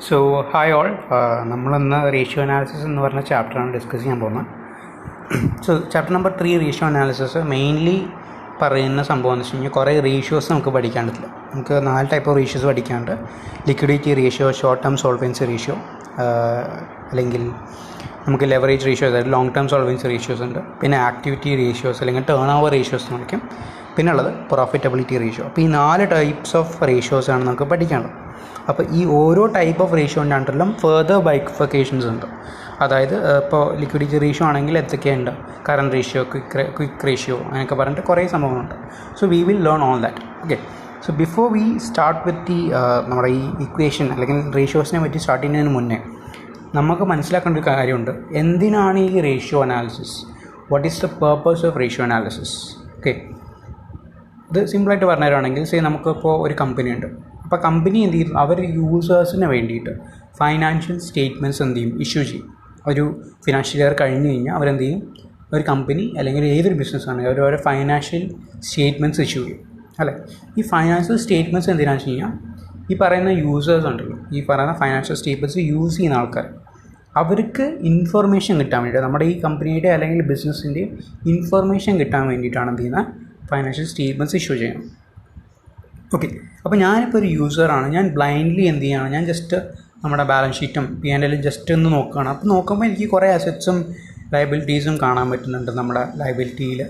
So, hi all. നമ്മളിന്ന് ratio analysis എന്ന് പറഞ്ഞ ചാപ്റ്ററാണ് ഡിസ്കസ് ചെയ്യാൻ പോകുന്നത്. So chapter number 3 ratio analysis mainly പറയുന്ന സംഭവം എന്ന് വെച്ച് കഴിഞ്ഞാൽ കുറേ റേഷ്യോസ് നമുക്ക് പഠിക്കാണ്ടില്ല. നമുക്ക് 4 ടൈപ്പ് ഓഫ് റേഷ്യോസ് പഠിക്കാണ്ട്. Liquidity ratio, short term solvency ratio, അല്ലെങ്കിൽ നമുക്ക് ലെവറേജ് റേഷ്യോസ്, അതായത് ലോങ് ടേം സോൾവൻസി റേഷ്യോസ് ഉണ്ട്. പിന്നെ ആക്ടിവിറ്റി റേഷ്യോസ് അല്ലെങ്കിൽ ടേൺ ഓവർ റേഷ്യോസ് എന്ന് വിളിക്കും. പിന്നെ ഉള്ളത് പ്രോഫിറ്റബിലിറ്റി റേഷ്യോ. അപ്പോൾ ഈ 4 ടൈപ്സ് ഓഫ് റേഷ്യോസാണ് നമുക്ക് പഠിക്കാനുള്ളത്. അപ്പോൾ ഈ ഓരോ ടൈപ്പ് ഓഫ് റേഷ്യോൻ്റെ അണ്ടറിലും ഫെർദർ ബൈഫർക്കേഷൻസ് ഉണ്ട്. അതായത് ഇപ്പോൾ ലിക്വിഡിറ്റി റേഷ്യോ ആണെങ്കിൽ എന്തൊക്കെയുണ്ട്, കറണ്ട് റേഷ്യോ, ക്വിക്ക് റേഷ്യോ, അങ്ങനെയൊക്കെ പറഞ്ഞിട്ട് കുറേ സംഭവങ്ങളുണ്ട്. So we will learn all that. Okay, so before we start with നമ്മുടെ ഈ ഇക്വേഷൻ അല്ലെങ്കിൽ റേഷ്യോസിനെ പറ്റി സ്റ്റാർട്ട് ചെയ്യുന്നതിന് മുന്നേ നമുക്ക് മനസ്സിലാക്കേണ്ട ഒരു കാര്യമുണ്ട്. എന്തിനാണ് ഈ ratio analysis? What is the purpose of ratio analysis? Okay, ഇത് സിമ്പിളായിട്ട് പറഞ്ഞു തരുവാണെങ്കിൽ, സേ നമുക്കിപ്പോൾ ഒരു കമ്പനി ഉണ്ട്. അപ്പോൾ കമ്പനി എന്ത് ചെയ്യും, അവർ യൂസേഴ്സിന് വേണ്ടിയിട്ട് ഫൈനാൻഷ്യൽ സ്റ്റേറ്റ്മെൻറ്റ്സ് എന്ത് ചെയ്യും, ഇഷ്യൂ ചെയ്യും. ഒരു ഫിനാൻഷ്യൽ ഇയർ കഴിഞ്ഞ് കഴിഞ്ഞാൽ അവരെന്ത് ചെയ്യും, ഒരു കമ്പനി അല്ലെങ്കിൽ ഏതൊരു ബിസിനസ് ആണെങ്കിൽ അവർ ഓരോ ഫൈനാൻഷ്യൽ സ്റ്റേറ്റ്മെൻറ്റ്സ് ഇഷ്യൂ ചെയ്യും, അല്ലേ? ഈ ഫൈനാൻഷ്യൽ സ്റ്റേറ്റ്മെൻറ്റ്സ് എന്തിനാണെന്ന് വെച്ച് കഴിഞ്ഞാൽ, ഈ പറയുന്ന യൂസേഴ്സ് ഉണ്ടല്ലോ, ഈ പറയുന്ന ഫൈനാൻഷ്യൽ സ്റ്റേറ്റ്മെൻറ്റ്സ് യൂസ് ചെയ്യുന്ന ആൾക്കാർ, അവർക്ക് ഇൻഫർമേഷൻ കിട്ടാൻ വേണ്ടിയിട്ട്, നമ്മുടെ ഈ കമ്പനിയുടെ അല്ലെങ്കിൽ ബിസിനസ്സിൻ്റെ ഇൻഫർമേഷൻ കിട്ടാൻ വേണ്ടിയിട്ടാണ് എന്ത് ചെയ്യുന്നത്, ഫൈനാൻഷ്യൽ സ്റ്റേറ്റ്മെൻറ്റ്സ് ഇഷ്യൂ ചെയ്യണം. ഓക്കെ, അപ്പോൾ ഞാനിപ്പോൾ ഒരു യൂസറാണ്. ഞാൻ ബ്ലൈൻഡ്ലി എന്ത് ചെയ്യുകയാണ്, ഞാൻ ജസ്റ്റ് നമ്മുടെ ബാലൻസ് ഷീറ്റും P&L ജസ്റ്റ് ഒന്ന് നോക്കുകയാണ്. അപ്പോൾ നോക്കുമ്പോൾ എനിക്ക് കുറേ അസറ്റ്സും ലയബിലിറ്റീസും കാണാൻ പറ്റുന്നുണ്ട് നമ്മുടെ ലയബിലിറ്റിയിൽ,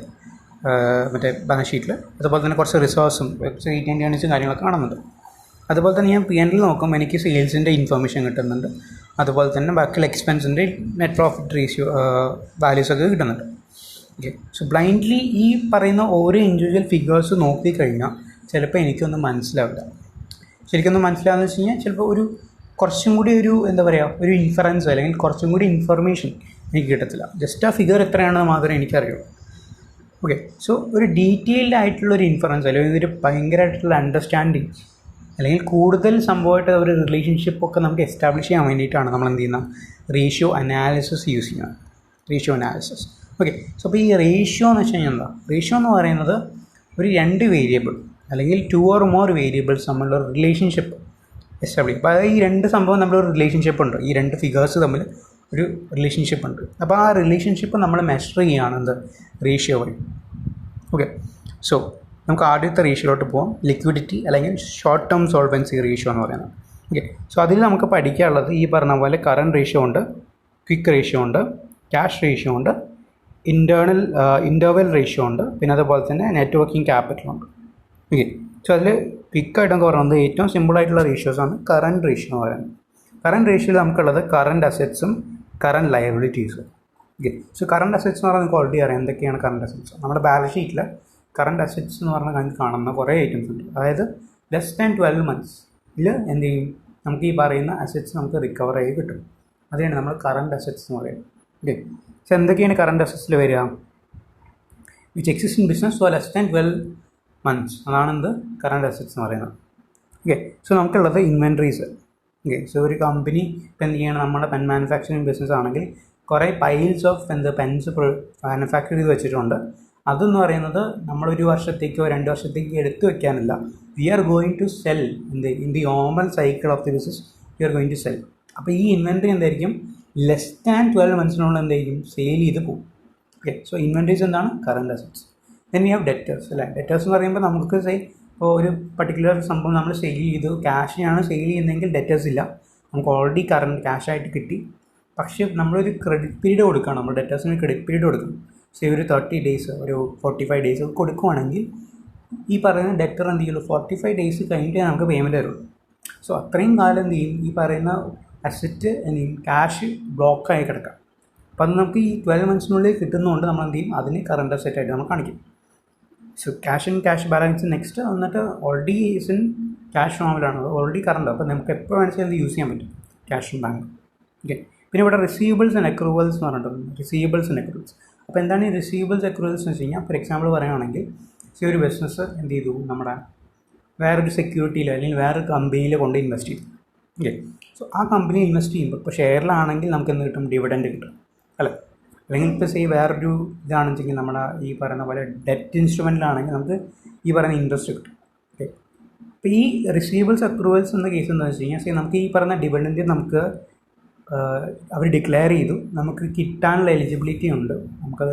മറ്റേ ബാലൻസ് ഷീറ്റിൽ. അതുപോലെ തന്നെ കുറച്ച് റിസോഴ്സും റീറ്റെയിൻ ഏർണിങ്സും കാര്യങ്ങളൊക്കെ കാണുന്നുണ്ട്. അതുപോലെ തന്നെ ഞാൻ P&L നോക്കുമ്പോൾ എനിക്ക് സെയിൽസിൻ്റെ ഇൻഫർമേഷൻ കിട്ടുന്നുണ്ട്. അതുപോലെ തന്നെ ബാക്കിയുള്ള എക്സ്പെൻസിൻ്റെ നെറ്റ് പ്രോഫിറ്റ് റേഷ്യോ വാല്യൂസൊക്കെ കിട്ടുന്നുണ്ട്. ഓക്കെ, സോ ബ്ലൈൻഡ്ലി ഈ പറയുന്ന ഓരോ ഇൻഡിവിജ്വൽ ഫിഗേഴ്സ് നോക്കിക്കഴിഞ്ഞാൽ ചിലപ്പോൾ എനിക്കൊന്നും മനസ്സിലാവില്ല. ശരിക്കൊന്നും മനസ്സിലാവുന്ന വെച്ച് കഴിഞ്ഞാൽ ചിലപ്പോൾ ഒരു കുറച്ചും കൂടി ഒരു എന്താ പറയുക, ഒരു ഇൻഫറൻസ് അല്ലെങ്കിൽ കുറച്ചും കൂടി ഇൻഫർമേഷൻ എനിക്ക് കിട്ടത്തില്ല. ജസ്റ്റ് ആ ഫിഗർ എത്രയാണെന്ന് മാത്രമേ എനിക്കറിയുള്ളൂ. ഓക്കെ, സോ ഒരു ഡീറ്റെയിൽഡ് ആയിട്ടുള്ളൊരു ഇൻഫറൻസ് അല്ലെങ്കിൽ ഒരു ഭയങ്കരമായിട്ടുള്ള അണ്ടർസ്റ്റാൻഡിങ് അല്ലെങ്കിൽ കൂടുതൽ സംഭവമായിട്ട് ഒരു റിലേഷൻഷിപ്പൊക്കെ നമുക്ക് എസ്റ്റാബ്ലിഷ് ചെയ്യാൻ വേണ്ടിയിട്ടാണ് നമ്മൾ എന്ത് ചെയ്യുന്നത്, റേഷ്യോ അനാലിസിസ് യൂസ് ചെയ്യുന്നത്. Ratio analysis. ഓക്കെ, സോ അപ്പോൾ ഈ റേഷ്യോ എന്ന് വെച്ച് കഴിഞ്ഞാൽ എന്താ? റേഷ്യോ എന്ന് പറയുന്നത് ഒരു 2 വേരിയബിൾ അല്ലെങ്കിൽ 2 or more വേരിയബിൾസ് തമ്മിലുള്ള റിലേഷൻഷിപ്പ് എസ്റ്റാബ്ലിഷ്. അപ്പോൾ ഈ 2 സംഭവം തമ്മിലൊരു റിലേഷൻഷിപ്പ് ഉണ്ട്, ഈ 2 ഫിഗേഴ്സ് തമ്മിൽ ഒരു റിലേഷൻഷിപ്പ് ഉണ്ട്. അപ്പോൾ ആ റിലേഷൻഷിപ്പ് നമ്മൾ മെഷർ ചെയ്യുകയാണെന്ത്, റേഷ്യോ വഴി. ഓക്കെ, സോ നമുക്ക് ആദ്യത്തെ റേഷ്യോയിലോട്ട് പോകാം, ലിക്വിഡിറ്റി അല്ലെങ്കിൽ ഷോർട്ട് ടേം സോൾവൻസി റേഷ്യോ എന്ന് പറയുന്നത്. ഓക്കെ, സോ അതിൽ നമുക്ക് പഠിക്കാനുള്ളത് ഈ പറഞ്ഞ പോലെ കറണ്ട് റേഷ്യോ ഉണ്ട്, ക്വിക്ക് റേഷ്യോ ഉണ്ട്, ക്യാഷ് റേഷ്യോ ഉണ്ട്, ഇൻ്റർവെൽ റേഷ്യോ ഉണ്ട്, പിന്നെ അതുപോലെ തന്നെ നെറ്റ് വർക്കിംഗ് ക്യാപിറ്റൽ ഉണ്ട്. ഓക്കെ, സോ അതിൽ ക്വിക്കായിട്ടൊക്കെ പറയുന്നത് ഏറ്റവും സിമ്പിളായിട്ടുള്ള റേഷ്യോസാണ് കറണ്ട് റേഷ്യോ എന്ന് പറയുന്നത്. കറണ്ട് റേഷ്യോയിൽ നമുക്കുള്ളത് കറണ്ട് അസറ്റ്സും കറണ്ട് ലയബിലിറ്റീസും. ഓക്കെ, സോ കറണ്ട് അസറ്റ്സ് എന്ന് പറഞ്ഞാൽ നമുക്ക് ഓൾറെഡി അറിയാം എന്തൊക്കെയാണ് കറണ്ട് അസറ്റ്സ്. നമ്മുടെ ബാലൻസ് ഷീറ്റിൽ കറണ്ട് അസറ്റ്സ് എന്ന് പറഞ്ഞാൽ നമുക്ക് കാണുന്ന കുറേ ഐറ്റംസ് ഉണ്ട്. അതായത് ലെസ് ദാൻ 12 monthsൽ എന്ത് ചെയ്യും, നമുക്ക് ഈ പറയുന്ന അസറ്റ്സ് നമുക്ക് റിക്കവർ ആയി കിട്ടും. അതാണ് നമ്മൾ കറണ്ട് അസറ്റ്സ് എന്ന് പറയുന്നത്. ഓക്കെ, സോ എന്തൊക്കെയാണ് കറണ്ട് അസറ്റ്സിൽ വരിക, which exist in business for less than 12 months, അതാണ് എന്ത് കറണ്ട് അസറ്റ്സ് എന്ന് പറയുന്നത്. ഓക്കെ, സോ നമുക്കുള്ളത് ഇൻവെൻട്രീസ്. ഓക്കെ, സോ ഒരു കമ്പനി ഇപ്പം എന്ത് ചെയ്യണം, നമ്മുടെ പെൻ മാനുഫാക്ചറിങ് ബിസിനസ് ആണെങ്കിൽ കുറേ പൈൽസ് ഓഫ് പെൻസ് മാനുഫാക്ചർ ചെയ്ത് വെച്ചിട്ടുണ്ട്. അതെന്ന് പറയുന്നത് നമ്മളൊരു വർഷത്തേക്കോ 2 വർഷത്തേക്കോ എടുത്തു വെക്കാനല്ല, we are going to sell in the normal cycle of the business, we are going to sell. അപ്പോൾ ഈ ഇൻവെൻട്രി എന്തായിരിക്കും, ലെസ് ദാൻ 12 monthsനുള്ള എന്തായിരിക്കും, സെയിൽ ചെയ്ത് പോകും. ഓക്കെ, സോ ഇൻവെൻട്രീസ് എന്താണ്, current assets. Then we have debtors, അല്ലേ? ഡെറ്റേഴ്സ് എന്ന് പറയുമ്പോൾ നമുക്ക് ഇപ്പോൾ ഒരു പർട്ടിക്കുലർ സംഭവം നമ്മൾ സെയിൽ ചെയ്തു, ക്യാഷിനാണ് സെയിൽ ചെയ്യുന്നതെങ്കിൽ ഡെറ്റേഴ്സ് ഇല്ല, നമുക്ക് ഓൾറെഡി കറണ്ട് ക്യാഷായിട്ട് കിട്ടി. പക്ഷേ നമ്മളൊരു ക്രെഡിറ്റ് പീരീഡ് കൊടുക്കണം, നമ്മൾ ഡെറ്റേഴ്സിന് ക്രെഡിറ്റ് പീരീഡ് കൊടുക്കണം. സേ ഒരു 30 days, ഒരു 45 days കൊടുക്കുവാണെങ്കിൽ ഈ പറയുന്ന ഡെറ്റർ എന്ത് ചെയ്യുള്ളൂ, 45 days കഴിഞ്ഞിട്ടേ നമുക്ക് പേയ്മെൻറ്റ് തരുള്ളൂ. സോ അത്രയും കാലം എന്ത് ചെയ്യും, ഈ പറയുന്ന അസറ്റ് എന്ത് ചെയ്യും, ക്യാഷ് ബ്ലോക്കായി കിടക്കാം. അപ്പോൾ അത് നമുക്ക് ഈ 12 monthsനുള്ളിൽ കിട്ടുന്നതുകൊണ്ട് നമ്മൾ എന്ത് ചെയ്യും, അതിന് കറണ്ട് അസറ്റായിട്ട് നമ്മൾ കാണിക്കും. So cash in cash balance next, എന്നിട്ട് ഓൾറെഡി ഈസ് ഇൻ ക്യാഷ് ഫോമിലാണ്, ഓൾറെഡി കറണ്ട്. അപ്പോൾ നമുക്ക് എപ്പോൾ വേണമെങ്കിൽ അത് യൂസ് ചെയ്യാൻ പറ്റും, ക്യാഷ് ഇൻ ബാങ്ക്. ഓക്കെ, പിന്നെ ഇവിടെ റിസീവബിൾസ് ആൻഡ് അക്രൂവൽസ് എന്ന് പറഞ്ഞിട്ടുണ്ട്. റിസീവബിൾസ് ആൻഡ് അക്രൂവൽസ്, അപ്പോൾ എന്താണ് ഈ റിസീവബിൾസ് അക്രൂവൽസ് എന്ന് വെച്ച് കഴിഞ്ഞാൽ, ഫോർ എക്സാമ്പിൾ പറയുകയാണെങ്കിൽ ഒരു ബിസിനസ് എന്ത് ചെയ്തു, നമ്മുടെ വേറൊരു സെക്യൂരിറ്റിയിൽ അല്ലെങ്കിൽ വേറൊരു കമ്പനിയിൽ കൊണ്ട് ഇൻവെസ്റ്റ് ചെയ്തു. ഓക്കെ, സോ ആ കമ്പനി ഇൻവെസ്റ്റ് ചെയ്യുമ്പോൾ ഇപ്പോൾ ഷെയറിലാണെങ്കിൽ നമുക്ക് എന്ത് കിട്ടും, ഡിവിഡൻഡ് കിട്ടും, അല്ലേ? അല്ലെങ്കിൽ ഇപ്പോൾ വേറൊരു ഇതാണെന്ന് വെച്ചെങ്കിൽ നമ്മുടെ ഈ പറയുന്ന പോലെ ഡെറ്റ് ഇൻസ്ട്രുമെൻറ്റിലാണെങ്കിൽ നമുക്ക് ഈ പറയുന്ന ഇൻട്രസ്റ്റ് കിട്ടും. ഓക്കെ, ഇപ്പോൾ ഈ റിസീവബിൾസ് അക്രൂവൽസ് എന്ന കേസ് എന്താണെന്ന് വെച്ച് കഴിഞ്ഞാൽ നമുക്ക് ഈ പറഞ്ഞ ഡിവിഡൻഡ് നമുക്ക് അവർ ഡിക്ലെയർ ചെയ്തു, നമുക്ക് കിട്ടാനുള്ള എലിജിബിലിറ്റി ഉണ്ട്, നമുക്കത്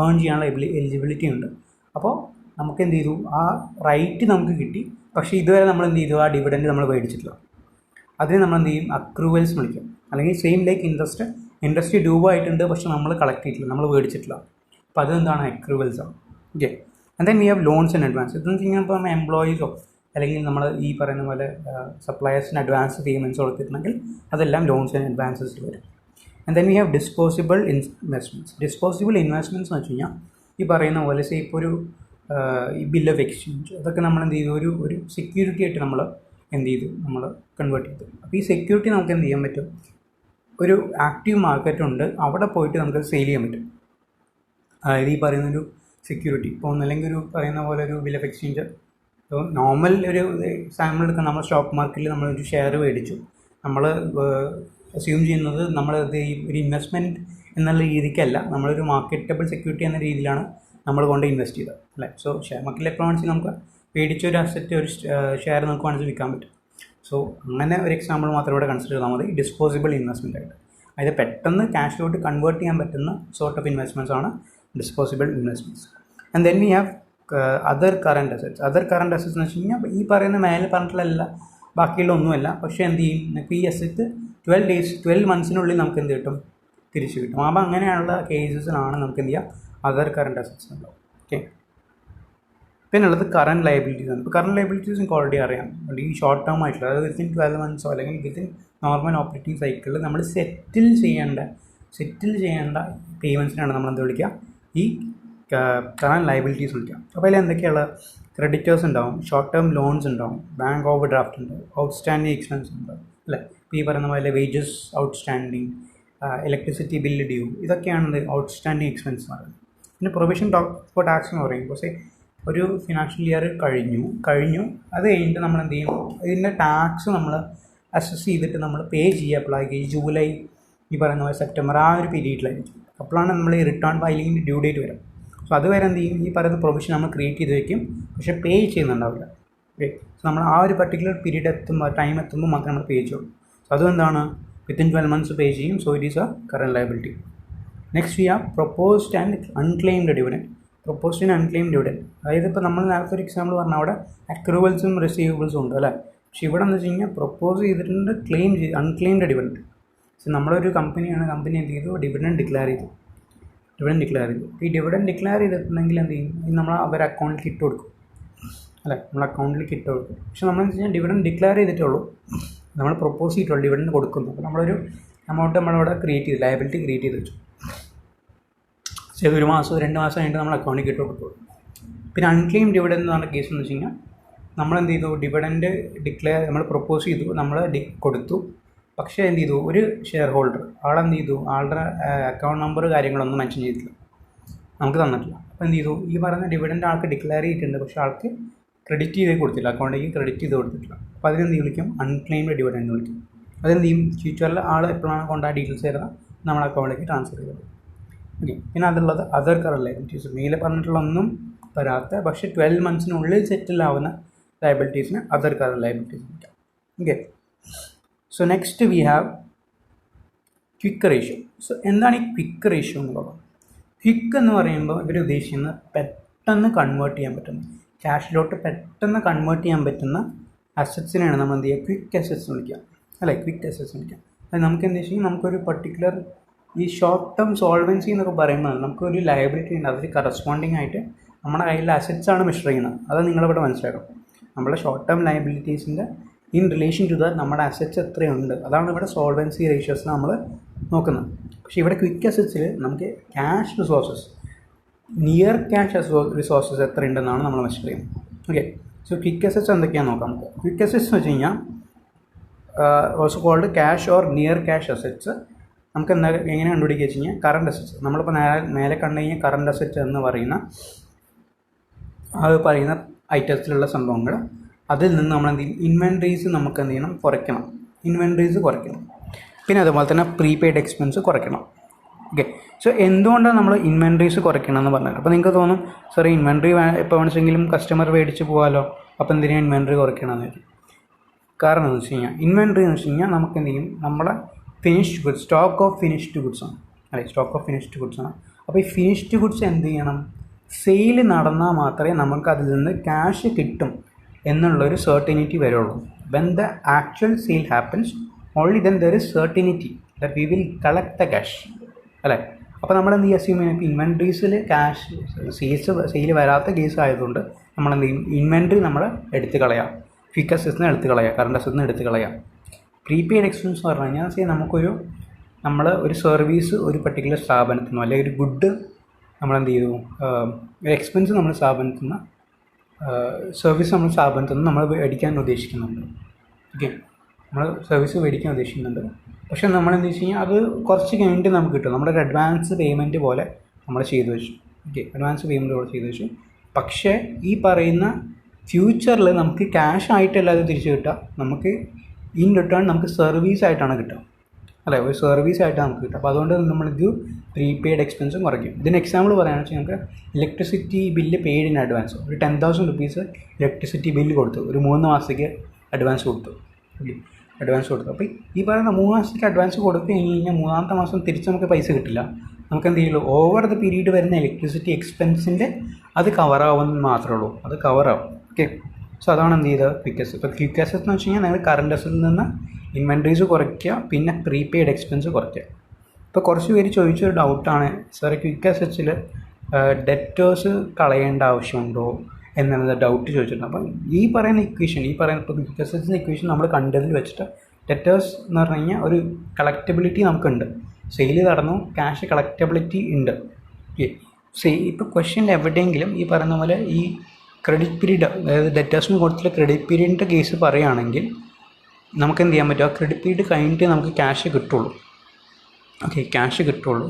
ഏൺ ചെയ്യാനുള്ള എലിജിബിലിറ്റി ഉണ്ട്. അപ്പോൾ നമുക്ക് എന്ത് ചെയ്തു, ആ റൈറ്റ് നമുക്ക് കിട്ടി. പക്ഷേ ഇതുവരെ നമ്മൾ എന്ത് ചെയ്തു, ആ ഡിവിഡൻഡ് നമ്മൾ മേടിച്ചിട്ടില്ല. അതിന് നമ്മൾ എന്ത് ചെയ്യും, അക്രൂവൽസ് വിളിക്കും. അല്ലെങ്കിൽ സെയിം ലൈക്ക് ഇൻട്രസ്റ്റ് ഡ്യൂ ആയിട്ടുണ്ട്, പക്ഷേ നമ്മൾ കളക്ട് ചെയ്തിട്ടില്ല, നമ്മൾ മേടിച്ചിട്ടില്ല. അപ്പോൾ അതെന്താണ്, അക്രൂവൽസാണ്. Okay. And then we have loans in advance. ഇതെന്ന് വെച്ച് കഴിഞ്ഞാൽ ഇപ്പം എംപ്ലോയീസോ അല്ലെങ്കിൽ നമ്മൾ ഈ പറയുന്ന പോലെ സപ്ലയേഴ്സിന് അഡ്വാൻസ് പേയ്മെൻറ്റ്സ് കൊടുത്തിട്ടുണ്ടെങ്കിൽ അതെല്ലാം ലോൺസ് ആൻഡ് അഡ്വാൻസസിൽ വരും. And then we have disposable investments. Disposable investments എന്ന് വെച്ച് കഴിഞ്ഞാൽ ഈ പറയുന്ന പോലെ ഇപ്പോൾ ഒരു ഈ ബിൽ ഓഫ് എക്സ്ചേഞ്ച് അതൊക്കെ നമ്മൾ എന്ത് ചെയ്തു, ഒരു സെക്യൂരിറ്റി ആയിട്ട് നമ്മൾ എന്ത് ചെയ്തു, നമ്മൾ കൺവേർട്ട് ചെയ്തു. അപ്പോൾ ഈ സെക്യൂരിറ്റി നമുക്ക് എന്ത് ചെയ്യാൻ പറ്റും, ഒരു ആക്റ്റീവ് മാർക്കറ്റ് ഉണ്ട്, അവിടെ പോയിട്ട് നമുക്ക് സെയിൽ ചെയ്യാൻ പറ്റും. അതായത് ഈ പറയുന്നൊരു സെക്യൂരിറ്റി ഇപ്പോൾ ഒന്നല്ലെങ്കിൽ ഒരു പറയുന്ന പോലെ ഒരു ബിൽ ഓഫ് എക്സ്ചേഞ്ച്, ഇപ്പോൾ നോർമൽ ഒരു സാമ്പിൾ എടുക്കാൻ നമ്മൾ സ്റ്റോക്ക് മാർക്കറ്റിൽ നമ്മളൊരു ഷെയർ മേടിച്ചു, നമ്മൾ അസ്യൂം ചെയ്യുന്നത് നമ്മളത് ഒരു ഇൻവെസ്റ്റ്മെൻറ്റ് എന്നുള്ള രീതിക്കല്ല, നമ്മളൊരു മാർക്കറ്റബിൾ സെക്യൂരിറ്റി എന്ന രീതിയിലാണ് നമ്മൾ കൊണ്ട് ഇൻവെസ്റ്റ് ചെയ്തത് അല്ലേ. സോ ഷെയർ മാർക്കറ്റിൽ എപ്പോൾ വേണമെങ്കിൽ നമുക്ക് മേടിച്ചൊരു അസറ്റ്, ഒരു ഷെയർ നമുക്ക് വേണമെങ്കിൽ വിൽക്കാൻ പറ്റും. സോ അങ്ങനെ ഒരു എക്സാമ്പിൾ മാത്രം ഇവിടെ കൺസിഡർ ചെയ്താൽ മതി ഡിസ്പോസിബിൾ ഇൻവെസ്റ്റ്മെൻ്റ് ആയിട്ട്. അതായത് പെട്ടെന്ന് ക്യാഷിലോട്ട് കൺവേർട്ട് ചെയ്യാൻ പറ്റുന്ന സോർട്ട് ഓഫ് ഇൻവെസ്റ്റ്മെൻറ്റ്സ് ആണ് disposable investments. And then we have other current assets. Other current assets എന്ന് വെച്ച് കഴിഞ്ഞാൽ ഈ പറയുന്ന മേലെ പറഞ്ഞിട്ടുള്ള ബാക്കിയുള്ള ഒന്നുമല്ല, പക്ഷേ എന്ത് ചെയ്യും, ഇപ്പോൾ ഈ അസറ്റ് 12 മന്ത്സിനുള്ളിൽ നമുക്ക് എന്ത് കിട്ടും, തിരിച്ചു കിട്ടും. അപ്പോൾ അങ്ങനെയുള്ള കേസസിലാണ് നമുക്ക് എന്ത് ചെയ്യുക, അതർ കറണ്ട് അസറ്റ്സ് ഉണ്ടാവും. ഓക്കെ. പിന്നെ ഉള്ളത് കറണ്ട് ലയബിലിറ്റീസ് ആണ്. ഇപ്പോൾ കറണ്ട് ലയബിലിറ്റീസ് നിങ്ങൾക്ക് ഓൾറെഡി അറിയാം, ഈ ഷോർട്ട് ടേം ആയിട്ടുള്ള, അതായത് വിത്തിൻ 12 മന്ത്സോ അല്ലെങ്കിൽ വിത്തിൻ നോർമൽ ഓപ്പറേറ്റിംഗ് സൈക്കിളിൽ നമ്മൾ സെറ്റിൽ ചെയ്യേണ്ട പേയ്മെൻറ്റ്സിനാണ് നമ്മൾ എന്ത് വിളിക്കുക, ഈ കറണ്ട് ലയബിലിറ്റീസ് വിളിക്കാം. അപ്പോൾ അതിൽ എന്തൊക്കെയുള്ള ക്രെഡിറ്റേഴ്സ് ഉണ്ടാവും, ഷോർട്ട് ടേം ലോൺസ് ഉണ്ടാവും, ബാങ്ക് ഓവർ ഡ്രാഫ്റ്റ് ഉണ്ടാവും, ഔട്ട്സ്റ്റാൻഡിങ് എക്സ്പെൻസ് ഉണ്ടാവും അല്ലേ. ഇപ്പോൾ ഈ പറയുന്ന പോലെ wages outstanding, electricity bill due, ഇതൊക്കെയാണ് ഔട്ട്സ്റ്റാൻഡിങ് എക്സ്പെൻസ് എന്ന് പറയുന്നത്. പിന്നെ പ്രൊവിഷൻ ഫോർ ടാക്സ് എന്ന് പറയും. പക്ഷേ ഒരു ഫിനാൻഷ്യൽ ഇയർ കഴിഞ്ഞു അത് കഴിഞ്ഞിട്ട് നമ്മൾ എന്ത് ചെയ്യും, ഇതിൻ്റെ ടാക്സ് നമ്മൾ അസസ് ചെയ്തിട്ട് നമ്മൾ പേ ചെയ്യുക ഈ ജൂലൈ, ഈ പറയുന്ന പോലെ സെപ്റ്റംബർ, ആ ഒരു പീരീഡിലായിരിക്കും. അപ്പോഴാണ് നമ്മൾ ഈ റിട്ടേൺ ഫയലിങ്ങിൻ്റെ ഡ്യൂ ഡേറ്റ് വരും. സോ അതുവരെ എന്ത് ചെയ്യും, ഈ പറയുന്ന പ്രൊവിഷൻ നമ്മൾ ക്രിയേറ്റ് ചെയ്ത് വയ്ക്കും, പക്ഷേ പേ ചെയ്യുന്നുണ്ടാവില്ല. ഓക്കെ. സോ നമ്മൾ ആ ഒരു പർട്ടിക്കുലർ പീരീഡ് ടൈം എത്തുമ്പോൾ മാത്രമേ നമ്മൾ പേ ചെയ്യുള്ളൂ. സോ അതുകൊണ്ടാണ് വിത്തിൻ 12 മന്ത്സ് പേ ചെയ്യും. So it is A current liability. Next we have proposed and unclaimed dividend. Proposed and unclaimed dividend, അതായത് ഇപ്പോൾ നമ്മൾ നേരത്തെ ഒരു എക്സാമ്പിൾ പറഞ്ഞാൽ അവിടെ അക്രൂവൽസും റിസീവബിൾസും ഉണ്ട് അല്ലേ. പക്ഷേ ഇവിടെ എന്ന് വെച്ച് കഴിഞ്ഞാൽ പ്രൊപ്പോസ് ചെയ്തിട്ടുണ്ട്, അൺക്ലെയിംഡ് ഡിവിഡൻഡ്. സോ നമ്മളൊരു കമ്പനി എന്ത് ചെയ്തു, ഡിവിഡൻഡ് ഡിക്ലെയർ ചെയ്തു. ഈ ഡിവിഡൻഡ് ഡിക്ലെയർ ചെയ്തിട്ടുണ്ടെങ്കിൽ എന്ത് ചെയ്യും, നമ്മൾ അവരുടെ അക്കൗണ്ടിലേക്ക് ഇട്ട് കൊടുക്കും അല്ലേ, നമ്മൾ അക്കൗണ്ടിലേക്ക് ഇട്ട് കൊടുക്കും. പക്ഷേ നമ്മളെന്ന് വെച്ച് കഴിഞ്ഞാൽ ഡിവിഡൻഡ് ഡിക്ലെയർ ചെയ്തിട്ടുള്ളൂ, നമ്മൾ പ്രൊപ്പോസ് ചെയ്തിട്ടുള്ളൂ, ഡിവിഡൻഡ് കൊടുക്കുന്നു. അപ്പോൾ നമ്മളൊരു എമൗണ്ട് നമ്മളവിടെ ലയബിലിറ്റി ക്രിയേറ്റ് ചെയ്ത് വെച്ചു. ശരി, 1 മാസം 2 മാസം കഴിഞ്ഞിട്ട് നമ്മൾ അക്കൗണ്ടിലേക്ക് ഇട്ട് കൊടുക്കുള്ളൂ. പിന്നെ അൺക്ലെയിം ഡിവിഡൻഡ് എന്ന് പറഞ്ഞ കേസ് എന്ന് വെച്ച് കഴിഞ്ഞാൽ നമ്മളെന്ത് ചെയ്തു, ഡിവിഡൻഡ് നമ്മൾ പ്രൊപ്പോസ് ചെയ്തു, നമ്മൾ കൊടുത്തു. പക്ഷേ എന്ത് ചെയ്തു, ഒരു ഷെയർ ഹോൾഡർ ആളെന്ത് ചെയ്തു, ആളുടെ അക്കൗണ്ട് നമ്പർ കാര്യങ്ങളൊന്നും മെൻഷൻ ചെയ്തിട്ടില്ല, നമുക്ക് തന്നിട്ടില്ല. അപ്പോൾ എന്ത് ചെയ്തു, ഈ പറയുന്ന ഡിവിഡൻഡ് ആൾക്ക് ഡിക്ലെയർ ചെയ്തിട്ടുണ്ട്, പക്ഷേ ആൾക്ക് ക്രെഡിറ്റ് ചെയ്ത് കൊടുത്തില്ല, അക്കൗണ്ടിലേക്ക് ക്രെഡിറ്റ് ചെയ്ത് കൊടുത്തിട്ടില്ല. അപ്പോൾ അതിനെന്ത് വിളിക്കും, അൺക്ലെയിംഡ് ഡിവിഡൻഡ് വിളിക്കും. അതെന്ത് ചെയ്യും, ഫ്യൂച്ചറിൽ ആൾ എപ്പോഴാണ് കോൺടാക്ട് ഡീറ്റെയിൽസ് തരുന്നത് നമ്മുടെ അക്കൗണ്ടിലേക്ക് ട്രാൻസ്ഫർ ചെയ്തത്. ഓക്കെ. പിന്നെ അതുള്ളത് അതർ കറണ്ട് ലയബിലിറ്റീസ്, മേലെ പറഞ്ഞിട്ടുള്ള ഒന്നും വരാത്ത പക്ഷേ 12 മന്ത്സിനുള്ളിൽ സെറ്റിലാവുന്ന ലയബിലിറ്റീസിന് അതർ കറണ്ട് ലയബിലിറ്റീസ് വിളിക്കാം. Okay. So next we have quick ratio. So എന്താണ് ഈ ക്വിക്ക് റേഷ്യോ എന്നുള്ളത്? ക്വിക്ക് എന്ന് പറയുമ്പോൾ ഇവർ ഉദ്ദേശിക്കുന്നത് പെട്ടെന്ന് കൺവേർട്ട് ചെയ്യാൻ പറ്റുന്ന, ക്യാഷിലോട്ട് പെട്ടെന്ന് കൺവേർട്ട് ചെയ്യാൻ പറ്റുന്ന അസറ്റ്സിനെയാണ് നമ്മൾ എന്ത് ചെയ്യുക, ക്വിക്ക് അസറ്റ്സ് വിളിക്കുക അല്ലേ. ക്വിക്ക് അസറ്റ്സ് വിളിക്കാം. അത് നമുക്ക് എന്താ വെച്ചാൽ നമുക്കൊരു പർട്ടിക്കുലർ ഈ ഷോർട്ട് ടേം സോൾവൻസി എന്നൊക്കെ പറയുമ്പോൾ നമുക്കൊരു ലയബിലിറ്റി ഉണ്ട്, അതിൽ കറസ്പോണ്ടിങ് ആയിട്ട് നമ്മുടെ കയ്യിലെ അസറ്റ്സാണ് മെഷർ ചെയ്യുന്നത്. അത് നിങ്ങളിവിടെ മനസ്സിലാക്കണം. നമ്മുടെ ഷോർട്ട് ടേം ലയബിലിറ്റീസിൻ്റെ ഇൻ റിലേഷൻ ടു ദാറ്റ് നമ്മുടെ അസറ്റ്സ് എത്രയുണ്ട്, അതാണ് ഇവിടെ സോൾവൻസി റേഷ്യോസ് നമ്മൾ നോക്കുന്നത്. പക്ഷേ ഇവിടെ ക്വിക്ക് അസറ്റ്സിൽ നമുക്ക് cash resources, near cash resources എത്രയുണ്ടെന്നാണ് നമ്മൾ മെഷർ ചെയ്യുന്നത്. ഓക്കെ. സോ ക്വിക്ക് അസറ്റ്സ് എന്തൊക്കെയാണെന്ന് നോക്കാം നമുക്ക്. ക്വിക്ക് അസറ്റ്സ് എന്ന് വെച്ച് കഴിഞ്ഞാൽ also called cash or near cash assets. നമുക്ക് എങ്ങനെ കണ്ടുപിടിക്കുക വെച്ച് കഴിഞ്ഞാൽ കറണ്ട് അസറ്റ്സ്, നമ്മളിപ്പോൾ മേലെ കണ്ടു കഴിഞ്ഞാൽ കറണ്ട് അസറ്റ് എന്ന് പറയുന്ന ഐറ്റംസിലുള്ള സംഭവങ്ങൾ, അതിൽ നിന്ന് നമ്മൾ എന്ത് ചെയ്യും, ഇൻവെൻട്രീസ് നമുക്ക് എന്ത് ചെയ്യണം, കുറയ്ക്കണം. പിന്നെ അതുപോലെ തന്നെ പ്രീപെയ്ഡ് എക്സ്പെൻസ് കുറയ്ക്കണം. ഓക്കെ. സോ എന്തുകൊണ്ടാണ് നമ്മൾ ഇൻവെൻട്രീസ് കുറയ്ക്കണം എന്ന് പറഞ്ഞത്? അപ്പോൾ നിങ്ങൾക്ക് തോന്നും, സാർ ഇൻവെൻട്രി ഇപ്പോൾ വേണമെങ്കിലും കസ്റ്റമർ മേടിച്ച് പോകാമല്ലോ, അപ്പോൾ എന്തിനാണ് ഇൻവെൻട്രി കുറയ്ക്കണമെന്ന് വരും. കാരണം എന്ന് വെച്ച് കഴിഞ്ഞാൽ ഇൻവെൻട്രി എന്ന് വെച്ച് കഴിഞ്ഞാൽ നമുക്ക് എന്ത് ചെയ്യും, നമ്മളെ finished goods, stock of finished goods ആണ് അല്ലേ, സ്റ്റോക്ക് ഓഫ് ഫിനിഷ്ഡ് ഗുഡ്സ് ആണ്. അപ്പോൾ ഈ ഫിനിഷ്ഡ് ഗുഡ്സ് എന്ത് ചെയ്യണം, സെയിൽ നടന്നാൽ മാത്രമേ നമുക്ക് അതിൽ നിന്ന് ക്യാഷ് കിട്ടും എന്നുള്ളൊരു സെർട്ടിനിറ്റി വരുള്ളൂ. When the actual sale happens only then there is certainty that we will collect the cash അല്ലേ. അപ്പോൾ നമ്മൾ എന്ത് ചെയ്യും, അസ്യൂം ചെയ്യും ഇപ്പോൾ ഇൻവെൻട്രീസിൽ ക്യാഷ് സെയിൽ വരാത്ത കേസ് ആയതുകൊണ്ട് നമ്മളെന്ത് ചെയ്യും, ഇൻവെൻട്രി നമ്മൾ എടുത്ത് കളയാം, ക്വിക്ക് അസറ്റ്സിൽ നിന്ന് എടുത്ത് കളയാം, കറണ്ട് അസറ്റ്സിൽ നിന്ന് എടുത്ത് കളയാം. പ്രീപെയ്ഡ് എക്സ്പെൻസ് എന്ന് പറഞ്ഞു കഴിഞ്ഞാൽ നമ്മൾ ഒരു സർവീസ് ഒരു പർട്ടിക്കുലർ സ്ഥാപനത്തിനോ അല്ലെങ്കിൽ ഒരു ഗുഡ് നമ്മളെന്ത് ചെയ്തു, ഒരു എക്സ്പെൻസ് നമ്മൾ സ്ഥാപനത്തിൽ നിന്ന് സർവീസ് നമ്മൾ സ്ഥാപനത്തിൽ നിന്ന് നമ്മൾ മേടിക്കാൻ ഉദ്ദേശിക്കുന്നുണ്ട്. ഓക്കെ, നമ്മൾ സർവീസ് മേടിക്കാൻ ഉദ്ദേശിക്കുന്നുണ്ട്. പക്ഷേ നമ്മളെന്ത് വെച്ച് കഴിഞ്ഞാൽ അത് കുറച്ച് കഴിഞ്ഞിട്ട് നമുക്ക് കിട്ടും, നമ്മുടെ ഒരു അഡ്വാൻസ് പേയ്മെൻറ്റ് പോലെ നമ്മൾ ചെയ്തു വെച്ചു. ഓക്കെ, അഡ്വാൻസ് പേയ്മെൻറ്റ് പോലെ ചെയ്തു വെച്ചു. പക്ഷേ ഈ പറയുന്ന ഫ്യൂച്ചറിൽ നമുക്ക് ക്യാഷ് ആയിട്ടല്ലാതെ തിരിച്ച് കിട്ടുക, നമുക്ക് ഇൻ റിട്ടേൺ നമുക്ക് സർവീസ് ആയിട്ടാണ് കിട്ടുക അല്ലേ, ഒരു സർവീസ് ആയിട്ടാണ് നമുക്ക് കിട്ടുക. അപ്പോൾ അതുകൊണ്ട് നമ്മളിത് പ്രീപെയ്ഡ് എക്സ്പെൻസും കുറയ്ക്കും. ഇതിന് എക്സാമ്പിൾ പറയുകയാണെന്ന് വെച്ചാൽ നമുക്ക് electricity bill paid in advance, ഒരു 10,000 rupees ഇലക്ട്രിസിറ്റി ബില്ല് കൊടുത്തു, ഒരു 3 മാസത്തേക്ക് അഡ്വാൻസ് കൊടുത്തു. അപ്പോൾ ഈ പറയുന്ന 3 മാസത്തേക്ക് അഡ്വാൻസ് കൊടുത്തു കഴിഞ്ഞ് കഴിഞ്ഞാൽ 3-ാമത്തെ മാസം തിരിച്ച് നമുക്ക് പൈസ കിട്ടില്ല. നമുക്ക് എന്ത് ചെയ്യുള്ളൂ, ഓവർ ദ പീരീഡ് വരുന്ന ഇലക്ട്രിസിറ്റി എക്സ്പെൻസിൻ്റെ അത് കവറാവുമെന്ന് മാത്രമേ ഉള്ളൂ, അത് കവറാവും. ഓക്കെ, സോ അതാണ് എന്ത് ചെയ്തത് ക്വിക്ക് അസറ്റ്. ഇപ്പോൾ ക്വിക്ക് അസറ്റ് എന്ന് വെച്ച് കഴിഞ്ഞാൽ നിങ്ങൾ കറണ്ട് അസറ്റിൽ നിന്ന് ഇൻവെൻട്രീസ് കുറയ്ക്കുക, പിന്നെ പ്രീപെയ്ഡ് എക്സ്പെൻസ് കുറയ്ക്കുക. ഇപ്പോൾ കുറച്ച് പേര് ചോദിച്ചൊരു ഡൗട്ടാണ്, സാറേ ക്വിക്ക് അസറ്റ്സിൽ ഡെറ്റേഴ്സ് കളയേണ്ട ആവശ്യമുണ്ടോ എന്നുള്ളത് ഡൗട്ട് ചോദിച്ചിട്ടുണ്ട്. അപ്പം ഈ പറയുന്ന ഇപ്പോൾ ക്വിക്ക് അസറ്റ്സിൻ്റെ ഇക്വേഷൻ നമ്മൾ കണ്ടതിൽ വെച്ചിട്ട് ഡെറ്റേഴ്സ് എന്ന് പറഞ്ഞു കഴിഞ്ഞാൽ ഒരു കളക്റ്റബിലിറ്റി നമുക്കുണ്ട്, സെയിൽ നടന്നു ക്യാഷ് കളക്റ്റബിലിറ്റി ഉണ്ട്. ഓക്കെ, ഇപ്പോൾ ക്വസ്റ്റ്യൻ എവിടെയെങ്കിലും ഈ പറയുന്ന പോലെ ഈ ക്രെഡിറ്റ് പീരീഡ്, അതായത് ഡെറ്റേഴ്സിന് കൊടുത്തിട്ടുള്ള ക്രെഡിറ്റ് പീരീഡിൻ്റെ കേസ് പറയുകയാണെങ്കിൽ നമുക്ക് എന്ത് ചെയ്യാൻ പറ്റും, ആ ക്രെഡിറ്റ് പീരീഡ് കഴിഞ്ഞിട്ട് നമുക്ക് ക്യാഷ് കിട്ടുള്ളൂ. ഓക്കെ, ക്യാഷ് കിട്ടുള്ളൂ.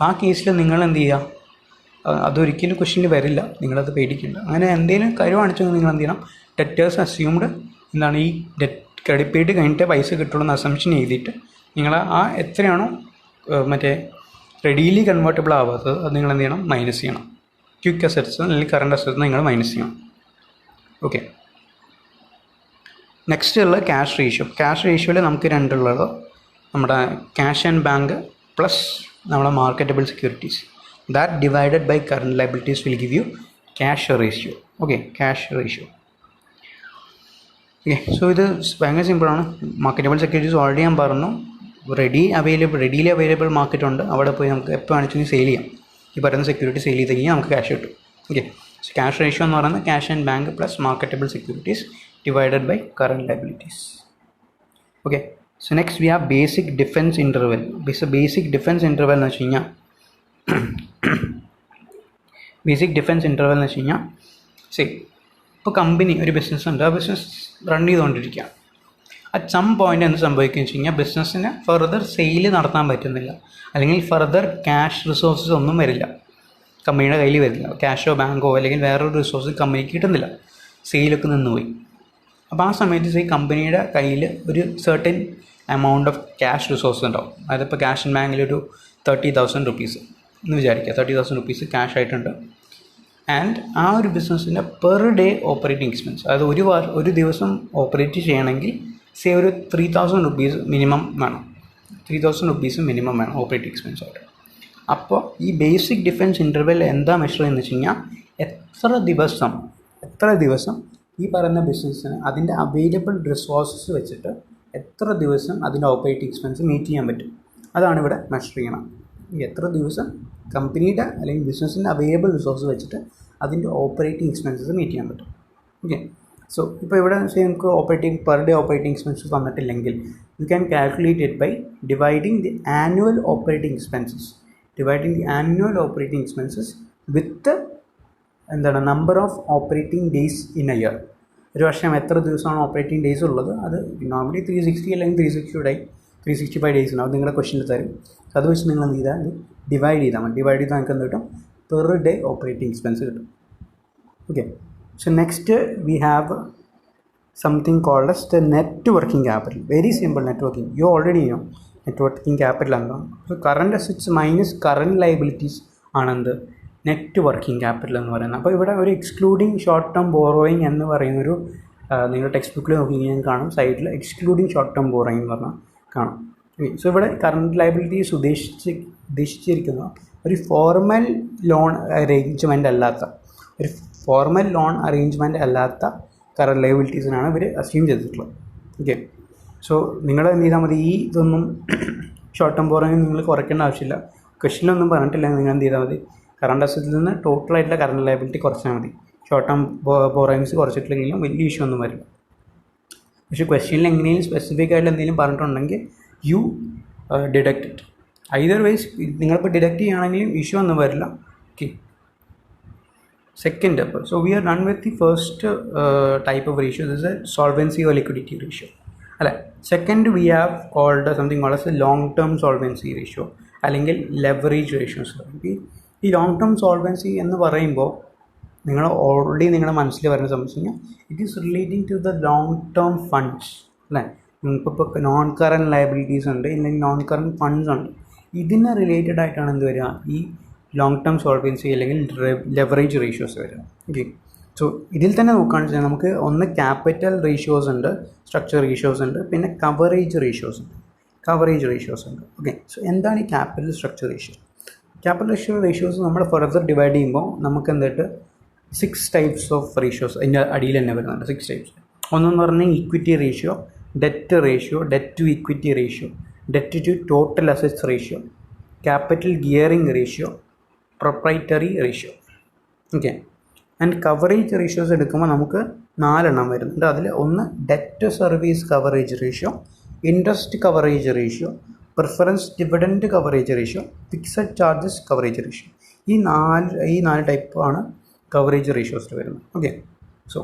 ആ കേസിൽ നിങ്ങൾ എന്ത് ചെയ്യുക, അതൊരിക്കലും ക്വസ്റ്റ്യനിൽ വരില്ല, നിങ്ങളത് പേടിക്കേണ്ട. അങ്ങനെ എന്തെങ്കിലും കാര്യം കാണിച്ചെങ്കിൽ നിങ്ങൾ എന്ത് ചെയ്യണം, ഡെറ്റേഴ്സ് അസ്യൂംഡ് എന്താണ് ഈ ക്രെഡിറ്റ് പീരീഡ് കഴിഞ്ഞിട്ട് പൈസ കിട്ടുള്ളൂ എന്ന് അസംഷൻ ചെയ്തിട്ട് നിങ്ങൾ ആ എത്രയാണോ മറ്റേ റെഡിലി കൺവേർട്ടബിൾ ആവാത്തത് അത് നിങ്ങൾ എന്ത് ചെയ്യണം, മൈനസ് ചെയ്യണം. ക്വിക്ക് അസറ്റ്സ് അല്ലെങ്കിൽ കറണ്ട് അസറ്റ്സ് നിങ്ങൾ മൈനസ് ചെയ്യണം. ഓക്കെ, നെക്സ്റ്റ് ഉള്ള ക്യാഷ് റേഷ്യോ. ക്യാഷ് റേഷ്യോയിൽ നമുക്ക് രണ്ടുള്ളത്, നമ്മുടെ ക്യാഷ് ആൻഡ് ബാങ്ക് പ്ലസ് നമ്മുടെ marketable securities, that divided by current liabilities will give you cash ratio. Okay, cash ratio. Okay, so ഇത് ഭയങ്കര സിമ്പിളാണ്. മാർക്കറ്റബിൾ സെക്യൂരിറ്റീസ് ഓൾറെഡി ഞാൻ പറഞ്ഞു, റെഡിലി അവൈലബിൾ മാർക്കറ്റ് ഉണ്ട്, അവിടെ പോയി നമുക്ക് എപ്പോൾ വേണമെങ്കിൽ സെയിൽ ചെയ്യാം. ഈ പറയുന്ന സെക്യൂരിറ്റി സെയിൽ ചെയ്ത് കഴിഞ്ഞാൽ നമുക്ക് ക്യാഷ് കിട്ടും. ഓക്കെ, സോ ക്യാഷ് റേഷ്യോ എന്ന് പറയുന്നത് cash and bank plus marketable securities divided by current liabilities. Okay, so next we have basic defence interval. Basic defence interval എന്ന് വെച്ച് കഴിഞ്ഞാൽ ഇപ്പോൾ കമ്പനി ഒരു ബിസിനസ് ഉണ്ട്, ആ ബിസിനസ് റൺ ചെയ്തുകൊണ്ടിരിക്കുക. അറ്റ് സം പോയിൻ്റ് എന്ത് സംഭവിക്കുകയെന്ന് വെച്ച് കഴിഞ്ഞാൽ ബിസിനസ്സിന് ഫർദർ സെയിൽ നടത്താൻ പറ്റുന്നില്ല, അല്ലെങ്കിൽ ഫർദർ ക്യാഷ് റിസോഴ്സസ് ഒന്നും വരില്ല, കമ്പനിയുടെ കയ്യിൽ വരില്ല. ക്യാഷോ ബാങ്കോ അല്ലെങ്കിൽ വേറൊരു റിസോഴ്സ് കമ്പനിക്ക് കിട്ടുന്നില്ല, സെയിലൊക്കെ നിന്നുപോയി. അപ്പോൾ ആ സമയത്ത് ഈ കമ്പനിയുടെ കയ്യിൽ ഒരു certain amount of cash resource ഉണ്ടാവും. അതായത് ഇപ്പോൾ ക്യാഷ് ആൻഡ് ബാങ്കിലൊരു 30,000 rupees എന്ന് വിചാരിക്കുക, 30,000 rupees ക്യാഷ് ആയിട്ടുണ്ട്. ആൻഡ് ആ ഒരു ബിസിനസ്സിൻ്റെ പെർ ഡേ ഓപ്പറേറ്റിംഗ് എക്സ്പെൻസ്, അതായത് ഒരു ദിവസം ഓപ്പറേറ്റ് ചെയ്യണമെങ്കിൽ ഒരു 3,000 rupees മിനിമം വേണം, 3,000 rupees മിനിമം വേണം ഓപ്പറേറ്റിംഗ് എക്സ്പെൻസ് ആയിട്ട്. അപ്പോൾ ഈ ബേസിക് ഡിഫൻസ് ഇൻ്റർവെൽ എന്താ മെഷർ ചെയ്യുന്നത് വെച്ച് കഴിഞ്ഞാൽ എത്ര ദിവസം ഈ പറയുന്ന ബിസിനസ്സിന് അതിൻ്റെ അവൈലബിൾ റിസോഴ്സസ് വെച്ചിട്ട് എത്ര ദിവസം അതിൻ്റെ ഓപ്പറേറ്റിംഗ് എക്സ്പെൻസ് മീറ്റ് ചെയ്യാൻ പറ്റും, അതാണ് ഇവിടെ മെഷർ ചെയ്യണം. എത്ര ദിവസം കമ്പനിയുടെ അല്ലെങ്കിൽ ബിസിനസ്സിൻ്റെ അവൈലബിൾ റിസോഴ്സ് വെച്ചിട്ട് അതിൻ്റെ ഓപ്പറേറ്റിംഗ് എക്സ്പെൻസസ് മീറ്റ് ചെയ്യാൻ പറ്റും. ഓക്കെ, സോ ഇപ്പോൾ ഇവിടെ നമുക്ക് പെർ ഡേ ഓപ്പറേറ്റിംഗ് എക്സ്പെൻസസ് തന്നിട്ടില്ലെങ്കിൽ you can calculate it by dividing the annual operating expenses with എന്താണ് number of operating days in a year. ഒരു വർഷം എത്ര ദിവസമാണ് ഓപ്പറേറ്റിംഗ് ഡേയ്സ് ഉള്ളത്, അത് നോർമലി 360 അല്ലെങ്കിൽ 365 ഡേയ്സ് ഉണ്ട്, അത് നിങ്ങളുടെ ക്വസ്റ്റ്യനിൽ തരും. അത് വെച്ച് നിങ്ങൾ എന്ത് ചെയ്താൽ ഡിവൈഡ് ചെയ്താൽ നിങ്ങൾക്ക് എന്ത് കിട്ടും, പെർ ഡേ ഓപ്പറേറ്റിംഗ് എക്സ്പെൻസ് കിട്ടും. Okay, so next we have something called as the net working capital. Very simple networking. You already know net working capital. So current assets minus current liabilities ആണെന്ത് net working capital എന്ന് പറയുന്നത്. അപ്പോൾ ഇവിടെ ഒരു excluding short term borrowing എന്ന് പറയുന്നൊരു നിങ്ങളുടെ text ബുക്കിൽ നോക്കി കഴിഞ്ഞാൽ കാണും സൈഡിൽ എക്സ്ക്ലൂഡിങ് ഷോർട്ട് ടേം ബോറോയിങ് എന്ന് പറഞ്ഞാൽ കാണും. സോ ഇവിടെ കറണ്ട് ലയബിലിറ്റീസ് ഉദ്ദേശിച്ചിരിക്കുന്ന ഒരു ഫോർമൽ ലോൺ അറേഞ്ച്മെൻ്റ് അല്ലാത്ത കറണ്ട് ലയബിലിറ്റീസിനാണ് ഇവർ അസ്യൂം ചെയ്തിട്ടുള്ളത്. ഓക്കെ, സോ നിങ്ങൾ എന്ത് ചെയ്താൽ മതി, ഈ ഇതൊന്നും ഷോർട്ട് ടേം ബോറോയിങ് നിങ്ങൾ കുറയ്ക്കേണ്ട ആവശ്യമില്ല. ക്വസ്റ്റ്യനൊന്നും പറഞ്ഞിട്ടില്ല, നിങ്ങൾ എന്ത് ചെയ്താൽ മതി, കറണ്ട് അസറ്റിൽ നിന്ന് ടോട്ടലായിട്ടുള്ള കറണ്ട് ലയബിലിറ്റി കുറച്ചാൽ മതി. ഷോർട്ട് ടേം ബോറോയിങ്സ് കുറച്ചിട്ടില്ലെങ്കിലും വലിയ ഇഷ്യൂ ഒന്നും വരില്ല. പക്ഷേ ക്വസ്റ്റ്യനിൽ എങ്ങനെയും സ്പെസിഫിക് ആയിട്ട് എന്തെങ്കിലും പറഞ്ഞിട്ടുണ്ടെങ്കിൽ you deduct it. Either wise നിങ്ങളിപ്പോൾ ഡിഡക്റ്റ് ചെയ്യുകയാണെങ്കിലും ഇഷ്യൂ ഒന്നും വരില്ല. Okay, second step. So we are done with the first type of ratio. This is a solvency or liquidity ratio. Second, we have called something called as a long-term solvency ratio അല്ലെങ്കിൽ leverage ratios. ഈ long term solvency എന്ന് പറയുമ്പോൾ നിങ്ങൾ already നിങ്ങളുടെ മനസ്സിൽ വരുന്ന സംബന്ധിച്ച് കഴിഞ്ഞാൽ it is relating to the long term funds അല്ലേ. നിങ്ങൾക്കിപ്പോൾ നോൺ കറൻറ്റ് ലയബിലിറ്റീസ് ഉണ്ട്, ഇല്ലെങ്കിൽ നോൺ കറൻറ്റ് ഫണ്ട്സ് ഉണ്ട്. ഇതിന് റിലേറ്റഡ് ആയിട്ടാണ് എന്ത് വരിക, ഈ ലോങ് ടേം സോൾവൻസി അല്ലെങ്കിൽ ലെവറേജ് റേഷ്യോസ് വരിക. ഓക്കെ, സോ ഇതിൽ തന്നെ നോക്കുകയാണെന്ന് വെച്ചാൽ നമുക്ക് ഒന്ന് ക്യാപിറ്റൽ റേഷ്യോസ് ഉണ്ട്, സ്ട്രക്ചർ റേഷ്യോസ് ഉണ്ട്, പിന്നെ കവറേജ് റേഷ്യോസ് ഉണ്ട്. ഓക്കെ, സോ എന്താണ് ഈ capital structure ratio? Capital ratios നമ്മൾ ഫർദർ ഡിവൈഡ് ചെയ്യുമ്പോൾ നമുക്ക് എന്നിട്ട് 6 ടൈപ്സ് ഓഫ് റേഷ്യോസ് അതിൻ്റെ അടിയിൽ തന്നെ വരുന്നുണ്ട്. 6 ടൈപ്സ്. ഒന്നെന്ന് പറഞ്ഞാൽ equity ratio, debt ratio, debt to equity ratio, debt to total assets ratio, capital gearing ratio, proprietary ratio. Okay, and coverage ratios എടുക്കുമ്പോൾ നമുക്ക് 4 എണ്ണം വരുന്നുണ്ട്. അതിൽ ഒന്ന് debt service coverage ratio, interest coverage ratio, preference dividend coverage ratio, fixed charges coverage ratio. ഈ നാല് ടൈപ്പാണ് coverage റേഷ്യോസിൽ വരുന്നത്. ഓക്കെ, സോ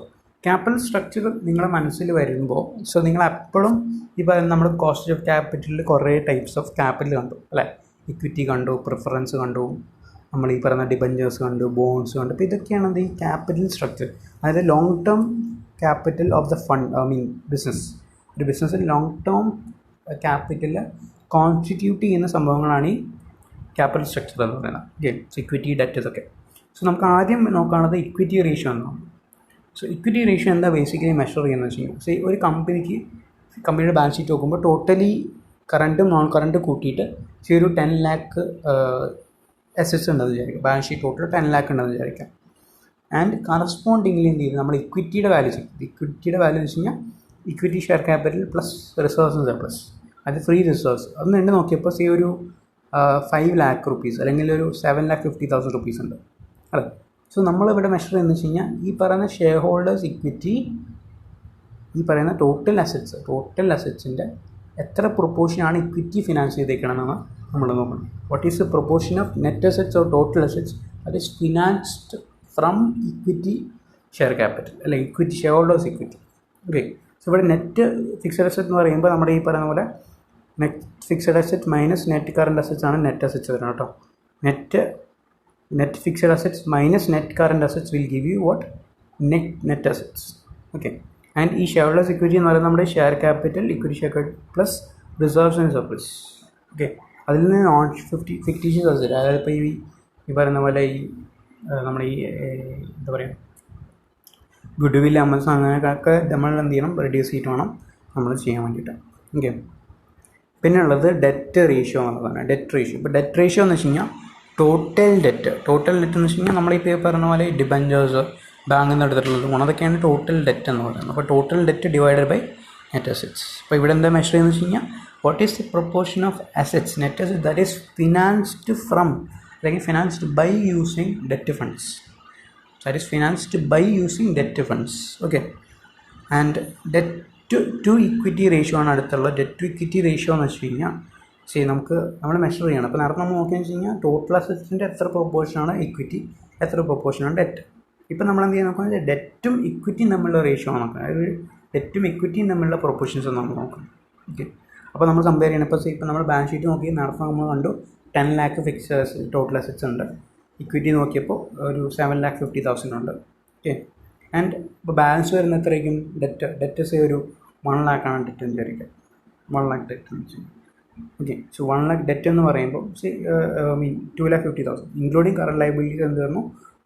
ക്യാപിറ്റൽ സ്ട്രക്ചർ നിങ്ങളുടെ മനസ്സിൽ വരുമ്പോൾ സോ നിങ്ങൾ എപ്പോഴും ഈ പറയുന്ന നമ്മുടെ കോസ്റ്റ് ഓഫ് ക്യാപിറ്റലിൽ കുറേ ടൈപ്സ് ഓഫ് ക്യാപിറ്റൽ കണ്ടു അല്ലേ. ഇക്വിറ്റി കണ്ടു, പ്രിഫറൻസ് കണ്ടു, നമ്മൾ ഈ പറയുന്ന ഡിബഞ്ചേഴ്സ് കണ്ടു, ബോൺസ് കണ്ടു. അപ്പോൾ ഇതൊക്കെയാണ് ഈ ക്യാപിറ്റൽ സ്ട്രക്ചർ. അതായത് long term capital of the fund business. ഒരു ബിസിനസ്സിൽ ലോങ് ടേം ക്യാപിറ്റൽ കോൺസ്റ്റിറ്റ്യൂട്ട് ചെയ്യുന്ന സംഭവങ്ങളാണ് ഈ ക്യാപിറ്റൽ സ്ട്രക്ചർ എന്ന് പറയുന്നത്. ഓക്കെ, സോ ഇക്വിറ്റി, ഡെറ്റ് ഇതൊക്കെ. സോ നമുക്ക് ആദ്യം നോക്കുകയാണത് ഇക്വിറ്റി റേഷ്യോ എന്നാണ്. സോ ഇക്വിറ്റി റേഷ്യോ എന്താ ബേസിക്കലി മെഷർ ചെയ്യുന്നത് വെച്ച് കഴിഞ്ഞാൽ, സോ ഒരു കമ്പനിയുടെ ബാലൻസ് ഷീറ്റ് നോക്കുമ്പോൾ ടോട്ടലി കറണ്ടും നോൺ കറണ്ടും കൂട്ടിയിട്ട് ഒരു 10 lakh അസറ്റ്സ് ഉണ്ടെന്ന് വിചാരിക്കാം. ബാലൻസ് ഷീറ്റ് ടോട്ടൽ 10 lakh ഉണ്ടെന്ന് വിചാരിക്കാം. ആൻഡ് കറസ്പോണ്ടിങ്ങിൽ എന്ത് ചെയ്യും, നമ്മൾ ഇക്വിറ്റിയുടെ വാല്യൂ ചെയ്യും. ഇക്വിറ്റിയുടെ വാല്യൂ എന്ന് വെച്ച് കഴിഞ്ഞാൽ equity share capital plus reserves and surplus, അത് ഫ്രീ റിസർവ്സ്. അതൊന്ന് എണ്ണി നോക്കിയപ്പോൾ ഒരു 5 lakh rupees അല്ലെങ്കിൽ ഒരു 7,50,000 rupees ഉണ്ട് അതെ. സോ നമ്മളിവിടെ മെഷർ ചെയ്യുന്നത് വെച്ച് കഴിഞ്ഞാൽ ഈ പറയുന്ന ഷെയർ ഹോൾഡേഴ്സ് ഇക്വിറ്റി, ഈ പറയുന്ന ടോട്ടൽ അസറ്റ്സിൻ്റെ എത്ര പ്രൊപ്പോർഷനാണ് ഇക്വിറ്റി ഫിനാൻസ് ചെയ്തേക്കണമെന്നാണ് നമ്മൾ നോക്കണം. What is the proportion of net assets or total assets that is financed from equity share capital അല്ലെ equity shareholders equity. Okay, so ഇവിടെ നെറ്റ് ഫിക്സഡ് അസറ്റ് എന്ന് പറയുമ്പോൾ നമ്മുടെ ഈ പറയുന്ന പോലെ net fixed asset minus net current assets ആണ് net assets വരുന്നത് കേട്ടോ. Net fixed assets minus net current assets will give you what net assets. Okay, and ഈ ഷെയർ ഹോൾഡേഴ്സ് ഇക്വിറ്റി എന്ന് പറയുന്നത് നമ്മുടെ share capital, equity share capital plus reserves and surplus. Okay, അതിൽ നിന്ന് non fictitious asset, അതായത് ഇപ്പോൾ ഈ പറയുന്ന പോലെ ഈ നമ്മുടെ ഈ എന്താ പറയുക ഗുഡ് വിൽ അമൽസ് അങ്ങനെയൊക്കെ നമ്മൾ എന്ത് ചെയ്യണം, റെഡ്യൂസ് ചെയ്തിട്ട് വേണം നമ്മൾ ചെയ്യാൻ വേണ്ടിയിട്ട്. ഓക്കെ, പിന്നെ ഉള്ളത് ഡെറ്റ് റേഷ്യോ എന്നുള്ളതാണ്. ഡെറ്റ് റേഷ്യോ, ഇപ്പോൾ ഡെറ്റ് റേഷ്യോ എന്ന് വെച്ച് കഴിഞ്ഞാൽ ടോട്ടൽ ഡെറ്റ് എന്ന് വെച്ച് കഴിഞ്ഞാൽ നമ്മളിപ്പോൾ പറഞ്ഞ പോലെ ഡിബഞ്ചേഴ്സ് ബാങ്കിൽ നിന്ന് എടുത്തിട്ടുള്ളത് അതൊക്കെയാണ് ടോട്ടൽ ഡെറ്റ് എന്ന് പറയുന്നത്. അപ്പോൾ total debt divided by net assets. അപ്പോൾ ഇവിടെ എന്താ മെഷർ ചെയ്യുന്നത് വെച്ച് കഴിഞ്ഞാൽ what is the proportion of assets net asset that is financed from അല്ലെങ്കിൽ financed by using debt funds. That is financed by using debt funds. Okay, and debt to equity ratio ആണ് അടുത്തുള്ളത്. Debt to equity ratio എന്ന് വെച്ച് കഴിഞ്ഞാൽ നമ്മൾ measure ചെയ്യണം. അപ്പോൾ നേരത്തെ നമ്മൾ നോക്കിയെന്ന് വെച്ച് കഴിഞ്ഞാൽ ടോട്ടൽ അസറ്റ്സിൻ്റെ എത്ര പ്രൊപ്പോർഷനാണ് ഇക്വിറ്റി, എത്ര പ്രൊപ്പോർഷനാണ് ഡെറ്റ്. ഇപ്പം നമ്മൾ എന്ത് ചെയ്യാൻ നോക്കുന്നത് ഡെറ്റും ഇക്വിറ്റിയും തമ്മിലുള്ള റേഷ്യോ നോക്കണം. അതായത് ഡെറ്റും ഇക്വിറ്റിയും തമ്മിലുള്ള പ്രൊപ്പോർഷൻസ് നമ്മൾ നോക്കണം. ഓക്കെ, അപ്പോൾ നമ്മൾ കമ്പയർ ചെയ്യണം. ഇപ്പോൾ നമ്മൾ ബാലൻസ് ഷീറ്റ് നോക്കി നേരത്തെ നമ്മൾ കണ്ടു 10 lakh ഫിക്സഡ് ടോട്ടൽ അസറ്റ്സ് ഉണ്ട്. ഇക്വിറ്റി നോക്കിയപ്പോൾ ഒരു 7,50,000 ഉണ്ട്. ഓക്കെ, ആൻഡ് ഇപ്പോൾ ബാലൻസ് വരുന്ന എത്രയായിരിക്കും, ഡെറ്റ് ഒരു 1 lakh ആണ് ഡെറ്റ് എന്ന് വിചാരിക്കുക. 1 lakh ഡെറ്റ് എന്ന് വെച്ചാൽ ഓക്കെ. സോ 1 lakh ഡെറ്റ് എന്ന് പറയുമ്പോൾ മീൻ 2,50,000 ഇൻക്ലൂഡിങ് കറണ്ട് ലയബിലിറ്റീസ് എന്ത് വരുന്നു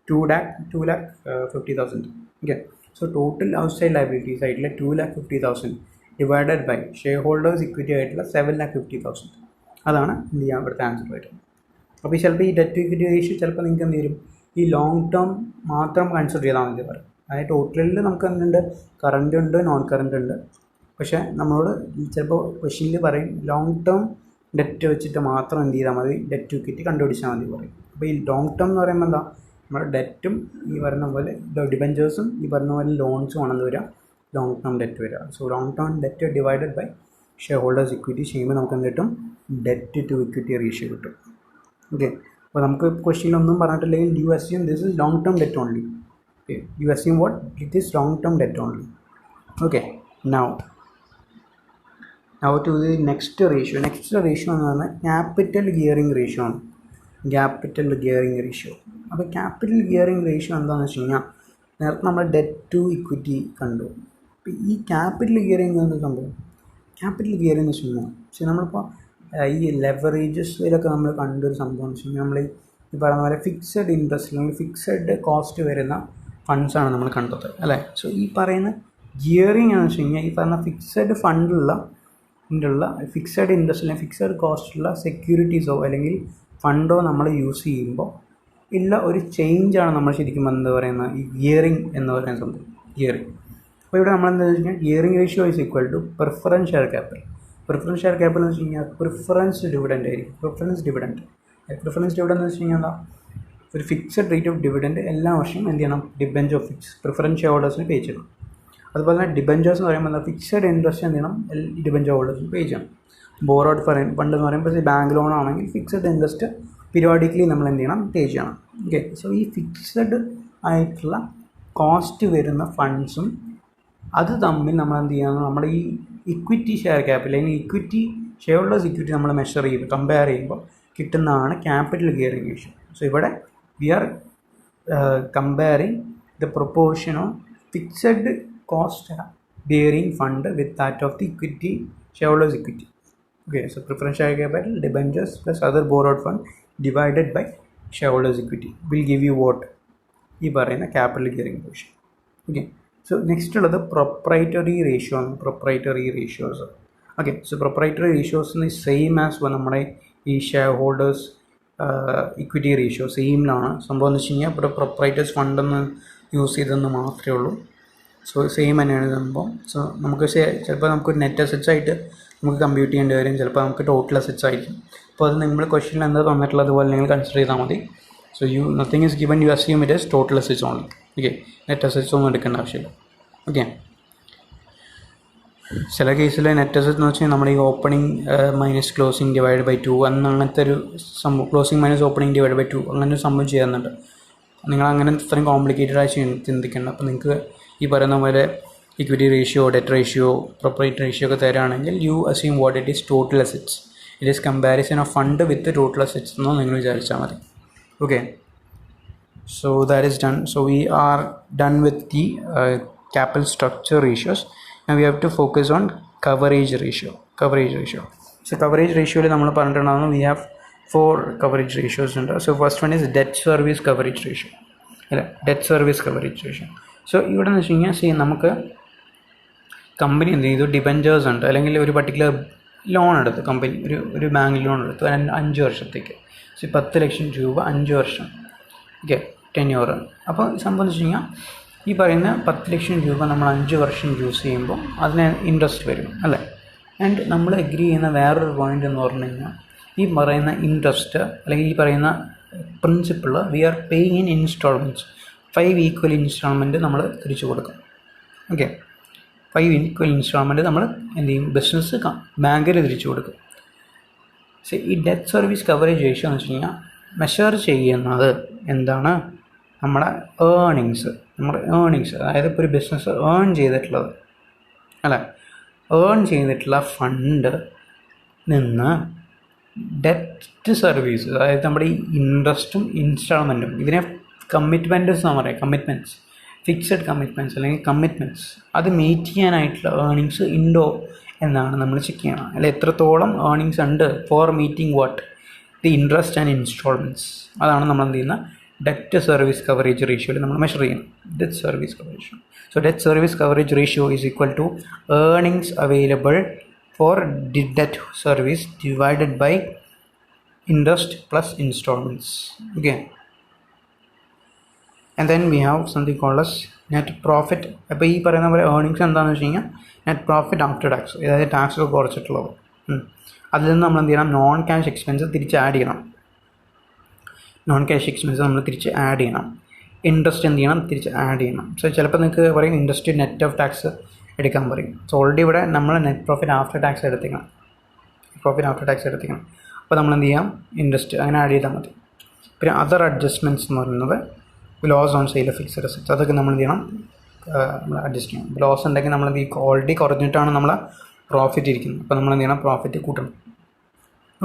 2,50,000. Okay. So total outside liabilities ആയിട്ടുള്ള 2,50,000 divided by shareholders equity ആയിട്ടുള്ള 7,50,000. അതാണ് എന്ത് ചെയ്യാൻ ഇവിടുത്തെ ആൻസർ വരുന്നത്. അപ്പോൾ ചിലപ്പോൾ ഈ ഡെറ്റ് ഇക്വിറ്റി റേഷ്യോ ചിലപ്പോൾ നിങ്ങൾക്ക് എന്ത് ചെയ്യും ഈ ലോങ് ടേം മാത്രം കൺസിഡർ ചെയ്താൽ മതി പറയും. അതായത് ടോട്ടലിൽ നമുക്ക് എന്തുണ്ട് കറണ്ട് ഉണ്ട് നോൺ കറണ്ട് ഉണ്ട്. പക്ഷേ നമ്മളോട് ചിലപ്പോൾ ക്വസ്റ്റ്യനിൽ പറയും ലോങ് ടേം ഡെറ്റ് വെച്ചിട്ട് മാത്രം എന്ത് ചെയ്താൽ മതി ഡെറ്റ് ഇക്വിറ്റി കണ്ടുപിടിച്ചാൽ മതി പറയും. അപ്പോൾ ഈ ലോങ് ടേം എന്ന് പറയുമ്പോൾ എന്താ നമ്മുടെ ഡെറ്റും ഈ പറയുന്ന പോലെ ഡിബഞ്ചേഴ്സും ഈ പറയുന്ന പോലെ ലോൺസും ആണെന്ന് വരിക ലോങ് ടേം ഡെറ്റ് വരിക. So long term debt divided by shareholders equity ചെയ്യുമ്പോൾ നമുക്ക് എന്ത് കിട്ടും ഡെറ്റ് ടു ഇക്വിറ്റി റേഷ്യോ കിട്ടും. ഓക്കെ. അപ്പോൾ നമുക്ക് ക്വസ്റ്റ്യനിലൊന്നും പറഞ്ഞിട്ടില്ലെങ്കിൽ you assume this is long term debt only. Okay. You assume what it is long term debt only. Okay. Now to the next ratio എന്ന് പറഞ്ഞാൽ ക്യാപിറ്റൽ ഗിയറിംഗ് റേഷ്യോ ആണ്. Capital gearing ratio. അപ്പോൾ capital gearing ratio എന്താണെന്ന് വെച്ച് കഴിഞ്ഞാൽ നേരത്തെ നമ്മൾ debt to equity കണ്ടു. അപ്പോൾ ഈ ക്യാപിറ്റൽ ഗിയറിംഗ് എന്ന സംഭവം ക്യാപിറ്റൽ ഗിയറിംഗ് എന്ന് വെച്ച് കഴിഞ്ഞാൽ പക്ഷേ നമ്മളിപ്പോൾ ഈ ലെവറേജസിലൊക്കെ നമ്മൾ കണ്ടൊരു സംഭവം എന്ന് വെച്ച് കഴിഞ്ഞാൽ നമ്മൾ ഈ പറയുന്ന പോലെ ഫിക്സഡ് ഇൻട്രസ്റ്റ് അല്ലെങ്കിൽ ഫിക്സഡ് കോസ്റ്റ് വരുന്ന ഫണ്ട്സാണ് നമ്മൾ കണ്ടത് അല്ലേ. സോ ഈ പറയുന്ന ഗിയറിംഗ് എന്ന് വെച്ച് കഴിഞ്ഞാൽ ഈ പറഞ്ഞ ഫിക്സഡ് ഫണ്ടിലുള്ള ഫിക്സഡ് ഇൻട്രസ്റ്റ് അല്ലെങ്കിൽ ഫിക്സഡ് കോസ്റ്റുള്ള സെക്യൂരിറ്റീസോ അല്ലെങ്കിൽ ഫണ്ടോ നമ്മൾ യൂസ് ചെയ്യുമ്പോൾ ഉള്ള ഒരു ചേഞ്ചാണ് നമ്മൾ ശരിക്കും എന്താ പറയുന്ന ഈ ഗിയറിംഗ് എന്ന് പറയുന്ന സംഭവം ഗിയറിംഗ്. അപ്പോൾ ഇവിടെ നമ്മൾ എന്താ വെച്ച് കഴിഞ്ഞാൽ gearing ratio is equal to preference share capital. Preference share capital എന്ന് വെച്ച് കഴിഞ്ഞാൽ പ്രിഫറൻസ് ഡിവിഡൻഡ് ആയിരിക്കും. പ്രിഫറൻസ് ഡിവിഡൻഡ് എന്ന് വെച്ച് കഴിഞ്ഞാൽ എന്താ ഒരു ഫിക്സഡ് റേറ്റ് ഓഫ് ഡിവിഡൻഡ് എല്ലാ വർഷവും എന്ത് ചെയ്യണം ഡിബെഞ്ചർ ഓഫ് പ്രിഫറൻസ് ഷെയർ ഹോൾഡേഴ്സിന് പേ ചെയ്യണം. അതുപോലെ തന്നെ ഡിബെഞ്ചേഴ്സ് എന്ന് പറയുമ്പോൾ ഫിക്സഡ് ഇൻട്രസ്റ്റ് എന്ത് ചെയ്യണം ഡിബെഞ്ചർ ഹോൾഡേഴ്സിന് പേ ചെയ്യണം. ബോറോഡ് ഫണ്ട് എന്ന് പറയുമ്പോൾ ബാങ്ക് ലോൺ ആണെങ്കിൽ ഫിക്സഡ് ഇൻട്രസ്റ്റ് പീരിയോഡിക്കലി നമ്മൾ എന്ത് ചെയ്യണം പേ ചെയ്യണം. ഓക്കെ. സോ ഈ ഫിക്സഡ് ആയിട്ടുള്ള കോസ്റ്റ് വരുന്ന ഫണ്ട്സും അത് തമ്മിൽ നമ്മൾ എന്ത് ചെയ്യണം നമ്മുടെ ഈ ഇക്വിറ്റി ഷെയർ ക്യാപിറ്റൽ അല്ലെങ്കിൽ ഇക്വിറ്റി ഷെയർ ഹോൾഡേഴ്സ് ഇക്വിറ്റി നമ്മൾ മെഷർ ചെയ്യുമ്പോൾ കമ്പയർ ചെയ്യുമ്പോൾ കിട്ടുന്നതാണ് ക്യാപിറ്റൽ ഗിയറിംഗ് റേഷ്യോ. സോ ഇവിടെ we are comparing the proportion of fixed cost bearing fund with that of the equity shareholders equity. Okay. So preference share capital debentures plus other borrowed fund divided by shareholders equity will give you what ഈ പറയുന്ന capital gearing ratio. Okay. So next ഉള്ളത് proprietary ratio ആണ്. proprietary ratios. Okay. So proprietary ratios is same as നമ്മുടെ ഈ shareholders equity ratio സെയിമിലാണ്. സംഭവം എന്ന് വെച്ച് കഴിഞ്ഞാൽ ഇവിടെ proprietors fund ഒന്ന് യൂസ് ചെയ്തെന്ന് മാത്രമേ ഉള്ളൂ. സോ സെയിം തന്നെയാണ് സംഭവം. സോ നമുക്ക് ചിലപ്പോൾ നമുക്കൊരു നെറ്റ് അസറ്റ്സ് ആയിട്ട് നമുക്ക് കമ്പ്യൂട്ട് ചെയ്യേണ്ടി വരും, ചിലപ്പോൾ നമുക്ക് ടോട്ടൽ അസറ്റ്സ് ആയിരിക്കും. അപ്പോൾ അത് നിങ്ങൾ ക്വസ്റ്റ്യനിൽ എന്താ തന്നിട്ടുള്ളത് അതുപോലെ നിങ്ങൾ കൺസിഡർ ചെയ്താൽ മതി. So nothing is given U assume it is total assets only. Okay. Net assets ഒന്നും എടുക്കേണ്ട ആവശ്യമില്ല. ഓക്കെ. ചില കേസിൽ നെറ്റ് അസറ്റ് എന്ന് വെച്ചാൽ നമ്മുടെ ഈ opening minus closing divide by 2 അങ്ങനത്തെ ഒരു സംഭവം, closing minus opening divide by 2 അങ്ങനെ ഒരു സംഭവം ചെയ്യുന്നുണ്ട്. നിങ്ങൾ അങ്ങനെ ഇത്രയും കോംപ്ലിക്കേറ്റഡ് ആയി ചിന്തിക്കേണ്ട. അപ്പോൾ നിങ്ങൾക്ക് ഈ പറയുന്ന പോലെ equity ratio debt ratio proprietary ratio ഒക്കെ തരാണെങ്കിൽ you assume what it is total assets. It is comparison of fund with total assets എന്നോ നിങ്ങൾ വിചാരിച്ചാൽ മതി. Okay. So that is done. So we are done with the capital structure ratios. Now we have to focus on coverage ratio. So coverage ratio il nammal parantana we have 4 coverage ratios undu. So first one is debt service coverage ratio. Debt service coverage ratio. So ivide ennu vechina see namukku company endu idu debentures undu allengil oru particular loan eduthu company oru bank loan eduthu 5 varshathekku. So 10 lakham രൂപ 5 വർഷം. Okay, tenure. അപ്പോൾ സംഭവം വെച്ച് കഴിഞ്ഞാൽ ഈ പറയുന്ന 10 ലക്ഷം രൂപ നമ്മൾ 5 വർഷം യൂസ് ചെയ്യുമ്പോൾ അതിന് ഇൻട്രസ്റ്റ് വരും അല്ലേ. ആൻഡ് നമ്മൾ എഗ്രി ചെയ്യുന്ന വേറൊരു പോയിൻ്റ് എന്ന് പറഞ്ഞു കഴിഞ്ഞാൽ ഈ പറയുന്ന ഇൻട്രസ്റ്റ് അല്ലെങ്കിൽ ഈ പറയുന്ന principal we are paying in instalments. 5 equal instalment നമ്മൾ തിരിച്ചു കൊടുക്കും. ഓക്കെ, 5 ഈക്വൽ ഇൻസ്റ്റാൾമെൻറ്റ് നമ്മൾ എന്ത് ചെയ്യും, ബിസിനസ് ബാങ്കിന് തിരിച്ചു കൊടുക്കും. സോ ഈ ഡെറ്റ് സർവീസ് കവറേജ് റേഷ്യോ എന്ന് വെച്ച് കഴിഞ്ഞാൽ മെഷർ ചെയ്യുന്നത് എന്താണ്, നമ്മുടെ ഏണിങ്സ്. അതായത് ഇപ്പോൾ ഒരു ബിസിനസ് ഏൺ ചെയ്തിട്ടുള്ളത് അല്ല, ഏൺ ചെയ്തിട്ടുള്ള ഫണ്ട് നിന്ന് ഡെറ്റ് സർവീസ്, അതായത് നമ്മുടെ ഈ ഇൻട്രസ്റ്റും ഇൻസ്റ്റാൾമെൻറ്റും, ഇതിനെ കമ്മിറ്റ്മെൻറ്റ്സ് എന്ന് പറയാം. കമ്മിറ്റ്മെൻറ്റ്സ്, ഫിക്സഡ് കമ്മിറ്റ്മെൻറ്റ്സ് അല്ലെങ്കിൽ കമ്മിറ്റ്മെൻറ്റ്സ്, അത് മീറ്റ് ചെയ്യാനായിട്ടുള്ള ഏണിങ്സ് ഉണ്ടോ എന്നാണ് നമ്മൾ ചെക്ക് ചെയ്യണം. അല്ല എത്രത്തോളം ഏർണിങ്സ് ഉണ്ട് four meeting what the interest and instalments. അതാണ് നമ്മൾ എന്ത് ചെയ്യുന്ന ഡെറ്റ് സർവീസ് കവറേജ് റേഷ്യോയിൽ നമ്മൾ മെഷർ ചെയ്യുന്നത്. Debt service coverage. So debt service coverage ratio is equal to earnings available for debt service divided by interest plus installments. Okay, and then we have something called as net profit. അപ്പോൾ ഈ പറയുന്ന പോലെ earnings എന്താണെന്ന് വെച്ച് കഴിഞ്ഞാൽ net profit after tax, അതായത് tax ഒക്കെ കുറച്ചിട്ടുള്ളത്. അതിൽ നിന്ന് നമ്മൾ എന്ത് ചെയ്യണം, നോൺ ക്യാഷ് എക്സ്പെൻസ് തിരിച്ച് ആഡ് ചെയ്യണം. നോൺ ക്യാഷ് എക്സ്പെൻസ് നമ്മൾ തിരിച്ച് ആഡ് ചെയ്യണം. ഇൻട്രസ്റ്റ് എന്ത് ചെയ്യണം, തിരിച്ച് ആഡ് ചെയ്യണം. സോ ചിലപ്പോൾ നിങ്ങൾക്ക് പറയും ഇൻട്രസ്റ്റ് നെറ്റ് ഓഫ് ടാക്സ് എടുക്കാൻ പറയും. സോ ഓൾറെഡി ഇവിടെ നമ്മൾ നെറ്റ് പ്രോഫിറ്റ് ആഫ്റ്റർ ടാക്സ് എടുത്തിക്കണം. അപ്പോൾ നമ്മൾ എന്ത് ചെയ്യാം, ഇൻട്രസ്റ്റ് അങ്ങനെ ആഡ് ചെയ്താൽ മതി. പിന്നെ അതർ അഡ്ജസ്റ്റ്മെൻറ്റ്സ് എന്ന് പറയുന്നത് loss on sale of fixed assets, അതൊക്കെ നമ്മൾ എന്ത് ചെയ്യണം, നമ്മൾ അഡ്ജസ്റ്റ് ചെയ്യണം. ലോസ് ഉണ്ടെങ്കിൽ നമ്മൾ ഓൾറെഡി കുറഞ്ഞിട്ടാണ് നമ്മളെ പ്രോഫിറ്റ് ഇരിക്കുന്നത്. അപ്പോൾ നമ്മൾ എന്ത് ചെയ്യണം, പ്രോഫിറ്റ് കൂട്ടണം.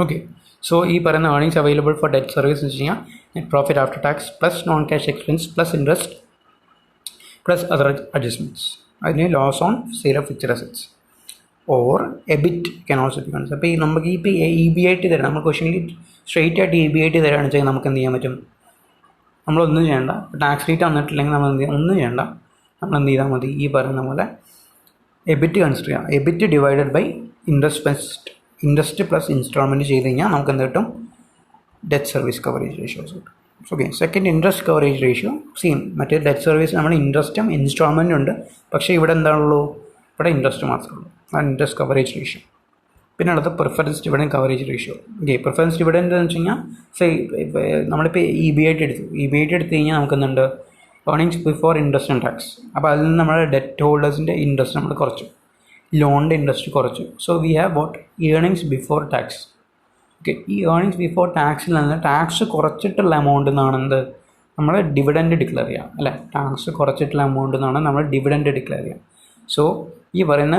ഓക്കെ, സോ ഈ പറയുന്ന earnings available for debt service എന്ന് വെച്ച് കഴിഞ്ഞാൽ net profit after tax plus non cash expense plus interest plus other adjustments. അതിന് loss on sale of fixed assets or EBIT can also be consider. അപ്പോൾ ഈ നമുക്ക് ഇപ്പോൾ EBIT തരാം, നമ്മൾ ക്വസ്റ്റനിൽ സ്ട്രെയിറ്റ് ആയിട്ട് EBIT തരാണെന്ന് വെച്ചാൽ നമുക്ക് എന്ത് ചെയ്യാൻ പറ്റും, നമ്മളൊന്നും ചെയ്യേണ്ട. ടാക്സ് റേറ്റ് വന്നിട്ടില്ലെങ്കിൽ നമ്മൾ എന്ത് ചെയ്യാം, ഒന്നും ചെയ്യേണ്ട, നമ്മൾ എന്ത് ചെയ്താൽ മതി, ഈ പറയുന്ന പോലെ എബിറ്റ് കൺസിഡർ ചെയ്യാം. EBIT divided by interest plus instalment ചെയ്ത് കഴിഞ്ഞാൽ നമുക്ക് എന്ത് കിട്ടും, ഡെറ്റ് സർവീസ് കവറേജ് റേഷ്യോസ് കിട്ടും. Okay, second interest coverage ratio same. മറ്റേ ഡെറ്റ് സർവീസ് നമ്മൾ ഇൻട്രസ്റ്റും ഇൻസ്റ്റാൾമെൻറ്റും ഉണ്ട്, പക്ഷേ ഇവിടെ എന്താണുള്ളൂ, ഇവിടെ ഇൻട്രസ്റ്റ് മാത്രമേ ഉള്ളൂ. ആ ഇൻട്രസ്റ്റ് കവറേജ് റേഷ്യോ. പിന്നെ അടുത്ത preference dividend coverage ratio. Okay, preference dividend എന്താണെന്ന് വെച്ച് കഴിഞ്ഞാൽ നമ്മളിപ്പോൾ EBIT എടുത്തു കഴിഞ്ഞാൽ നമുക്ക് എന്തുണ്ട്, earnings before interest and tax. അപ്പോൾ അതിൽ നിന്ന് നമ്മുടെ ഡെറ്റ് ഹോൾഡേഴ്സിൻ്റെ ഇൻട്രസ്റ്റ് നമ്മൾ കുറച്ചു, ലോണിൻ്റെ ഇൻട്രസ്റ്റ് കുറച്ചു. So we have what, earnings before tax. Okay, ഈ ഏർണിങ്സ് ബിഫോർ ടാക്സിൽ നിന്ന് ടാക്സ് കുറച്ചിട്ടുള്ള എമൗണ്ട് എന്നാണ് എന്ത്, നമ്മൾ ഡിവിഡൻഡ് ഡിക്ലെയർ ചെയ്യാം, അല്ലേ. ടാക്സ് കുറച്ചിട്ടുള്ള എമൗണ്ട് എന്നാണ് നമ്മൾ ഡിവിഡൻഡ് ഡിക്ലെയർ ചെയ്യാം. സോ ഈ പറയുന്ന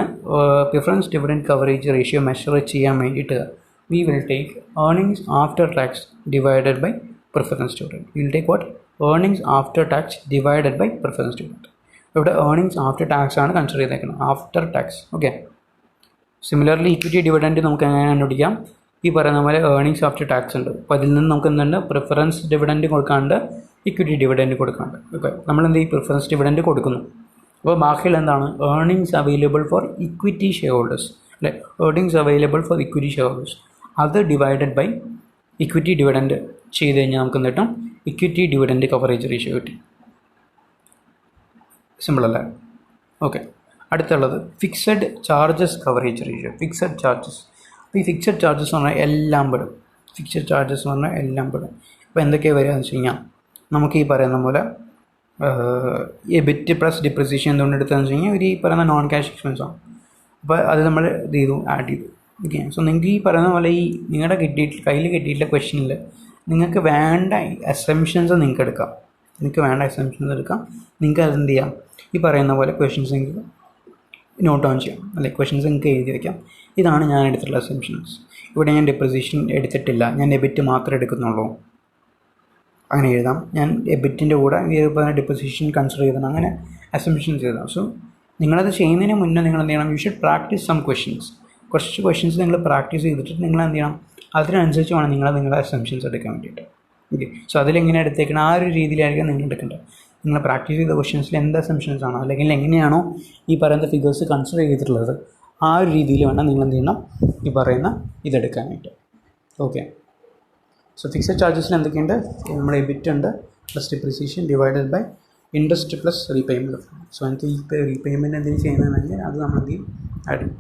preference dividend coverage ratio measure ചെയ്യാൻ വേണ്ടിയിട്ട് we will take earnings after tax divided by preference dividend. Will take what, earnings after tax divided by preference dividend. ഇവിടെ ഏർണിങ്സ് ആഫ്റ്റർ ടാക്സ് ആണ് consider ചെയ്തേക്കുന്നത്, after tax. Okay, similarly equity dividend നമുക്ക് എങ്ങനെ കണ്ടുപിടിക്കാം, ഈ പറയുന്ന പോലെ ഏർണിങ്സ് ആഫ്റ്റർ ടാക്സ് ഉണ്ട്. അപ്പോൾ അതിൽ നിന്ന് നമുക്ക് എന്തുണ്ട്, പ്രിഫറൻസ് ഡിവിഡൻഡ് കൊടുക്കാണ്ട് ഇക്വിറ്റി ഡിവിഡൻഡ് കൊടുക്കാണ്ട്. ഓക്കെ, നമ്മളെന്ത് ഈ പ്രിഫറൻസ് ഡിവിഡൻഡ് കൊടുക്കുന്നു. അപ്പോൾ ബാക്കിയുള്ള എന്താണ്, earnings available for equity shareholders, അല്ലേ. Earnings available for equity shareholders, അത് ഡിവൈഡഡ് ബൈ ഇക്വിറ്റി ഡിവിഡൻഡ് ചെയ്ത് കഴിഞ്ഞാൽ നമുക്ക് എന്ത് കിട്ടും, ഇക്വിറ്റി ഡിവിഡൻഡ് കവറേജ് റേഷ്യോ കിട്ടി. സിമ്പിൾ അല്ലേ. ഓക്കെ, അടുത്തുള്ളത് fixed charges coverage ratio. Fixed charges, അപ്പോൾ ഈ ഫിക്സഡ് ചാർജസ് എന്ന് പറഞ്ഞാൽ എല്ലാം പെടും. ഇപ്പോൾ എന്തൊക്കെയാണ് വരിക എന്ന് വെച്ച് കഴിഞ്ഞാൽ, നമുക്ക് ഈ പറയുന്ന പോലെ എബിറ്റ് പ്ലസ് ഡിപ്രിസിയേഷൻ എന്തുകൊണ്ട് എടുത്തതെന്ന് വെച്ച് കഴിഞ്ഞാൽ ഈ പറയുന്ന നോൺ ക്യാഷ് എക്സ്പെൻസാണ്. അപ്പോൾ അത് നമ്മൾ ഇത് ചെയ്തു, ആഡ് ചെയ്തു. ഓക്കെ, സോ നിങ്ങൾക്ക് ഈ പറയുന്ന പോലെ ഈ നിങ്ങളുടെ കയ്യിൽ കിട്ടിയിട്ടുള്ള ക്വസ്റ്റ്യനിൽ നിങ്ങൾക്ക് വേണ്ട അസംഷൻസ് നിങ്ങൾക്ക് എടുക്കാം. നിങ്ങൾക്ക് അതെന്ത് ചെയ്യാം, ഈ പറയുന്ന പോലെ ക്വസ്റ്റ്യൻസ് നിങ്ങൾക്ക് നോട്ട് ഡൗൺ ചെയ്യാം, അല്ലെ. ക്വസ്റ്റ്യൻസ് നിങ്ങൾക്ക് എഴുതി വയ്ക്കാം. ഇതാണ് ഞാൻ എടുത്തിട്ടുള്ള അസംഷൻസ്. ഇവിടെ ഞാൻ ഡിപ്രിസിയേഷൻ എടുത്തിട്ടില്ല, ഞാൻ എബിറ്റ് മാത്രമേ എടുക്കുന്നുള്ളൂ, അങ്ങനെ എഴുതാം. ഞാൻ എബിറ്റിൻ്റെ കൂടെ ഈ പറഞ്ഞ ഡിപ്രിസിയേഷൻ കൺസിഡർ ചെയ്തതാണ്, അങ്ങനെ അസംഷൻസ് എഴുതാം. സോ നിങ്ങളത് ചെയ്യുന്നതിന് മുന്നേ നിങ്ങൾ എന്ത് ചെയ്യണം, you should practise some questions. കുറച്ച് ക്വസ്റ്റ്യൻസ് നിങ്ങൾ പ്രാക്ടീസ് ചെയ്തിട്ട് നിങ്ങൾ എന്ത് ചെയ്യണം, അതിനനുസരിച്ച് വേണം നിങ്ങളുടെ അസംഷൻസ് എടുക്കാൻ വേണ്ടിയിട്ട്. ഓക്കെ, സോ അതിലെങ്ങനെ എടുത്തേക്കണം, ആ ഒരു രീതിയിലായിരിക്കും നിങ്ങൾ എടുക്കേണ്ടത്. നിങ്ങൾ പ്രാക്ടീസ് ചെയ്ത ക്വസ്റ്റ്യൻസിൽ എന്ത് അസംഷൻസ് ആണോ, അല്ലെങ്കിൽ എങ്ങനെയാണോ ഈ പറയുന്ന ഫിഗേഴ്സ് കൺസിഡർ ചെയ്തിട്ടുള്ളത്, ആ ഒരു രീതിയിൽ വേണം നിങ്ങൾ എന്ത് ചെയ്യണം, ഈ പറയുന്ന ഇതെടുക്കാനായിട്ട്. ഓക്കെ, സോ ഫിക്സഡ് ചാർജസിൽ എന്തൊക്കെയുണ്ട്, നമ്മുടെ എബിറ്റ് ഉണ്ട് plus depreciation divided by interest plus repayment of loan. So എനിക്ക് ഈ റീപേയ്മെൻറ്റ് എന്തെങ്കിലും ചെയ്യുന്നതെങ്കിൽ അത് നമ്മൾ എന്ത് ചെയ്യും, ആഡ് ചെയ്യും.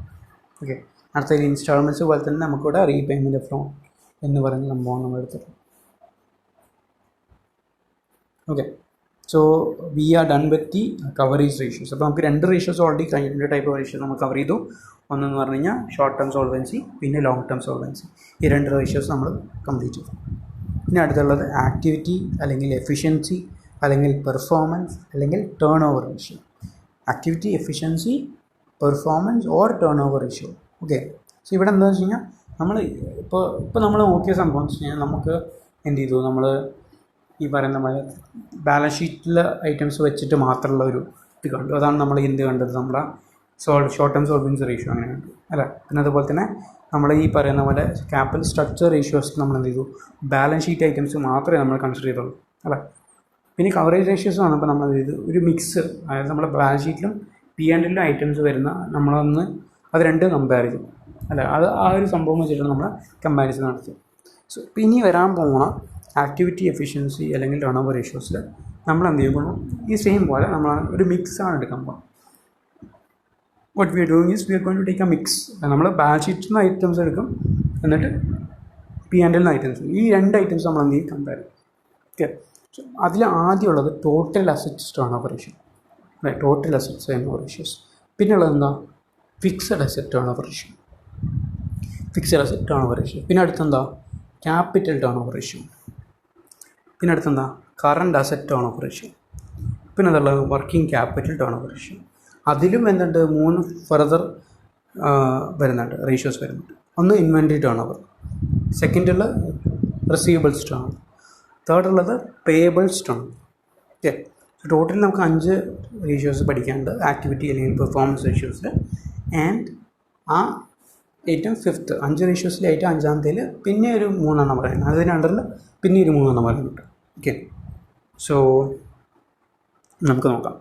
ഓക്കെ, അടുത്ത ഇൻസ്റ്റാൾമെൻറ്റ്സ് പോലെ തന്നെ നമുക്കിവിടെ റീപേയ്മെൻറ്റ് ഓഫ് ലോൺ എന്ന് പറയുന്ന സംഭവം നമ്മൾ എടുത്തിട്ടുണ്ട്. Okay, so we are done with the coverage ratios. അപ്പോൾ നമുക്ക് രണ്ട് റേഷ്യോസ് ഓൾറെഡി കഴിഞ്ഞ ടൈപ്പ് ഓഫ് റേഷ്യോസ് നമ്മൾ കവർ ചെയ്തു. ഒന്നെന്ന് പറഞ്ഞു കഴിഞ്ഞാൽ ഷോർട്ട് ടേം സോൾവൻസി, പിന്നെ ലോങ് ടേം സോൾവൻസി. ഈ രണ്ട് റേഷ്യോസ് നമ്മൾ കംപ്ലീറ്റ് ചെയ്തു. പിന്നെ അടുത്തുള്ളത് ആക്ടിവിറ്റി അല്ലെങ്കിൽ എഫിഷ്യൻസി അല്ലെങ്കിൽ പെർഫോമൻസ് അല്ലെങ്കിൽ turnover ratio. Activity, efficiency, performance or turn over ratio. Okay, so ഇവിടെ എന്താണെന്ന് വെച്ച് കഴിഞ്ഞാൽ നമ്മൾ ഇപ്പോൾ നമ്മൾ നോക്കിയ സംഭവം എന്ന് വെച്ച് കഴിഞ്ഞാൽ നമുക്ക് എന്ത് ചെയ്തു, നമ്മൾ ഈ പറയുന്ന പോലെ ബാലൻസ് ഷീറ്റിലെ ഐറ്റംസ് വെച്ചിട്ട് മാത്രമുള്ള ഒരു ഇത് കണ്ടു. അതാണ് നമ്മൾ എന്ത് കണ്ടത്, നമ്മുടെ ഷോർട്ട് ടേം സോൾവൻസി റേഷ്യോ അങ്ങനെയുണ്ട് അല്ലേ. പിന്നെ അതുപോലെ തന്നെ നമ്മൾ ഈ പറയുന്ന പോലെ ക്യാപിറ്റൽ സ്ട്രക്ചർ റേഷ്യോസ് നമ്മൾ എന്ത് ചെയ്തു, ബാലൻസ് ഷീറ്റ് ഐറ്റംസ് മാത്രമേ നമ്മൾ കൺസിഡർ ചെയ്തുള്ളൂ അല്ലേ. പിന്നെ കവറേജ് റേഷ്യോസ് വന്നപ്പോൾ നമ്മൾ ഇത് ഒരു മിക്സ്, അതായത് നമ്മുടെ ബാലൻസ് ഷീറ്റിലും P&L ഐറ്റംസ് വരുന്ന നമ്മളൊന്ന് അത് രണ്ടും കമ്പയർ ചെയ്തു അല്ലേ. അത് ആ ഒരു സംഭവം വെച്ചിട്ടാണ് നമ്മൾ കമ്പാരിസൺ നടത്തുക. സോ ഇനി വരാൻ പോകുന്ന ആക്ടിവിറ്റി എഫിഷ്യൻസി അല്ലെങ്കിൽ ടേൺ ഓവർ റേഷ്യോസിൽ നമ്മൾ എന്ത് ചെയ്യുമ്പോൾ ഈ സെയിം പോലെ നമ്മൾ ഒരു മിക്സാണ് എടുക്കാൻ പോകുന്നത്. what we are doing is we are going to take a mix. നമ്മൾ ബാലൻസ് ഷീറ്റിൽ നിന്ന് ഐറ്റംസ് എടുക്കും, എന്നിട്ട് P&L ഐറ്റംസ്, ഈ രണ്ട് ഐറ്റംസ് നമ്മൾ എന്ത് ചെയ്യും, കമ്പയർ ചെയ്യും. ഓക്കെ, സോ അതിൽ ആദ്യമുള്ളത് total assets turnover ratio, total assets turnover ratios. പിന്നെ ഉള്ളത് എന്താ, fixed asset turnover ratio, fixed asset turnover ratio. പിന്നെ അടുത്തെന്താ, ക്യാപിറ്റൽ ടേൺ ഓവർ റേഷ്യോ. പിന്നെ അടുത്തെന്താ, current asset turnover ratio. പിന്നെ അതുള്ളത് working capital turnover ratio. അതിലും എന്തുണ്ട്, 3 ഫർദർ വരുന്നുണ്ട്, റേഷ്യോസ് വരുന്നുണ്ട്. ഒന്ന് ഇൻവെൻറ്ററി ടേൺ ഓവർ, സെക്കൻഡുള്ള റിസീവബിൾസ് ടേൺ ഓവർ, തേർഡുള്ളത് payables turnover. Okay, total നമുക്ക് 5 റേഷ്യോസ് പഠിക്കാനുണ്ട് ആക്ടിവിറ്റി അല്ലെങ്കിൽ പെർഫോമൻസ് റേഷ്യോസിൽ. ആൻഡ് ആ ഏറ്റവും 5th 5 റേഷ്യോസിൽ ഏറ്റവും 5ാമത്തേൽ പിന്നെ ഒരു 3 പറയുന്നത്, അതിന് അണ്ടറിൽ പിന്നെ ഒരു 3 പറയുന്നുണ്ട്. ഓക്കെ, സോ നമുക്ക് നോക്കാം.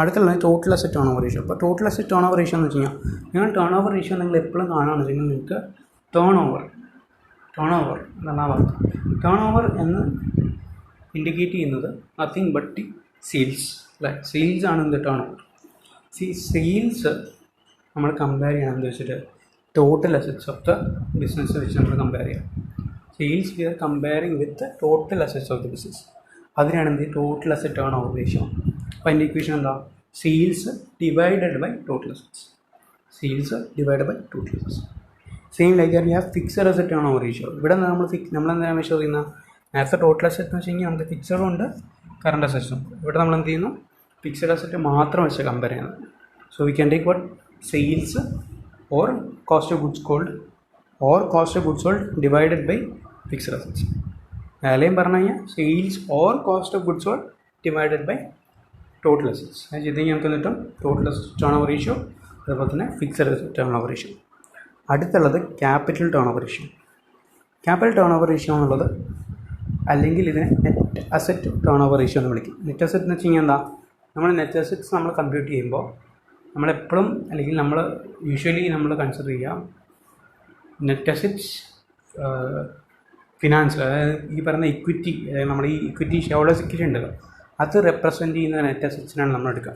അടുത്തുള്ള total asset turnover ratio. അപ്പോൾ total asset turnover ratio എന്ന് വെച്ച് കഴിഞ്ഞാൽ, നിങ്ങൾ ടേൺ ഓവർ റേഷ്യോ നിങ്ങൾ എപ്പോഴും കാണുകയാണെന്ന് വെച്ച് കഴിഞ്ഞാൽ നിങ്ങൾക്ക് ടേൺ ഓവർ എന്നാണ് ആ വാർത്ത. ടേൺ ഓവർ എന്ന് ഇൻഡിക്കേറ്റ് ചെയ്യുന്നത് നത്തിങ് ബട്ട് ദി സെയിൽസ് അല്ലേ. സെയിൽസ് ആണ് എന്ത്, ടേൺ ഓവർ. സെയിൽസ് നമ്മൾ കമ്പയർ ചെയ്യണമെന്ന് വെച്ചിട്ട് total assets of the business വെച്ച് നമ്മൾ കമ്പയർ ചെയ്യാം. Sales we are comparing with total assets of the business. അതിനാണ് എന്ത്, total asset turnover ratio. അപ്പോൾ അതിൻ്റെ ഇക്വേഷൻ എന്താ, sales divided by total assets, sales divided by total assets. Same like that we have fixed asset turnover ratio. ഇവിടെ നമ്മളെന്താണ് measure ചെയ്യുന്ന, നേരത്തെ total asset എന്ന് വെച്ച് കഴിഞ്ഞാൽ നമുക്ക് ഫിക്സഡും ഉണ്ട് കറണ്ട് അസറ്റ്സും. ഇവിടെ നമ്മൾ എന്ത് ചെയ്യുന്നു, ഫിക്സഡ് അസറ്റ് മാത്രം വെച്ച് കമ്പയർ ചെയ്യുന്നത്. So we can take what, sales or cost of goods sold or cost of goods sold divided by fixed assets. അല്ലെയും പറഞ്ഞു കഴിഞ്ഞാൽ sales or cost of goods sold divided by total assets. അത് ചെയ്ത് കഴിഞ്ഞാൽ നമുക്ക് കിട്ടും total asset turnover ratio, അതുപോലെ തന്നെ fixed asset turnover ratio. അടുത്തുള്ളത് capital turnover ratio. Capital turnover ratio എന്നുള്ളത്, അല്ലെങ്കിൽ ഇതിനെ net asset turnover ratio എന്ന് വിളിക്കും. നെറ്റ് അസറ്റ് എന്ന് വെച്ച് കഴിഞ്ഞാൽ എന്താ, നമ്മൾ നെറ്റ് അസറ്റ്സ് നമ്മൾ കമ്പ്യൂട്ട് ചെയ്യുമ്പോൾ നമ്മളെപ്പോഴും, അല്ലെങ്കിൽ നമ്മൾ യൂഷ്വലി നമ്മൾ കൺസിഡർ ചെയ്യാം നെറ്റ് അസറ്റ്സ് ഫിനാൻസ്, അതായത് ഈ പറയുന്ന ഇക്വിറ്റി, അതായത് നമ്മൾ ഈ ഇക്വിറ്റി ഷെയർഹോൾഡേഴ്സ് ഇക്വിറ്റി ഉണ്ടല്ലോ, അത് റെപ്രസെൻറ്റ് ചെയ്യുന്ന നെറ്റ് അസറ്റ്സിനാണ് നമ്മൾ എടുക്കുക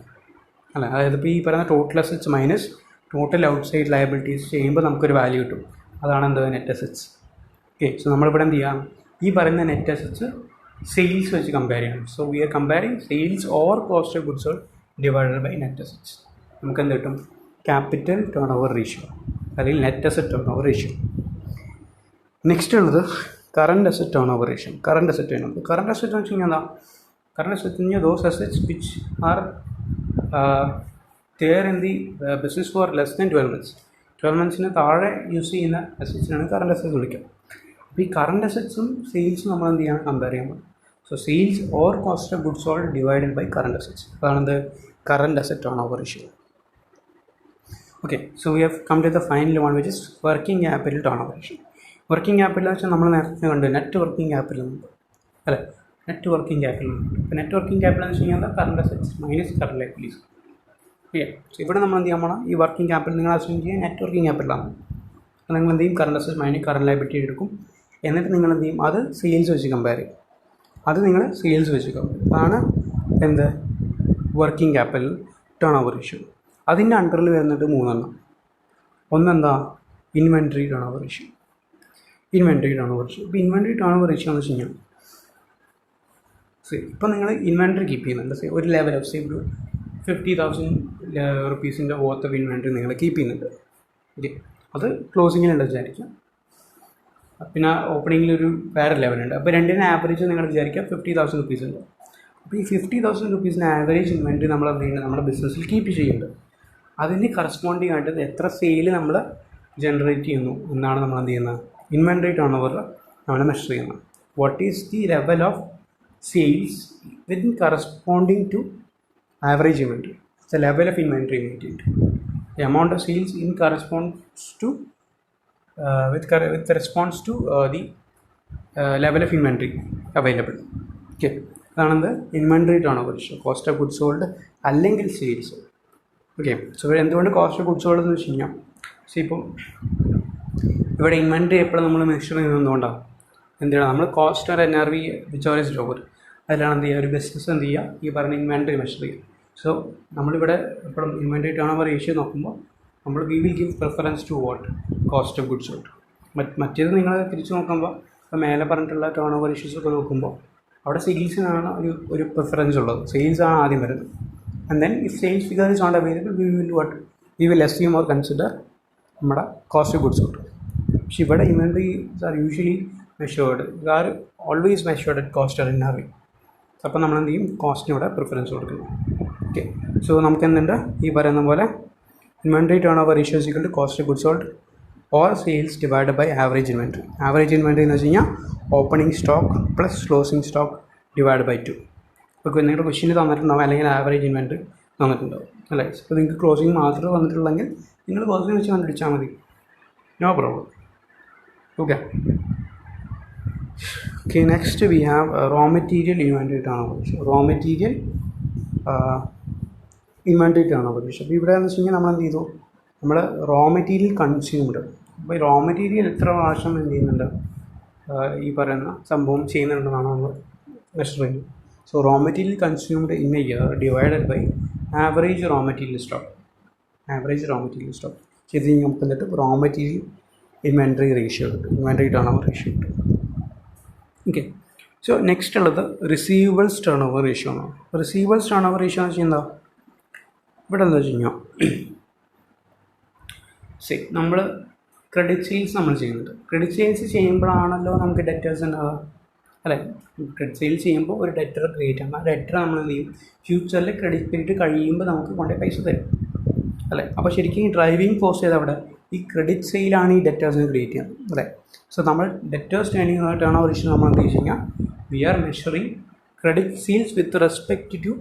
അല്ല. അതായത് ഇപ്പോൾ ഈ പറയുന്ന total assets minus total outside liabilities ചെയ്യുമ്പോൾ നമുക്കൊരു വാല്യൂ കിട്ടും. അതാണ് എന്ത്, നെറ്റ് അസറ്റ്സ്. ഓക്കെ, സോ നമ്മളിവിടെ എന്ത് ചെയ്യാം, ഈ പറയുന്ന നെറ്റ് അസറ്റ്സ് സെയിൽസ് വെച്ച് കമ്പയർ ചെയ്യണം. So we are comparing sales or cost of goods sold divided by net assets. നമുക്ക് എന്ത് കിട്ടും, ക്യാപിറ്റൽ ടേൺ ഓവർ റേഷ്യോ അല്ലെങ്കിൽ net asset turnover ratio. Next ഉള്ളത് current asset turnover ratio. Current asset എന്ന് വെച്ച് കഴിഞ്ഞാൽ എന്താ, current asset എന്ന് പറഞ്ഞാൽ those assets which are there in the business for less than 12 months. 12 monthsന് താഴെ use ചെയ്യുന്ന അസറ്റ്സിനാണ് കറണ്ട് അസറ്റ്സ് വിളിക്കുക. അപ്പോൾ ഈ കറണ്ട് അസറ്റ്സും സെയിൽസും നമ്മൾ എന്ത് ചെയ്യണം, കമ്പയർ ചെയ്യാൻ പോകും. So sales or cost of goods sold divided by current assets. അതാണെന്ത്, current asset turnover ratio. Okay, so we have come to the final one which is working capital turnover ratio. Working capital എന്ന് വെച്ചാൽ നമ്മൾ നേരത്തെ കണ്ട് net working capital ഉണ്ട് അല്ലേ. Net working capital ഉണ്ട്. ഇപ്പോൾ നെറ്റ് വർക്കിംഗ് ക്യാപിറ്റൽ എന്ന് വെച്ച് കഴിഞ്ഞാൽ current assets minus current liabilities. Okay, so ഇവിടെ നമ്മൾ എന്ത് ചെയ്യാൻ പോകണം, ഈ വർക്കിംഗ് ക്യാപിറ്റൽ നിങ്ങൾ അസ്യൂം ചെയ്യുക നെറ്റ് വർക്കിംഗ് ക്യാപിറ്റലാണ്. അപ്പോൾ നിങ്ങൾ എന്ത് ചെയ്യും, current assets minus current liability എടുക്കും. എന്നിട്ട് നിങ്ങൾ എന്ത് ചെയ്യും, അത് സെയിൽസ് വെച്ച് കമ്പയർ ചെയ്യും. അത് നിങ്ങൾ സെയിൽസ് വെച്ച് കമ്പയർ ചെയ്യും. അതാണ് എന്ത്, working capital turnover ratio. അതിൻ്റെ അണ്ടറിൽ വരുന്നിട്ട് 3 ഒന്നെന്താ, inventory turnover ratio. Inventory turnover ratio. ഇപ്പോൾ ഇൻവെൻറ്ററി ടേൺ ഓവർ റേഷ്യോ എന്ന് വെച്ച് കഴിഞ്ഞാൽ, ഇപ്പോൾ നിങ്ങൾ ഇൻവെൻറ്ററി കീപ്പ് ചെയ്യുന്നുണ്ട്, ഒരു ലെവൽ ഓഫ് ഒരു 50,000 റുപ്പീസിൻ്റെ വർത്ത് ഓഫ് ഇൻവെൻറ്ററി നിങ്ങൾ കീപ്പ് ചെയ്യുന്നുണ്ട്. ഓക്കെ, അത് ക്ലോസിങ്ങിലുള്ള വിചാരിക്കാം, പിന്നെ ഓപ്പണിങ്ങിലൊരു വേറെ ലെവലുണ്ട്. അപ്പോൾ രണ്ടിന് ആവറേജ് നിങ്ങൾ വിചാരിക്കുക 50,000 റുപ്പീസ് ഉണ്ട്. അപ്പോൾ ഈ 50,000 റുപ്പീസിന് ആവറേജ് ഇൻവെൻറ്ററി നമ്മൾ എന്ത് ചെയ്യുന്നത്, നമ്മുടെ ബിസിനസ്സിൽ കീപ്പ് ചെയ്യുന്നുണ്ട്. അതിന് കറസ്പോണ്ടിങ് ആയിട്ട് എത്ര സെയിൽ നമ്മൾ ജനറേറ്റ് ചെയ്യുന്നു എന്നാണ് നമ്മൾ എന്ത് ചെയ്യുന്നത്, ഇൻവെൻറ്ററി ടേൺ ഓവർ നമ്മൾ മെഷർ ചെയ്യുന്നത്. What is the level of sales within corresponding to average inventory, the level of inventory maintained. The amount of sales in corresponds to with response to the level of inventory available. Okay, that's the inventory turnover ratio, cost of goods sold അല്ലെങ്കിൽ sales. Okay, so എന്തുകൊണ്ട് cost of goods sold എന്ന് വെച്ച് കഴിഞ്ഞാൽ ഇപ്പോൾ ഇവിടെ inventory എപ്പോഴും നമ്മൾ measure ചെയ്യുന്നതുകൊണ്ടാണ് എന്താണ് നമ്മൾ cost or NRV which lower അതിലാണ് എന്ത് ചെയ്യുക ഒരു ബിസിനസ് എന്ത് ചെയ്യുക ഈ പറഞ്ഞ ഇൻവെൻട്രി മെഷർ ചെയ്യുക. സോ നമ്മളിവിടെ എപ്പോഴും ഇൻവെൻട്രി ടേൺ ഓവർ റേഷ്യോ നോക്കുമ്പോൾ നമ്മൾ we will give preference to what cost of goods sold. മറ്റേത് നിങ്ങൾ തിരിച്ച് നോക്കുമ്പോൾ ഇപ്പോൾ മേലെ പറഞ്ഞിട്ടുള്ള ടേൺ ഓവർ റേഷ്യോസ് ഒക്കെ നോക്കുമ്പോൾ അവിടെ സെയിൽസിനാണ് ഒരു പ്രിഫറൻസ് ഉള്ളത്. സെയിൽസ് ആണ് ആദ്യം വരുന്നത്. And then if sales figure is not available we will assume or consider നമ്മുടെ കോസ്റ്റ് ഓഫ് ഗുഡ്സ് സോൾഡ്. പക്ഷേ ഇവിടെ inventories are usually measured, are always measured at cost or NRV. അപ്പോൾ നമ്മൾ എന്ത് ചെയ്യും കോസ്റ്റിനൂടെ പ്രിഫറൻസ് കൊടുക്കുന്നു. ഓക്കെ, സോ നമുക്ക് എന്തുണ്ട് ഈ പറയുന്ന പോലെ inventory turnover ratio is equal to cost of goods sold or sales divide by average inventory. Average inventory എന്ന് വെച്ച് കഴിഞ്ഞാൽ opening stock plus closing stock divide by 2. ഇപ്പോൾ നിങ്ങളുടെ ക്വസ്റ്റ്യൻ തന്നിട്ടുണ്ടാവും അല്ലെങ്കിൽ ആവറേജ് ഇൻവെൻട്രി തന്നിട്ടുണ്ടാവും അല്ലേ. അപ്പോൾ നിങ്ങൾക്ക് ക്ലോസിംഗ് മാത്രമേ വന്നിട്ടുള്ളെങ്കിൽ നിങ്ങൾ ക്ലോസിംഗ് വെച്ച് കണ്ടുപിടിച്ചാൽ മതി, no problem. Okay. Okay, next we have raw material inventory turnover ratio. Raw material inventory turnover ratio. അപ്പോൾ ഇവിടെ എന്ന് വെച്ച് കഴിഞ്ഞാൽ നമ്മൾ എന്ത് ചെയ്തു, നമ്മൾ റോ മെറ്റീരിയൽ കൺസ്യൂംഡ്. അപ്പോൾ ഈ റോ മെറ്റീരിയൽ എത്ര പ്രാവശ്യം എന്ത് ചെയ്യുന്നുണ്ട് ഈ പറയുന്ന സംഭവം ചെയ്യുന്നുണ്ടെന്നാണ് നമ്മൾ മെഷർ ചെയ്യുന്നത്. So raw material consumed in a year divided by average raw material stock. Average raw material stock ചെയ്ത് കഴിഞ്ഞാൽ നമുക്ക് എന്നിട്ട് റോ മെറ്റീരിയൽ ഇൻവെൻട്രി റേഷ്യോ കിട്ടും, ഇൻവെൻട്രി ടേൺ ഓവർ റേഷ്യോ കിട്ടും. ഓക്കെ, സോ നെക്സ്റ്റ് ഉള്ളത് റിസീവബിൾസ് ടേൺ ഓവർ റേഷ്യോ ആണ്. Receivables turnover ratio എന്ന് വെച്ചാൽ എന്താ, ഇവിടെ എന്താ വെച്ച് കഴിഞ്ഞാൽ നമ്മൾ ക്രെഡിറ്റ് സെയിൽസ് നമ്മൾ ചെയ്യുന്നുണ്ട്. ക്രെഡിറ്റ് സെയിൽസ് ചെയ്യുമ്പോഴാണല്ലോ നമുക്ക് ഡെറ്റേഴ്സ് ഉണ്ടാവുക അല്ലേ. ക്രെഡിറ്റ് സെയിൽസ് ചെയ്യുമ്പോൾ ഒരു ഡെറ്റർ ക്രിയേറ്റ് ആണ്. ആ ഡെറ്റർ നമ്മൾ എന്ത് ചെയ്യും, ഫ്യൂച്ചറിൽ ക്രെഡിറ്റ് പീരീഡ് കഴിയുമ്പോൾ നമുക്ക് കൊണ്ടേ പൈസ തരും അല്ലേ. അപ്പോൾ ശരിക്കും ഈ ഡ്രൈവിംഗ് ഫോഴ്സ് ചെയ്ത് അവിടെ ഈ ക്രെഡിറ്റ് സെയിലാണ് ഈ ഡെറ്റേഴ്സിന് ക്രിയേറ്റ് ചെയ്യുന്നത് അല്ലേ. സോ നമ്മൾ ഡെറ്റേഴ്സ് ടേൺ ഓവർ റേഷ്യോ നമ്മൾ എന്ത് വെച്ച് കഴിഞ്ഞാൽ we are measuring credit sales with respect to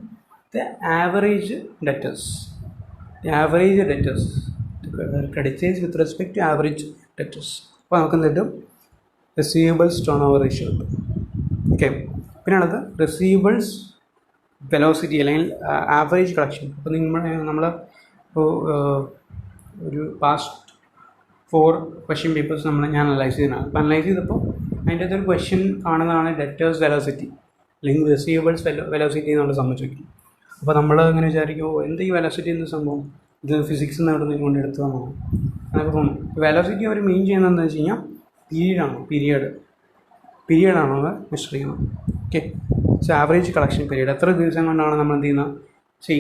the average debtors. Average debtors credit sales with respect to average debtors. അപ്പോൾ നമുക്ക് എന്തിട്ടും റിസീവബിൾസ് ടേൺ ഓവർ റേഷ്യോ ഉണ്ട്. ഓക്കെ, പിന്നെയുള്ളത് റിസീവബിൾസ് വെലോസിറ്റി അല്ലെങ്കിൽ ആവറേജ് കളക്ഷൻ. അപ്പോൾ നമ്മൾ ഇപ്പോൾ ഒരു പാസ്റ്റ് 4 ക്വസ്റ്റ്യൻ പേപ്പേഴ്സ് ഞാൻ അനലൈസ് ചെയ്യുന്നതാണ്. അപ്പോൾ അനലൈസ് ചെയ്തപ്പോൾ അതിൻ്റെ അകത്തൊരു ക്വസ്റ്റ്യൻ കാണുന്നതാണ് ഡെറ്റേഴ്സ് വെലോസിറ്റി അല്ലെങ്കിൽ റിസീവബിൾസ് വെലോസിറ്റി എന്നുള്ള സംബന്ധിച്ചു. അപ്പോൾ നമ്മൾ അങ്ങനെ വിചാരിക്കുമോ എന്താ ഈ വെലോസിറ്റി എന്ന സംഭവം, ഇത് ഫിസിക്സ് നിന്ന് എവിടെ കൊണ്ട് എടുത്തതാണ് എന്നൊക്കെ തോന്നും. വെലോസിറ്റി അവർ മെയിൻ ചെയ്യുന്നത് എന്താണെന്ന് വെച്ച് കഴിഞ്ഞാൽ പീരീഡാണോ അത് മെഷർ ചെയ്യുന്നത്. Okay, so average collection period എത്ര ദിവസം കൊണ്ടാണ് നമ്മൾ എന്ത് ചെയ്യുന്നത്,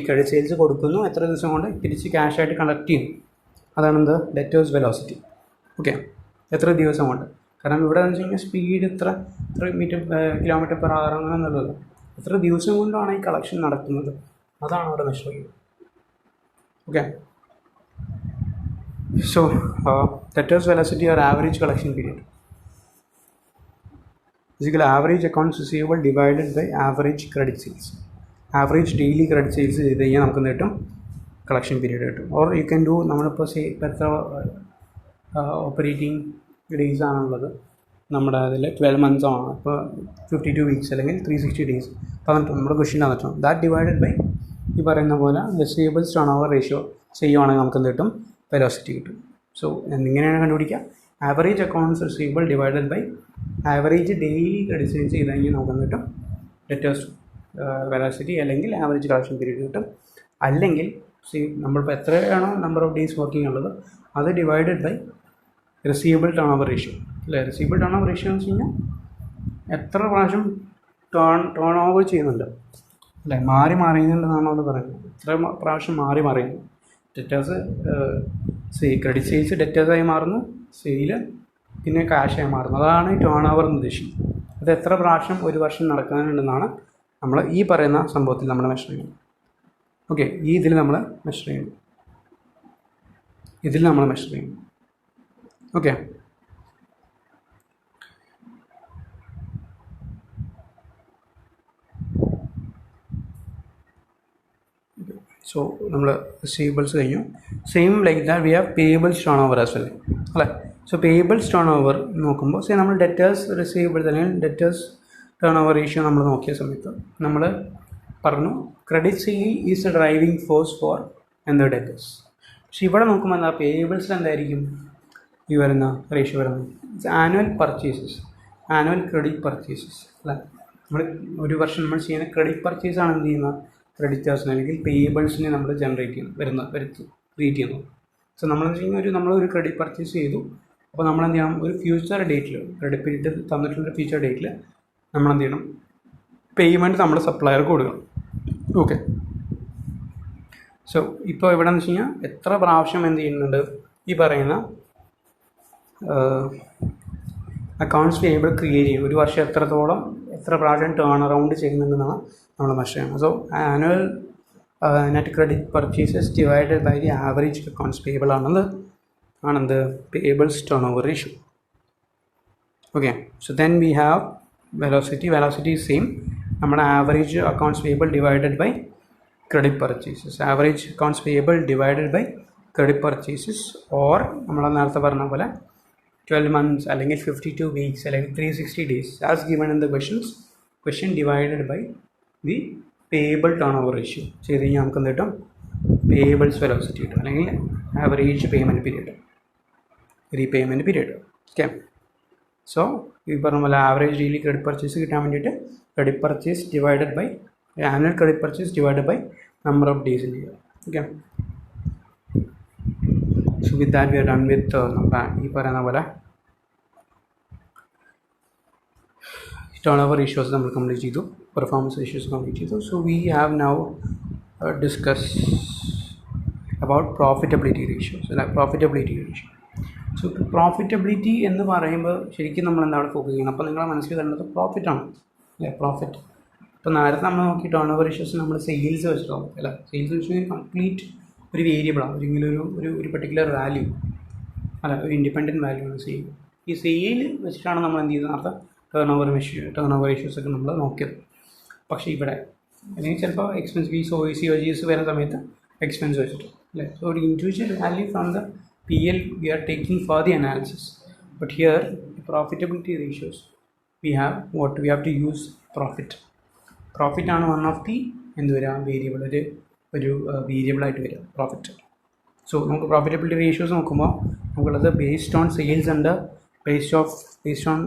ക്രെഡിറ്റ് സെയിൽസ് കൊടുക്കുന്നു, എത്ര ദിവസം കൊണ്ട് തിരിച്ച് ക്യാഷായിട്ട് കളക്ട് ചെയ്യുന്നു, അതാണ് എന്ത് ഡെറ്റേഴ്സ് വെലോസിറ്റി. ഓക്കെ, എത്ര ദിവസം കൊണ്ട്. കാരണം ഇവിടെ എന്ന് വെച്ച് കഴിഞ്ഞാൽ സ്പീഡ് ഇത്ര കിലോമീറ്റർ പെർ അവർ അങ്ങനെ എന്നുള്ളത് എത്ര ദിവസം കൊണ്ടാണ് ഈ കളക്ഷൻ നടക്കുന്നത്, അതാണ് അവിടെ മെഷർ ചെയ്യുന്നത്. Okay, so debtors velocity or average collection period physical average accounts receivable divided by average credit sales. Average daily credit sales ചെയ്ത് കഴിഞ്ഞാൽ നമുക്ക് കിട്ടും കളക്ഷൻ പീരീഡ് കിട്ടും. ഓർ യു ക്യാൻ ഡു നമ്മളിപ്പോൾ ഇപ്പോൾ എത്ര ഓപ്പറേറ്റിംഗ് ഡേയ്സ് ആണുള്ളത് നമ്മുടെ അതിൽ 12 months ആണ്. ഇപ്പോൾ 52 weeks അല്ലെങ്കിൽ 360 days പറഞ്ഞിട്ട് നമ്മുടെ ക്വസ്റ്റ്യൻ തന്നിട്ടുണ്ട്. ദാറ്റ് ഡിവൈഡഡ് ബൈ ഈ പറയുന്ന പോലെ റിസീവബിൾസ് ടേൺ ഓവർ റേഷ്യോ ചെയ്യുവാണെങ്കിൽ നമുക്ക് എന്ത് കിട്ടും, വെലോസിറ്റി കിട്ടും. സോ ഇങ്ങനെയാണ് കണ്ടുപിടിക്കുക, average accounts receivable divided by average daily credit sales ചെയ്ത് കഴിഞ്ഞാൽ നമുക്ക് എന്ത് കിട്ടും, ഡെറ്റേഴ്സ് വെലോസിറ്റി അല്ലെങ്കിൽ ആവറേജ് കളക്ഷൻ പീരീഡ് കിട്ടും. അല്ലെങ്കിൽ നമ്മളിപ്പോൾ എത്രയാണോ നമ്പർ ഓഫ് ഡേയ്സ് വർക്കിംഗ് ഉള്ളത് അത് divided by receivable turnover ratio അല്ലേ. റിസീവബിൾ ടേൺ ഓവർ റേഷ്യോ എന്ന് വെച്ച് കഴിഞ്ഞാൽ എത്ര പ്രാവശ്യം ടേൺ ഓവർ ചെയ്യുന്നുണ്ട് അല്ലേ, മാറി മറിയുന്നുണ്ടെന്നാണ് അവർ പറയുന്നത്. എത്ര പ്രാവശ്യം മാറി മറിയുന്നു. ഡെറ്റേഴ്സ് ക്രെഡിറ്റ് സെയിൽസ് ഡെറ്റേഴ്സായി മാറുന്നു, സെയിൽ പിന്നെ ക്യാഷായി മാറുന്നു, അതാണ് ഈ ടേൺ ഓവർ എന്ന് ഉദ്ദേശിക്കുന്നത്. അത് എത്ര പ്രാവശ്യം ഒരു വർഷം നടക്കാനുണ്ടെന്നാണ് നമ്മൾ ഈ പറയുന്ന സംഭവത്തിൽ നമ്മൾ മെഷർ ചെയ്യുന്നത്. ഓക്കെ, ഇതിൽ നമ്മൾ മെഷർ ചെയ്യുന്നു. ഓക്കെ, സോ നമ്മൾ റിസീവബിൾസ് കഴിഞ്ഞു. Same like that we have payables turn over as well അല്ലേ. സോ പേബിൾസ് ടേൺ ഓവർ നോക്കുമ്പോൾ നമ്മൾ ഡെറ്റേഴ്സ് റിസീവബിൾസ് അല്ലെങ്കിൽ ഡെറ്റേഴ്സ് ടേൺ ഓവർ റേഷ്യോ നമ്മൾ നോക്കിയ സമയത്ത് നമ്മൾ പറഞ്ഞു credit C is A driving force for എന്താ ഡെറ്റേഴ്സ്. പക്ഷെ ഇവിടെ നോക്കുമ്പോൾ എന്താ പേബിൾസിൽ എന്തായിരിക്കും ഈ വരുന്ന റേഷ്യോ വരുന്നത് annual purchases, annual credit purchases അല്ലേ. നമ്മൾ ഒരു വർഷം നമ്മൾ ചെയ്യുന്ന ക്രെഡിറ്റ് പർച്ചേസാണ് എന്ത് ചെയ്യുന്ന ക്രെഡിറ്റേഴ്സിന് അല്ലെങ്കിൽ പേബിൾസിനെ നമ്മൾ ജനറേറ്റ് ചെയ്യുന്നു ക്രിയേറ്റ് ചെയ്യുന്നു. സോ നമ്മളെന്ന് വെച്ച് കഴിഞ്ഞാൽ നമ്മളൊരു ക്രെഡിറ്റ് പർച്ചേസ് ചെയ്തു. അപ്പോൾ നമ്മളെന്ത് ചെയ്യണം, ഒരു ഫ്യൂച്ചർ ഡേറ്റിൽ ക്രെഡിറ്റ് പീരീഡ് തന്നിട്ടുള്ള ഫ്യൂച്ചർ ഡേറ്റിൽ നമ്മളെന്ത് ചെയ്യണം, പേയ്മെൻറ്റ് നമ്മുടെ സപ്ലയർക്ക് കൊടുക്കണം. ഓക്കെ. സോ ഇപ്പോൾ ഇവിടെ എന്ന് വെച്ച് കഴിഞ്ഞാൽ എത്ര പ്രാവശ്യം എന്ത് ചെയ്യുന്നുണ്ട് ഈ പറയുന്ന അക്കൗണ്ട്സ് പേയബിൾ ക്രിയേറ്റ് ചെയ്യും, ഒരു വർഷം എത്ര പ്രാവശ്യം ടേൺ അറൗണ്ട് ചെയ്യുന്നുണ്ടെന്നാണ് നമ്മൾ മെഷർ ചെയ്യുന്നത്. So annual net credit purchases divided by the average accounts payable ആണെന്ത് payables turnover ratio. Okay. So then we have velocity is same, നമ്മുടെ average accounts payable divided by credit purchases, average accounts payable divided by credit purchases or നമ്മൾ നേരത്തെ പറഞ്ഞ പോലെ 12 months അല്ലെങ്കിൽ 52 weeks അല്ലെങ്കിൽ 360 days as given in the question divided by the payable turnover ratio ചെയ്ത് കഴിഞ്ഞാൽ നമുക്ക് എന്ത് കിട്ടും, പേയബിൾസ് വെലോസിറ്റി കിട്ടും അല്ലെങ്കിൽ average payment period, repayment period. Okay. So ഈ പറഞ്ഞ പോലെ ആവറേജ് ഡെയിലി ക്രെഡിറ്റ് പർച്ചേസ് കിട്ടാൻ വേണ്ടിയിട്ട് credit purchase divided by annual credit purchase divided by number of days in year. Okay. So with that we are done with നമ്മുടെ ഈ പറയുന്ന പോലെ turnover ratios നമ്മൾ കംപ്ലീറ്റ് ചെയ്തു, പെർഫോമൻസ് റേഷ്യോസ് കംപ്ലീറ്റ് ചെയ്തു. So we have now discuss about profitability ratios അല്ല, profitability ratio. So profitability എന്ന് പറയുമ്പോൾ ശരിക്കും നമ്മൾ എന്താണ് ഫോക്കസ് ചെയ്യുന്നത്, അപ്പോൾ നിങ്ങളെ മനസ്സിൽ തരുന്നത് പ്രോഫിറ്റാണ് അല്ലേ, പ്രോഫിറ്റ്. ഇപ്പോൾ നേരത്തെ നമ്മൾ നോക്കി ടേൺ ഓവർ റേഷ്യോസ് നമ്മൾ സെയിൽസ് വെച്ചിട്ടാവും അല്ല, സെയിൽസ് വെച്ച് കംപ്ലീറ്റ് ഒരു വേരിയബിളാണ്, ഒരു പെർട്ടിക്കുലർ വാല്യൂ അല്ല, ഒരു ഇൻഡിപെൻഡൻറ്റ് വാല്യൂ ആണ് സെയിൽ. ഈ സെയിൽ വെച്ചിട്ടാണ് നമ്മൾ എന്ത് ചെയ്യുന്നത് നേരത്തെ ടേൺ ഓവർ റേഷ്യോസ് ഒക്കെ നമ്മൾ നോക്കിയത്. പക്ഷേ ഇവിടെ അല്ലെങ്കിൽ ചിലപ്പോൾ എക്സ്പെൻസ് OECs വരുന്ന സമയത്ത് എക്സ്പെൻസ് വെച്ചിട്ട് അല്ലേ. സോ ഒരു individual value from the PL we are taking for the analysis, but here the profitability ratios we have to use profit ആണ് വൺ ഓഫ് ദി എന്ത് വരിക വേരിയബിൾ, ഒരു വേരിയബിളായിട്ട് വരിക പ്രോഫിറ്റ്. സോ നമുക്ക് പ്രോഫിറ്റബിലിറ്റി റേഷ്യോസ് നോക്കുമ്പോൾ നമുക്കുള്ളത് ബേസ്ഡ് ഓൺ സെയിൽസ് ഉണ്ട്, based on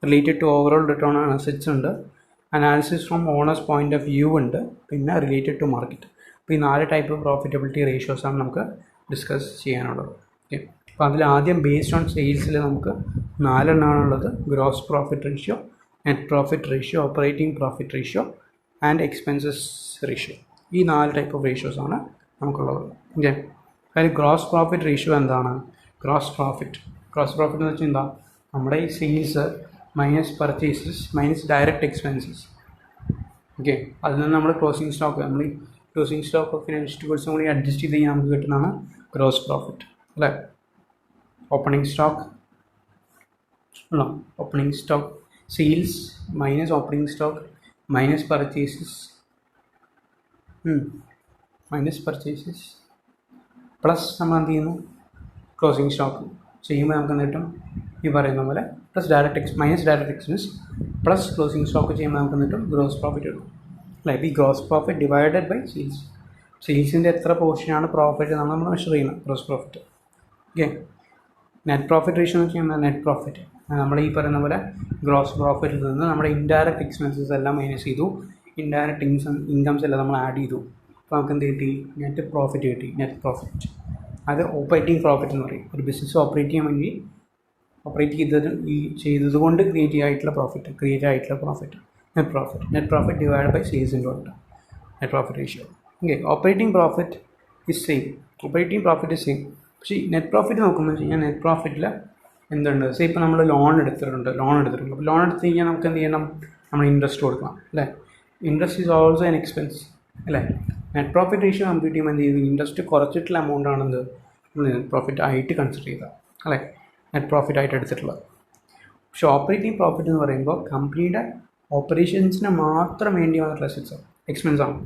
related to overall return on assets ഉണ്ട്, analysis from owners point of view ഉണ്ട്, പിന്നെ റിലേറ്റഡ് ടു മാർക്കറ്റ്. അപ്പോൾ ഈ 4 ടൈപ്പ് പ്രോഫിറ്റബിലിറ്റി റേഷ്യോസാണ് നമുക്ക് ഡിസ്കസ് ചെയ്യാനുള്ളത്. ഓക്കെ. അപ്പോൾ അതിൽ ആദ്യം ബേസ്ഡ് ഓൺ സെയിൽസിൽ നമുക്ക് 4 എണ്ണമാണുള്ളത്: gross profit ratio, net profit ratio, operating profit ratio and expenses ratio. ഈ 4 ടൈപ്പ് ഓഫ് റേഷ്യോസാണ് നമുക്കുള്ളത്. ഓക്കെ. അതിൽ ഗ്രോസ് പ്രോഫിറ്റ് റേഷ്യോ എന്താണ്? ഗ്രോസ് പ്രോഫിറ്റ് എന്ന് വെച്ചാൽ എന്താ, നമ്മുടെ ഈ sales minus purchases minus direct expenses. Okay. അതിൽ നിന്ന് നമ്മൾ ക്ലോസിംഗ് സ്റ്റോക്ക് ഓഫ് ഫിനാൻഷ്യൽ ഗുഡ്സും കൂടി അഡ്ജസ്റ്റ് ചെയ്ത് കഴിഞ്ഞാൽ നമുക്ക് കിട്ടുന്നതാണ് ഗ്രോസ് പ്രോഫിറ്റ് അല്ലേ. Opening stock sales minus opening stock minus purchases plus നമ്മൾ എന്ത് ചെയ്യുന്നു, ക്ലോസിംഗ് സ്റ്റോക്ക് ചെയ്യുമ്പോൾ നമുക്ക് എന്ത് കിട്ടും, ഈ പറയുന്ന പോലെ plus minus direct expense plus closing stock ചെയ്യുമ്പോൾ നമുക്ക് എന്ത് കിട്ടും, ഗ്രോസ് പ്രോഫിറ്റ് കിട്ടും അല്ലേ. ഈ ഗ്രോസ് പ്രോഫിറ്റ് ഡിവൈഡഡ് ബൈ സെയിൽസിൻ്റെ എത്ര പോർഷനാണ് പ്രോഫിറ്റ് നമ്മൾ മെഷർ ചെയ്യുന്നത്, gross profit. Okay. Net profit ratio എന്ന് വെച്ച് കഴിഞ്ഞാൽ നെറ്റ് പ്രോഫിറ്റ് നമ്മൾ ഈ പറയുന്ന പോലെ ഗ്രോസ് പ്രോഫിറ്റിൽ നിന്ന് നമ്മുടെ ഇൻഡയറക്റ്റ് എക്സ്പെൻസസ് എല്ലാം മൈനസ് ചെയ്തു, ഇൻഡയറക്റ്റ് ഇൻകംസ് എല്ലാം നമ്മൾ ആഡ് ചെയ്തു. അപ്പോൾ നമുക്ക് എന്ത് കിട്ടി, നെറ്റ് പ്രോഫിറ്റ്. അത് ഓപ്പറേറ്റിംഗ് പ്രോഫിറ്റ് എന്ന് പറയും. ഒരു ബിസിനസ് ഓപ്പറേറ്റ് ചെയ്യാൻ വേണ്ടി ചെയ്തത് കൊണ്ട് ക്രിയേറ്റ് ആയിട്ടുള്ള profit net profit divide by sales into net profit ratio. Okay. Operating profit is same. പക്ഷേ നെറ്റ് പ്രോഫിറ്റ് നോക്കുന്നത് വെച്ച് കഴിഞ്ഞാൽ നെറ്റ് പ്രോഫിറ്റിൽ എന്തുണ്ട്, സേ ഇപ്പോൾ നമ്മൾ ലോൺ എടുത്തിട്ടുണ്ട്. അപ്പോൾ ലോൺ എടുത്ത് കഴിഞ്ഞാൽ നമുക്ക് എന്ത് ചെയ്യണം, നമ്മൾ ഇൻട്രസ്റ്റ് കൊടുക്കണം അല്ലേ. Interest is also an expense അല്ലേ. നെറ്റ് പ്രോഫിറ്റ് റേഷ്യോ കമ്പ്യൂട്ട് ചെയ്യുമ്പോൾ എന്ത് ചെയ്തു, ഇൻട്രസ്റ്റ് കുറച്ചിട്ടുള്ള എമൗണ്ട് ആണെന്ത് നമ്മൾ നെറ്റ് പ്രോഫിറ്റ് ആയിട്ട് കൺസിഡർ ചെയ്താൽ അല്ലേ, നെറ്റ് പ്രോഫിറ്റ് ആയിട്ട് എടുത്തിട്ടുള്ളത്. പക്ഷേ ഓപ്പറേറ്റിംഗ് പ്രോഫിറ്റ് എന്ന് പറയുമ്പോൾ കമ്പനിയുടെ ഓപ്പറേഷൻസിന് മാത്രം വേണ്ടി വന്നിട്ടുള്ള എക്സ്പെൻസാണ്.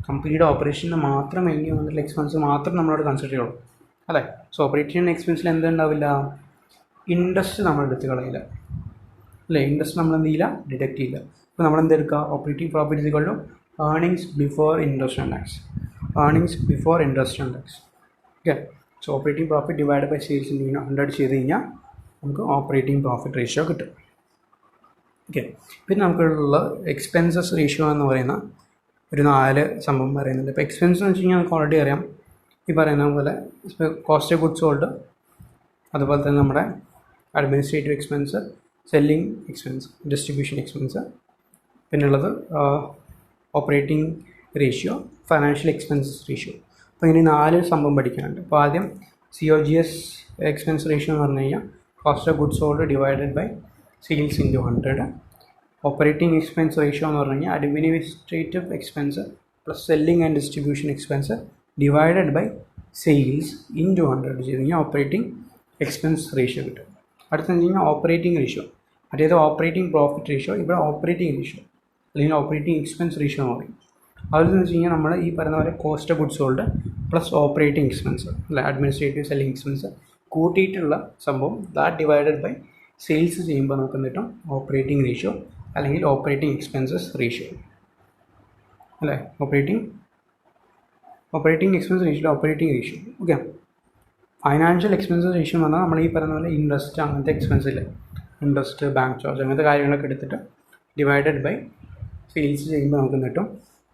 കമ്പനിയുടെ ഓപ്പറേഷന് മാത്രം വേണ്ടി വന്നിട്ടുള്ള എക്സ്പെൻസ് മാത്രം നമ്മളോട് കൺസിഡർ ചെയ്യുള്ളൂ അല്ലേ. സോ ഓപ്പറേറ്റിംഗ് എക്സ്പെൻസിൽ എന്തുണ്ടാവില്ല, ഇൻട്രസ്റ്റ് നമ്മൾ എടുത്ത് കളയില്ല അല്ലേ, ഇൻട്രസ്റ്റ് നമ്മൾ എന്ത് ചെയ്യില്ല, ഡിഡക്റ്റ് ചെയ്യില്ല. അപ്പോൾ നമ്മൾ എന്തെടുക്കുക, operating profit is equal to earnings before interest and tax, earnings before interest and tax. Okay. So operating profit divide by sales 100 ചെയ്ത് കഴിഞ്ഞാൽ നമുക്ക് ഓപ്പറേറ്റിംഗ് പ്രോഫിറ്റ് റേഷ്യോ കിട്ടും. ഓക്കെ. പിന്നെ നമുക്കുള്ള എക്സ്പെൻസസ് റേഷ്യോ എന്ന് പറയുന്ന ഒരു 4 സംഭവം പറയുന്നുണ്ട്. ഇപ്പോൾ എക്സ്പെൻസ് എന്ന് വെച്ച് കഴിഞ്ഞാൽ നമുക്ക് ഓൾറെഡി അറിയാം, ഈ പറയുന്ന പോലെ കോസ്റ്റ് ഓഫ് ഗുഡ്സ് സോൾഡ്, അതുപോലെ തന്നെ നമ്മുടെ administrative expense, selling expense, distribution expense, പിന്നുള്ളത് operating ratio, financial expenses ratio. അപ്പോൾ ഇങ്ങനെ 4 സംഭവം പഠിക്കാനുണ്ട്. അപ്പോൾ ആദ്യം COGS എക്സ്പെൻസ് റേഷ്യോ എന്ന് പറഞ്ഞു കഴിഞ്ഞാൽ cost of goods sold divided by sales into 100. Operating expense ratio എന്ന് പറഞ്ഞു കഴിഞ്ഞാൽ administrative expense plus selling and distribution expense divided by sales into 100 ചെയ്ത് കഴിഞ്ഞാൽ ഓപ്പറേറ്റിംഗ് എക്സ്പെൻസ് റേഷ്യോ കിട്ടും. അടുത്തെന്ന് വെച്ച് കഴിഞ്ഞാൽ ഓപ്പറേറ്റിംഗ് റേഷ്യോ, അതായത് ഓപ്പറേറ്റിംഗ് പ്രോഫിറ്റ് റേഷ്യോ, ഇവിടെ ഓപ്പറേറ്റിംഗ് റേഷ്യോ അല്ലെങ്കിൽ ഓപ്പറേറ്റിംഗ് എക്സ്പെൻസ് റേഷ്യോ എന്ന് പറയും. അതെന്ന് വെച്ച് കഴിഞ്ഞാൽ നമ്മൾ ഈ പറയുന്ന പോലെ cost of goods sold plus operating expense അല്ലെ, അഡ്മിനിസ്ട്രേറ്റീവ് സെല്ലിംഗ് എക്സ്പെൻസ് കൂട്ടിയിട്ടുള്ള സംഭവം ദാറ്റ് ഡിവൈഡഡ് ബൈ സെയിൽസ് ചെയ്യുമ്പോൾ നമുക്ക് കിട്ടും ഓപ്പറേറ്റിംഗ് റേഷ്യോ അല്ലെങ്കിൽ ഓപ്പറേറ്റിംഗ് എക്സ്പെൻസസ് റേഷ്യോ അല്ലേ. Operating expense ratio, operating ratio. Okay. Financial expenses ratio എന്ന് പറഞ്ഞാൽ നമ്മൾ ഈ പറയുന്ന പോലെ ഇൻട്രസ്റ്റ് അങ്ങനത്തെ എക്സ്പെൻസ് ഇല്ലേ, ഇൻട്രസ്റ്റ്, ബാങ്ക് ചാർജ് അങ്ങനത്തെ കാര്യങ്ങളൊക്കെ എടുത്തിട്ട് ഡിവൈഡഡ് ബൈ സെയിൽസ് ചെയ്യുമ്പോൾ നമുക്ക് കിട്ടും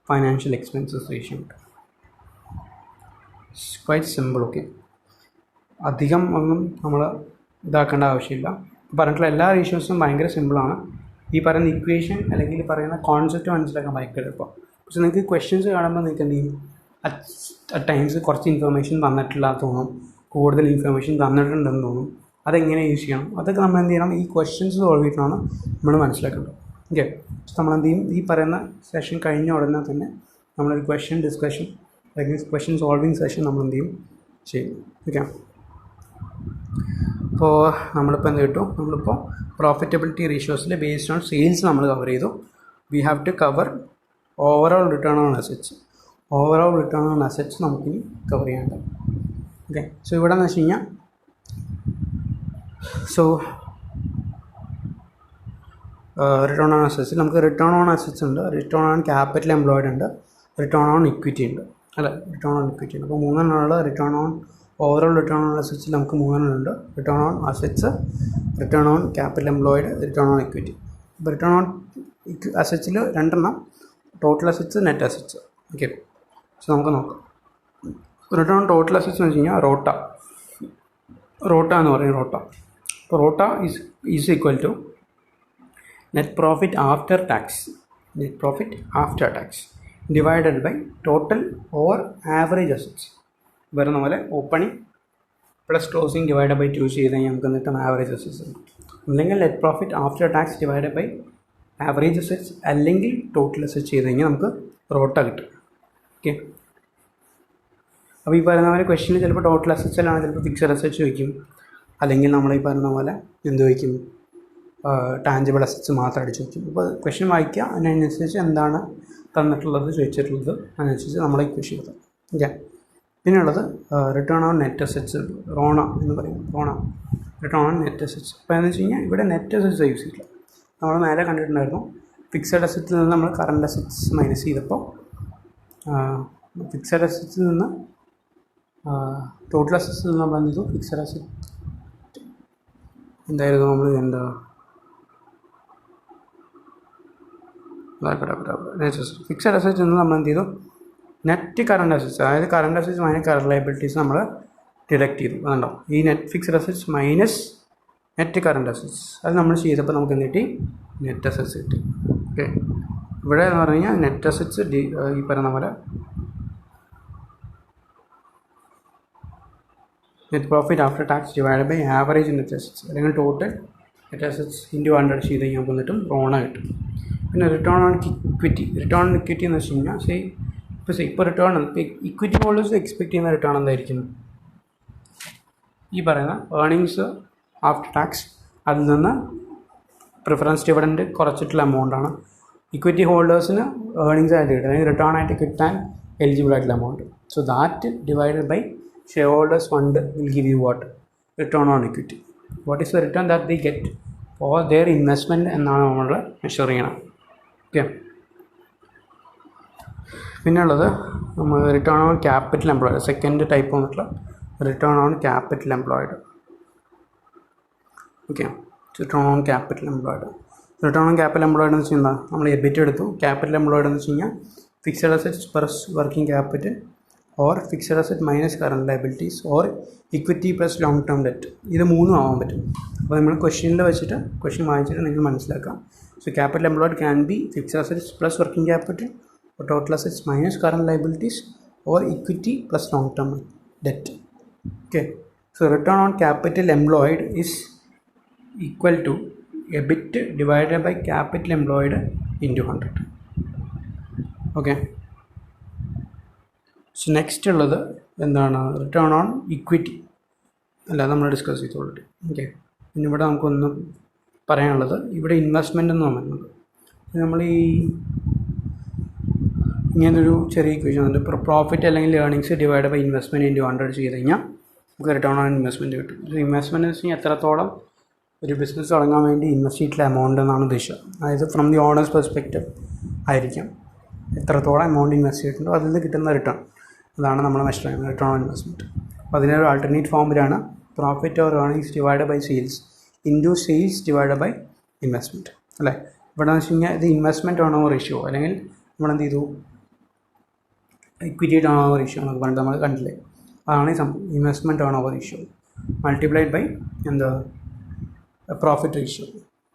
ഫൈനാൻഷ്യൽ എക്സ്പെൻസസ് റേഷ്യോ കിട്ടും. Quite simple. ഓക്കെ. അധികം ഒന്നും നമ്മൾ ഇതാക്കേണ്ട ആവശ്യമില്ല. പറഞ്ഞിട്ടുള്ള എല്ലാ റേഷ്യോസും ഭയങ്കര സിമ്പിളാണ്. ഈ പറയുന്ന ഇക്വേഷൻ അല്ലെങ്കിൽ ഈ പറയുന്ന കോൺസെപ്റ്റ് മനസ്സിലാക്കാൻ ഭയങ്കര എളുപ്പം. പക്ഷെ നിങ്ങൾക്ക് ക്വസ്റ്റ്യൻസ് കാണുമ്പോൾ നിങ്ങൾക്ക് എന്ത് ചെയ്യും, അറ്റ് ടൈംസ് കുറച്ച് ഇൻഫർമേഷൻ തന്നിട്ടില്ല തോന്നും, കൂടുതൽ ഇൻഫർമേഷൻ തന്നിട്ടുണ്ടെന്ന് തോന്നും. അതെങ്ങനെ യൂസ് ചെയ്യണം അതൊക്കെ നമ്മൾ എന്ത് ചെയ്യണം, ഈ ക്വസ്റ്റ്യൻസ് സോൾവ് ചെയ്തിട്ടാണ് നമ്മൾ മനസ്സിലാക്കേണ്ടത്. ഓക്കെ. നമ്മളെന്ത് ചെയ്യും, ഈ പറയുന്ന സെഷൻ കഴിഞ്ഞ ഉടനെ തന്നെ നമ്മളൊരു ക്വസ്റ്റ്യൻ ഡിസ്കഷൻ അല്ലെങ്കിൽ ക്വസ്റ്റ്യൻ സോൾവിങ് സെഷൻ നമ്മളെന്ത് ചെയ്യും. ഓക്കെ. അപ്പോൾ നമ്മളിപ്പോൾ എന്ത് കിട്ടും, നമ്മളിപ്പോൾ പ്രോഫിറ്റബിലിറ്റി റേഷ്യോസിൽ ബേസ്ഡ് ഓൺ സെയിൽസ് നമ്മൾ കവർ ചെയ്തു. We have to cover overall return on assets. Overall return on assets നമുക്കിനി കവർ ചെയ്യേണ്ടത്. ഓക്കെ. സോ ഇവിടെ എന്ന് വെച്ച് കഴിഞ്ഞാൽ റിട്ടേൺ ഓൺ അസറ്റ്സിൽ നമുക്ക് റിട്ടേൺ ഓൺ അസറ്റ്സ് ഉണ്ട്, റിട്ടേൺ ഓൺ ക്യാപിറ്റൽ എംപ്ലോയിഡ് ഉണ്ട്, റിട്ടേൺ ഓൺ ഇക്വിറ്റി ഉണ്ട് അല്ലേ, റിട്ടേൺ ഓൺ ഇക്വിറ്റി ഉണ്ട്. അപ്പോൾ 3 എണ്ണമുള്ള return on overall return on അസറ്റ്സിൽ നമുക്ക് 3 എണ്ണമുണ്ട്. Return on assets, return on capital employed, return on equity. ഇപ്പോൾ റിട്ടേൺ ഓൺ അസറ്റ്സിൽ 2 എണ്ണം, total assets, net assets. Okay. So നമുക്ക് നോക്കാം. റിട്ടേൺ ഓൺ ടോട്ടൽ അസറ്റ്സ് എന്ന് വെച്ച് കഴിഞ്ഞാൽ റോട്ട എന്ന് പറയും. അപ്പോൾ ROTA is equal to net profit after tax divided by total or average assets. വരുന്ന പോലെ opening plus closing divide by 2 ചെയ്ത് കഴിഞ്ഞാൽ നമുക്ക് എന്നിട്ടും ആവറേജ് അസറ്റ്സ് ഉണ്ട്. അല്ലെങ്കിൽ net profit after tax divide by average assets അല്ലെങ്കിൽ ടോട്ടൽ അസറ്റ്സ് ചെയ്ത് കഴിഞ്ഞാൽ നമുക്ക് റോട്ട കിട്ടും. ഓക്കെ. അപ്പോൾ ഈ പറയുന്ന പോലെ ക്വസ്റ്റ്യനിൽ ചിലപ്പോൾ ടോട്ടൽ അസറ്റ്സിലാണ്, ചിലപ്പോൾ ഫിക്സഡ് അസറ്റ്സ് ചോദിക്കും, അല്ലെങ്കിൽ നമ്മൾ ഈ പറയുന്ന പോലെ എന്ത് ചോദിക്കും, ടാഞ്ചിബിൾ അസറ്റ്സ് മാത്രം അടിച്ച് വയ്ക്കും. അപ്പോൾ ക്വസ്റ്റ്യൻ വായിക്കുക, അതിനനുസരിച്ച് എന്താണ് തന്നിട്ടുള്ളത് ചോദിച്ചിട്ടുള്ളത് അതിനനുസരിച്ച് നമ്മൾ ഈ ക്വസ്റ്റ്യൻ എഴുതാം. ഓക്കെ. പിന്നെയുള്ളത് return on net assets, Rona എന്ന് പറയും. Return on net assets. അപ്പോൾ എന്ന് വെച്ച് കഴിഞ്ഞാൽ ഇവിടെ നെറ്റ് അസറ്റ്സ് യൂസ് ചെയ്യില്ല. നമ്മൾ നേരെ കണ്ടിട്ടുണ്ടായിരുന്നു, ഫിക്സഡ് അസറ്റ്സിൽ നിന്ന് നമ്മൾ കറണ്ട് അസറ്റ്സ് മൈനസ് ചെയ്തപ്പോൾ ഫിക്സഡ് അസറ്റ്സിൽ നിന്ന് ടോട്ടൽ അസറ്റ്സിൽ നിന്ന് നമ്മൾ എന്ത് ചെയ്തു, ഫിക്സഡ് അസറ്റ് എന്തായിരുന്നു നമ്മൾ എന്താ ഫിക്സഡ് അസറ്റ്സിൽ നിന്ന് നമ്മൾ എന്ത് ചെയ്തു, നെറ്റ് കറണ്ട് അസറ്റ്സ്, അതായത് current assets minus current liabilities നമ്മൾ ഡിഡക്റ്റ് ചെയ്തു. അതുണ്ടോ, ഈ net fixed assets minus net current assets അത് നമ്മൾ ചെയ്തപ്പോൾ നമുക്ക് എന്ത് കിട്ടി, നെറ്റ് അസറ്റ്സ് കിട്ടി. ഓക്കെ. ഇവിടെ എന്ന് പറഞ്ഞു കഴിഞ്ഞാൽ നെറ്റ് അസറ്റ്സ് ഈ പറയുന്ന പോലെ net profit after tax divide by average net assets അല്ലെങ്കിൽ ടോട്ടൽ നെറ്റ് അസറ്റ്സ് ഇൻറ്റു 100 ചെയ്ത് കഴിഞ്ഞാൽ നമുക്ക് എന്നിട്ടും റോണ കിട്ടും. പിന്നെ റിട്ടേൺ ഓൺ ഇക്വിറ്റി എന്ന് വെച്ച് കഴിഞ്ഞാൽ ഇപ്പോൾ റിട്ടേൺ ഇക്വിറ്റി ഹോൾഡേഴ്സ് എക്സ്പെക്ട് ചെയ്യുന്ന റിട്ടേൺ എന്തായിരിക്കും, ഈ പറയുന്ന ഏർണിങ്സ് ആഫ്റ്റർ ടാക്സ് അതിൽ നിന്ന് പ്രിഫറൻസ് ഡിവിഡൻറ്റ് കുറച്ചിട്ടുള്ള എമൗണ്ടാണ് ഇക്വിറ്റി ഹോൾഡേഴ്സിന് ഏർണിങ്സ് ആയിട്ട് കിട്ടും, അല്ലെങ്കിൽ റിട്ടേൺ ആയിട്ട് കിട്ടാൻ eligible amount. So that divided by shareholders fund will give you what? Return on equity. What is the return that they get for their investment എന്നാണ് നമ്മൾ measure ചെയ്യണം. Okay, പിന്നെയുള്ളത് നമ്മൾ return on capital employed. Second type വന്നിട്ടുള്ള return on capital employed. Okay, return on capital employed. Return on capital employed എന്ന് വെച്ചാൽ എന്താ? നമ്മൾ എബിറ്റ് എടുത്തു. ക്യാപിറ്റൽ എംപ്ലോയിഡ് എന്ന് വെച്ച് കഴിഞ്ഞാൽ fixed assets plus working capital or fixed asset minus current liabilities or equity plus long term debt. ഇത് മൂന്നും ആവാൻ പറ്റും. അപ്പോൾ നമ്മൾ ക്വസ്റ്റ്യനിൽ വെച്ചിട്ട് ക്വസ്റ്റ്യൻ വായിച്ചിട്ട് നിങ്ങൾ മനസ്സിലാക്കാം. So capital employed can be fixed assets plus working capital or total assets minus current liabilities or equity plus long term debt. Okay, so return on capital employed is equal to EBIT divided by capital employed into 100. Okay, so next ഉള്ളത് എന്താണ്? Return on equity. അല്ല, നമ്മൾ discuss ചെയ്തു already. Okay, പിന്നെ ഇവിടെ നമുക്കൊന്ന് പറയാനുള്ളത്, ഇവിടെ ഇൻവെസ്റ്റ്മെൻ്റ് എന്ന് പറയുന്നത് നമ്മൾ ഈ ഇങ്ങനൊരു ചെറിയ ഇക്വേഷൻ ഉണ്ട്. പ്രോഫിറ്റ് അല്ലെങ്കിൽ earnings divide by investment into 100 ചെയ്ത് കഴിഞ്ഞാൽ നമുക്ക് റിട്ടേൺ ഓൺ ഇൻവെസ്റ്റ്മെൻറ്റ് കിട്ടും. ഇൻവെസ്റ്റ്മെൻറ്റ് എന്ന് വെച്ച് കഴിഞ്ഞാൽ എത്രത്തോളം ഒരു ബിസിനസ് തുടങ്ങാൻ വേണ്ടി ഇൻവെസ്റ്റ് ചെയ്തിട്ടുള്ള എമൗണ്ട് എന്നാണ് ഉദ്ദേശിച്ചത്. അതായത് ഫ്രം ദി ഓണേഴ്സ് പെർസ്പെക്റ്റീവ് ആയിരിക്കും. എത്രത്തോളം എമൗണ്ട് ഇൻവെസ്റ്റ് ചെയ്തിട്ടുണ്ടോ അതിൽ നിന്ന് കിട്ടുന്ന റിട്ടേൺ, അതാണ് നമ്മൾ മെഷർ ചെയ്യുന്നത് റിട്ടേൺ ഓൺ ഇൻവെസ്റ്റ്മെൻറ്റ്. അപ്പോൾ അതിനൊരു ആൾട്ടർനേറ്റ് ഫോമിലാണ് profit or earnings divide by sales into sales divide by investment. അല്ലേ, ഇവിടെ എന്ന് വെച്ച് കഴിഞ്ഞാൽ ഇത് ഇൻവെസ്റ്റ്മെൻറ്റ് ടേൺ ഓവർ റേഷ്യോ അല്ലെങ്കിൽ നമ്മളെന്ത് ചെയ്തു, ഇക്വിറ്റി ടേൺ ഓവർ റേഷ്യോ എന്നൊക്കെ പറഞ്ഞിട്ട് നമ്മൾ കണ്ടില്ലേ. അതാണ് ഈ സംഭവം, investment turnover ratio multiplied by എന്താ പ്രോഫിറ്റ് റേഷ്യോ.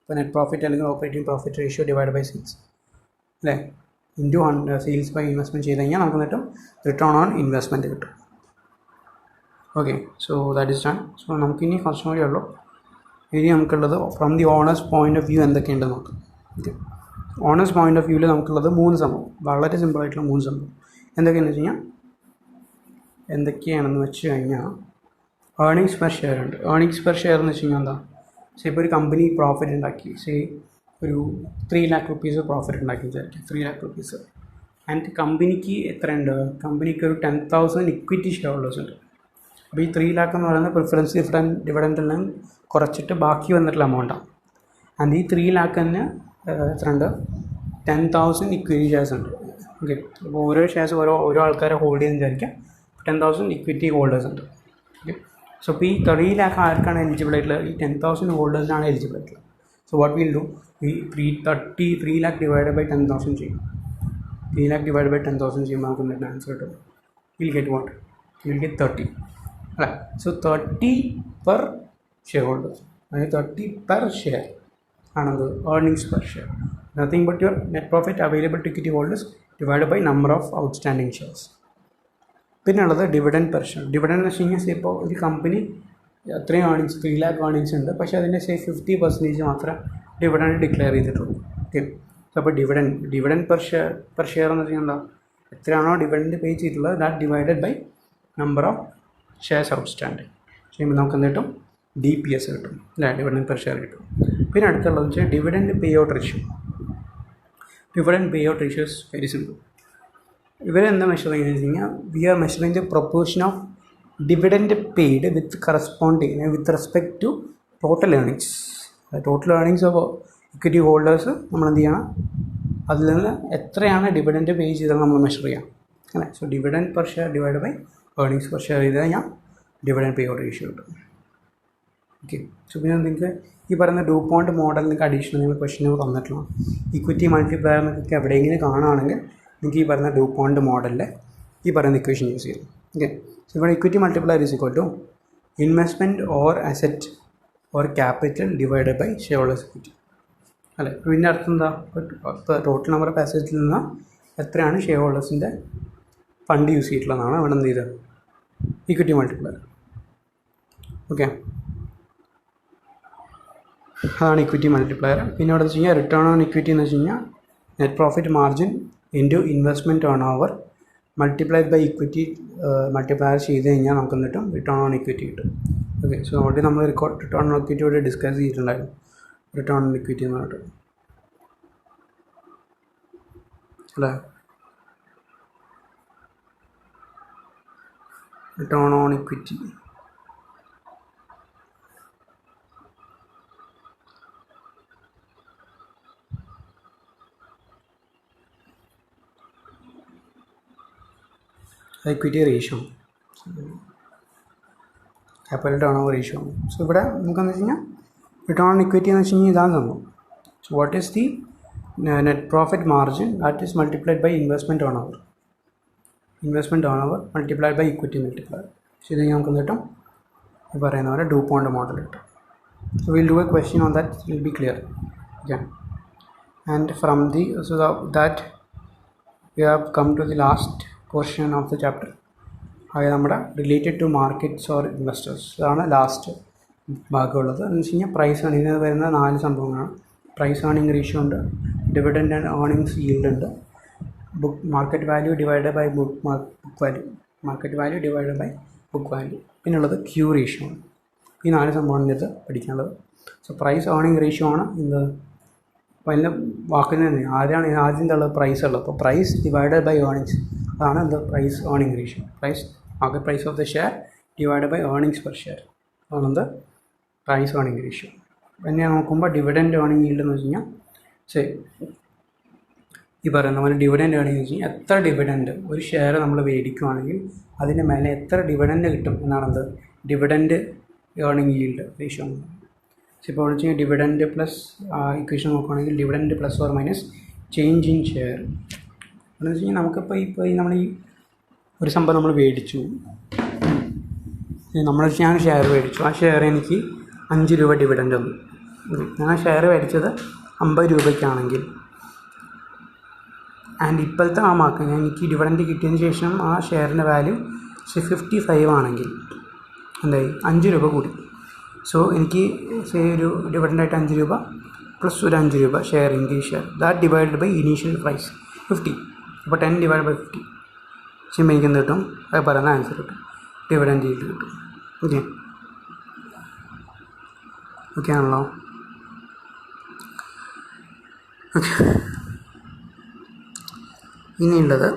ഇപ്പോൾ നെറ്റ് പ്രോഫിറ്റ് അല്ലെങ്കിൽ operating profit ratio divide by sales അല്ലേ, ഇൻറ്റു സെയിൽസ് ബൈ ഇൻവെസ്റ്റ്മെൻറ്റ് ചെയ്ത് കഴിഞ്ഞാൽ നമുക്ക് കിട്ടും റിട്ടേൺ ഓൺ ഇൻവെസ്റ്റ്മെൻറ്റ് കിട്ടും. Okay, so that is done. So നമുക്കിനി കുറച്ചും കൂടി ഉള്ളൂ. ഇനി നമുക്കുള്ളത് from the owners point of view എന്തൊക്കെയുണ്ടെന്ന് നോക്കാം. ഓക്കെ, ഓണേഴ്സ് പോയിൻ്റ് ഓഫ് വ്യൂവിൽ നമുക്കുള്ളത് 3 സംഭവം, വളരെ സിമ്പിളായിട്ടുള്ള 3 സംഭവം. എന്തൊക്കെയാണെന്ന് വെച്ച് കഴിഞ്ഞാൽ എന്തൊക്കെയാണെന്ന് വെച്ച് കഴിഞ്ഞാൽ ഏർണിങ്സ് പെർ ഷെയർ ഉണ്ട്. ഏർണിങ്സ് പെർ ഷെയർ എന്ന് വെച്ച് കഴിഞ്ഞാൽ എന്താ? ഇപ്പോൾ ഒരു കമ്പനി പ്രോഫിറ്റ് ഉണ്ടാക്കി, ഒരു 3 lakh rupees പ്രോഫിറ്റ് ഉണ്ടാക്കി വിചാരിക്കും, 3 lakh rupees. ആൻഡ് കമ്പനിക്ക് എത്രയുണ്ട്? കമ്പനിക്ക് ഒരു 10,000 ഇക്വിറ്റി ഷെയർ ഹോൾഡേഴ്സ് ഉണ്ട്. അപ്പോൾ ഈ 3 lakh എന്ന് പറയുന്നത് പ്രിഫറൻസ് ഡിവിഡൻഡ് എല്ലാം കുറച്ചിട്ട് ബാക്കി വന്നിട്ടുള്ള എമൗണ്ടാണ്. ആൻഡ് ഈ 3 lakh തന്നെ എത്രയുണ്ട്? 10,000 ഇക്വിറ്റി ഷെയർസ് ഉണ്ട്. ഓക്കെ, അപ്പോൾ ഓരോ ഷെയർസ് ഓരോ ആൾക്കാരെ ഹോൾഡ് ചെയ്യുന്ന വിചാരിക്കാം. 10,000 ഇക്വിറ്റി ഹോൾഡേഴ്സ് ഉണ്ട്. ഓക്കെ, സോ ഇപ്പോൾ ഈ 3 lakh ആർക്കാണ് എലിജിബിൾ ആയിട്ടുള്ളത്? ഈ 10,000 ഹോൾഡേഴ്സിനാണ് എലിജിബിൾ ആയിട്ടുള്ളത്. സോ വാട്ട് വിൽ ഡു, ഈ 3 lakh ഡിവൈഡ് ബൈ 10,000 ചെയ്യും. 3 lakh ഡിവൈഡ് ബൈ 10,000 ചെയ്യുമ്പോൾ നമുക്ക് എന്താണ് ആൻസർ കിട്ടും? Will get what? Will get 30 അല്ലേ. സോ 30 പെർ ഷെയർ ഹോൾഡേഴ്സ്, അതായത് 30 പെർ ഷെയർ ആണത് earnings per share. Nothing but your net profit available to equity holders divide by number of outstanding shares. പിന്നെ ഉള്ളത് dividend per share. Dividend എന്ന് വെച്ച് കഴിഞ്ഞാൽ ഇപ്പോൾ ഒരു കമ്പനി അത്രയും ഏർണിങ്സ് 3 lakh ഏർണിങ്സ് ഉണ്ട്, പക്ഷേ അതിൻ്റെ 50% മാത്രമേ ഡിവിഡൻഡ് ഡിക്ലെയർ ചെയ്തിട്ടുള്ളൂ. ഓക്കെ, അപ്പോൾ ഡിവിഡൻഡ് പെർ ഷെയർ എന്ന് വെച്ച് കഴിഞ്ഞാൽ എന്താ? എത്രയാണോ ഡിവിഡൻഡ് പേ ചെയ്തിട്ടുള്ളത് that divided by number of shares outstanding ചെയ്യുമ്പോൾ നമുക്ക് എന്ത് കിട്ടും? DPS കിട്ടും അല്ലേ, ഡിവിഡൻഡ് പെർ ഷെയർ കിട്ടും. പിന്നെ അടുത്തുള്ളത് വെച്ചാൽ dividend payout ratio. Dividend payout ratio is very simple. ഇവരെന്താ മെഷർ ചെയ്യുന്നത് വെച്ച് കഴിഞ്ഞാൽ we are measuring the proportion of dividend paid with respect to total earnings. Total earnings of equity holders നമ്മൾ എന്ത് ചെയ്യണം? അതിൽ നിന്ന് എത്രയാണ് ഡിവിഡൻഡ് പേ ചെയ്തത് നമ്മൾ മെഷർ ചെയ്യാം അല്ലേ. So dividend per share divide by earnings per share ചെയ്ത് കഴിഞ്ഞാൽ ഡിവിഡൻഡ് പേ ഔട്ട് റേഷ്യോ കിട്ടും. ഓക്കെ, സോ പിന്നെ നിങ്ങൾക്ക് ഈ പറയുന്ന ഡൂപോണ്ട് മോഡൽ നിങ്ങൾക്ക് അഡീഷണൽ നിങ്ങൾ ക്വസ്റ്റ്യൻ തന്നിട്ടുള്ള ഇക്വിറ്റി മൾട്ടിപ്ലയർ എന്നൊക്കെ എവിടെയെങ്കിലും കാണുകയാണെങ്കിൽ നിങ്ങൾക്ക് ഈ പറയുന്ന ഡൂപോണ്ട് മോഡലിൽ ഈ പറയുന്ന ഇക്വേഷൻ യൂസ് ചെയ്യും. ഓക്കെ, സോ ഇവിടെ equity multiplier is equal to investment or asset or capital divided by shareholders equity അല്ലേ. ഇതിൻ്റെ അർത്ഥം എന്താ? ടോട്ടൽ നമ്പർ ഓഫ് അസറ്റിൽ നിന്ന് എത്രയാണ് ഷെയർ ഹോൾഡേഴ്സിൻ്റെ ഫണ്ട് യൂസ് ചെയ്തിട്ടുള്ളതാണ് ഇവിടെ എന്ത് ചെയ്തത്? Equity multiplier. ഓക്കെ, അതാണ് ഇക്വിറ്റി മൾട്ടിപ്ലയർ. പിന്നെ ഇവിടെ വെച്ച് കഴിഞ്ഞാൽ റിട്ടേൺ ഓൺ ഇക്വിറ്റി എന്ന് വെച്ച് കഴിഞ്ഞാൽ net profit margin into investment turnover multiplied by equity multiplier ചെയ്ത് കഴിഞ്ഞാൽ നമുക്ക് കിട്ടും റിട്ടേൺ ഓൺ ഇക്വിറ്റി കിട്ടും. ഓക്കെ, സോ ഓൾറെഡി നമ്മൾ റിട്ടേൺ ഓൺ ഇക്വിറ്റി ഇവിടെ ഡിസ്കസ് ചെയ്തിട്ടുണ്ടായിരുന്നു. റിട്ടേൺ ഓൺ ഇക്വിറ്റി എന്ന് പറഞ്ഞിട്ട് അല്ലേ. return on equity. Equity ratio, capital turnover ratio. So ഇവിടെ നമുക്കെന്ന് വെച്ച് കഴിഞ്ഞാൽ റിട്ടേൺ ഓൺ ഇക്വിറ്റി എന്ന് വെച്ച് കഴിഞ്ഞാൽ ഇതാണ് സംഭവം. So what is the net profit margin that is multiplied by investment turnover multiplied by equity multiplier. So ഇത് നമുക്ക് കിട്ടും ഈ പറയുന്ന പോലെ ഡൂപോണ്ട് മോഡൽ കിട്ടും. So we'll do a question on that, it will be clear. Okay, and from the that we have come to the last portion of the chapter. അതായത് നമ്മുടെ related to markets or investors. അതാണ് last ഭാഗമുള്ളത്. എന്ന് വെച്ച് കഴിഞ്ഞാൽ price earning, ഇതിന് വരുന്ന 4 സംഭവങ്ങളാണ്. പ്രൈസ് ഏണിംഗ് റേഷ്യോ ഉണ്ട്, ഡിവിഡൻഡ് ആൻഡ് ഏണിംഗ്സ് ഈൽഡ് ഉണ്ട്, market value divide by book value, book value, പിന്നുള്ളത് ക്യൂ റേഷ്യോ ആണ്. ഈ 4 സംഭവമാണ് ഇത് പഠിക്കാനുള്ളത്. സോ പ്രൈസ് ഏണിംഗ് റേഷ്യോ ആണ് ഇത്. അപ്പോൾ അതിൻ്റെ വാക്കിന് തന്നെ ആദ്യം ഉള്ളത് പ്രൈസ് ഉള്ളത്. അപ്പോൾ പ്രൈസ് ഡിവൈഡഡ് ബൈ ഏണിങ്സ്, അതാണ് എന്ത് price earning ratio. Market price of the share divide by earnings per share, അതാണെന്ത് പ്രൈസ് ഏണിംഗ് റേഷ്യോ. പിന്നെ നോക്കുമ്പോൾ ഡിവിഡൻഡ് ഏണിംഗ് ഈൽഡ് എന്ന് വെച്ച് കഴിഞ്ഞാൽ ഈ പറയുന്ന പോലെ ഡിവിഡൻഡ് ഏണിംഗ് എന്ന് വെച്ച് കഴിഞ്ഞാൽ എത്ര ഡിവിഡൻഡ് ഒരു ഷെയർ നമ്മൾ മേടിക്കുകയാണെങ്കിൽ അതിൻ്റെ മേലെ എത്ര ഡിവിഡൻഡ് കിട്ടും എന്നാണെന്ത് ഡിവിഡൻഡ് ഏണിംഗ് ഈൽഡ് റേഷ്യോ. ഇപ്പോൾ എന്ന് വെച്ച് കഴിഞ്ഞാൽ ഡിവിഡൻഡ് പ്ലസ് ഇക്വേഷൻ നോക്കുകയാണെങ്കിൽ dividend plus or minus change in share എന്ന് വെച്ച് കഴിഞ്ഞാൽ നമുക്കിപ്പോൾ നമ്മൾ ഈ ഒരു സംഭവം നമ്മൾ മേടിച്ചു, ഞാൻ ഷെയർ മേടിച്ചു, ആ ഷെയർ എനിക്ക് 5 രൂപ ഡിവിഡൻഡ് വന്നു. ഞാൻ ആ ഷെയർ മേടിച്ചത് 50 രൂപയ്ക്കാണെങ്കിൽ ആൻഡ് ഇപ്പോഴത്തെ ആ മാർക്ക് എനിക്ക് ഡിവിഡൻഡ് കിട്ടിയതിന് ശേഷം ആ ഷെയറിൻ്റെ വാല്യൂ 55 ആണെങ്കിൽ എന്തായി 5 രൂപ കൂടി. സോ എനിക്ക് ഒരു ഡിവിഡൻഡായിട്ട് 5 രൂപ പ്ലസ് ഒരു 5 രൂപ share increase share that divide by initial price 50. അപ്പോൾ 10 ഡിവൈഡ് ബൈ 50 ചെയ്യുമ്പോൾ എനിക്ക് എന്ത് കിട്ടും? അത് പറയുന്ന ആൻസർ കിട്ടും, ഡിവിഡൻഡ് ഈൽഡ് കിട്ടും. ഓക്കെ ആണല്ലോ? ഓക്കെ, ഇനിയുള്ളത്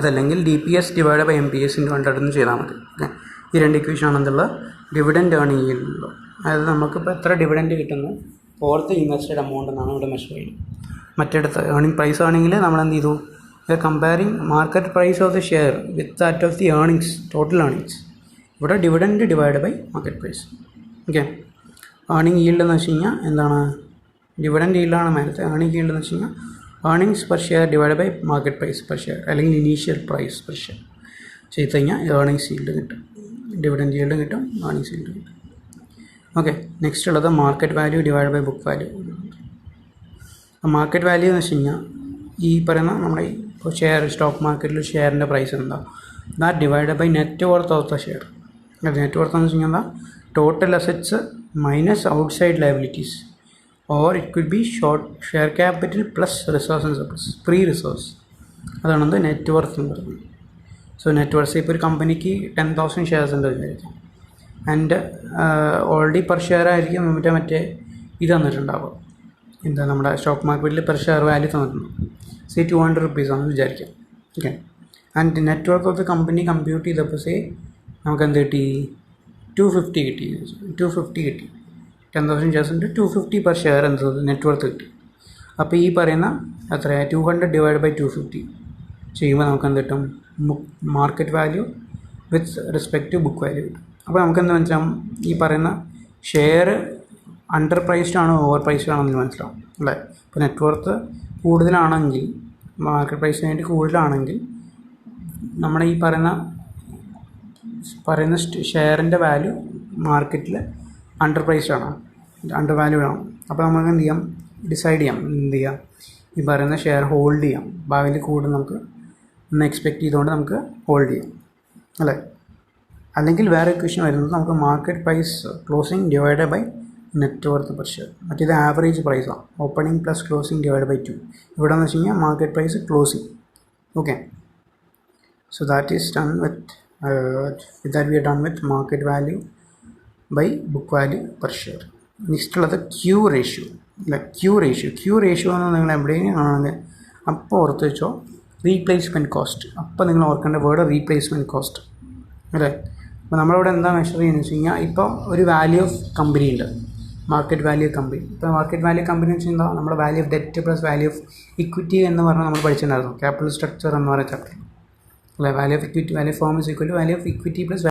അതല്ലെങ്കിൽ DPS divide by MPS into 100 എന്ന് ചെയ്താൽ മതി. ഓക്കെ, ഈ 2 ഇക്വേഷൻ ആണെന്നുള്ള ഡിവിഡൻഡ് ഏണിംഗ് ഈൽഡ്. അതായത് നമുക്കിപ്പോൾ എത്ര ഡിവിഡൻഡ് കിട്ടുന്നു ഫോർ ദ ഇൻവെസ്റ്റഡ് എമൗണ്ട് എന്നാണ് ഇവിടെ മെഷർ ചെയ്യുന്നത്. മറ്റെടുത്ത് പ്രൈസ് ആണെങ്കിൽ നമ്മൾ എന്ത് ചെയ്തു? Comparing market price of the share with that of the earnings, total earnings. ഇവിടെ dividend divide by market price. Okay, earning yield എന്ന് വെച്ച് കഴിഞ്ഞാൽ എന്താണ്? ഡിവിഡൻഡ് ഈൽഡാണ് മേലത്തെ. ഏണിംഗ് ഈൽഡ് എന്ന് വെച്ച് കഴിഞ്ഞാൽ earnings per share divide by market price per share അല്ലെങ്കിൽ ഇനീഷ്യൽ പ്രൈസ് പെർ ഷെയർ ചെയ്ത് കഴിഞ്ഞാൽ ഏണിങ്സ് ഈൽഡ് കിട്ടും, ഡിവിഡൻഡ് ഈൽഡ് കിട്ടും, ഏണിങ്സ് ഈൽഡ് കിട്ടും. ഓക്കെ, നെക്സ്റ്റ് ഉള്ളത് market value divide by book value. Market value എന്ന് വെച്ച് കഴിഞ്ഞാൽ ഈ പറയുന്ന നമ്മുടെ ഇപ്പോൾ ഷെയർ സ്റ്റോക്ക് മാർക്കറ്റിൽ ഷെയറിൻ്റെ പ്രൈസ് എന്താ, that divide by net worth of the share. Net worth എന്ന് വെച്ച് കഴിഞ്ഞാൽ എന്താ? Total assets minus outside liabilities or it could be share capital plus resource and surplus, free resource. അതാണത് നെറ്റ് വർത്ത് എന്ന് പറയുന്നത്. സോ നെറ്റ് വർത്ത് ഇപ്പോൾ ഒരു കമ്പനിക്ക് 10,000 ഷെയർസ് ഉണ്ട് വിചാരിക്കും, ആൻഡ് ഓൾറെഡി പെർ ഷെയർ ആയിരിക്കും മറ്റേ ഇത് തന്നിട്ടുണ്ടാവുക. എന്താ നമ്മുടെ സ്റ്റോക്ക് മാർക്കറ്റിൽ പെർ ഷെയർ വാല്യൂ തന്നിട്ടുണ്ട്, സേ 200 rupees ആണെന്ന് വിചാരിക്കാം. Okay, and net worth of the company compute ചെയ്തപ്പോൾ സേ നമുക്ക് എന്ത് കിട്ടി? 250 കിട്ടി. 250 കിട്ടി. 10,000 ഷെയർസ് ഉണ്ട്, 250 പെർ ഷെയർ എന്ത് നെറ്റ് വർത്ത് കിട്ടി. അപ്പോൾ ഈ പറയുന്ന എത്രയാണ്? 200 ഡിവൈഡ് ബൈ 250 ചെയ്യുമ്പോൾ നമുക്ക് എന്ത് കിട്ടും? Market value with respect to book value കിട്ടും. അപ്പോൾ നമുക്ക് എന്താ മനസ്സിലാവും? ഈ പറയുന്ന ഷെയർ അണ്ടർ പ്രൈസ്ഡ് ആണോ ഓവർ പ്രൈസ്ഡ് ആണോ എന്ന് മനസ്സിലാവും അല്ലേ? ഇപ്പോൾ നെറ്റ് വർത്ത് കൂടുതലാണെങ്കിൽ, മാർക്കറ്റ് പ്രൈസിന് വേണ്ടി കൂടുതലാണെങ്കിൽ നമ്മുടെ ഈ പറയുന്ന ഷെയറിൻ്റെ വാല്യൂ മാർക്കറ്റിൽ അണ്ടർ പ്രൈസ്ഡ് ആണോ, അണ്ടർ വാല്യൂ ആണോ? അപ്പോൾ നമുക്ക് എന്ത് ചെയ്യാം? ഡിസൈഡ് ചെയ്യാം, എന്ത് ചെയ്യാം? ഈ പറയുന്ന ഷെയർ ഹോൾഡ് ചെയ്യാം. ഭാവിയിൽ കൂടുതൽ നമുക്ക് ഒന്ന് എക്സ്പെക്റ്റ് ചെയ്തുകൊണ്ട് നമുക്ക് ഹോൾഡ് ചെയ്യാം അല്ലേ? അല്ലെങ്കിൽ വേറെ ഇക്വേഷൻ വരുന്നത് നമുക്ക് market price closing divide by net worth per share. മറ്റേത് ആവറേജ് പ്രൈസാണ്, opening plus closing divide by 2. ഇവിടെ എന്ന് വെച്ച് കഴിഞ്ഞാൽ market price closing. Okay, so that is done with that we are done with market value by book value per share. Next ഉള്ളത് Q ratio അല്ല, Q ratio എന്ന് നിങ്ങൾ എവിടെയും കാണുന്നത് അപ്പോൾ ഓർത്ത് വെച്ചോ. Replacement cost. അപ്പോൾ നിങ്ങൾ ഓർക്കേണ്ട വേർഡ് റീപ്ലേസ്മെൻറ്റ് കോസ്റ്റ് അല്ലേ. അപ്പോൾ നമ്മളിവിടെ എന്താ മെഷർ ചെയ്യുന്നത് വെച്ച് കഴിഞ്ഞാൽ, ഇപ്പോൾ ഒരു വാല്യൂ ഓഫ് കമ്പനി ഉണ്ട്, മാർക്കറ്റ് വാല്യൂ കമ്പനി. ഇപ്പോൾ മാർക്കറ്റ് വാല്യൂ കമ്പനി വെച്ച് കഴിഞ്ഞാൽ നമ്മുടെ value of debt plus value of equity എന്ന് പറഞ്ഞാൽ നമ്മൾ പഠിച്ചിട്ടുണ്ടായിരുന്നു ക്യാപിറ്റൽ സ്ട്രക്ചർ എന്ന് പറയുന്ന ചാപ്റ്റർ അല്ലേ. Value of equity, value of firm is equal to value of equity plus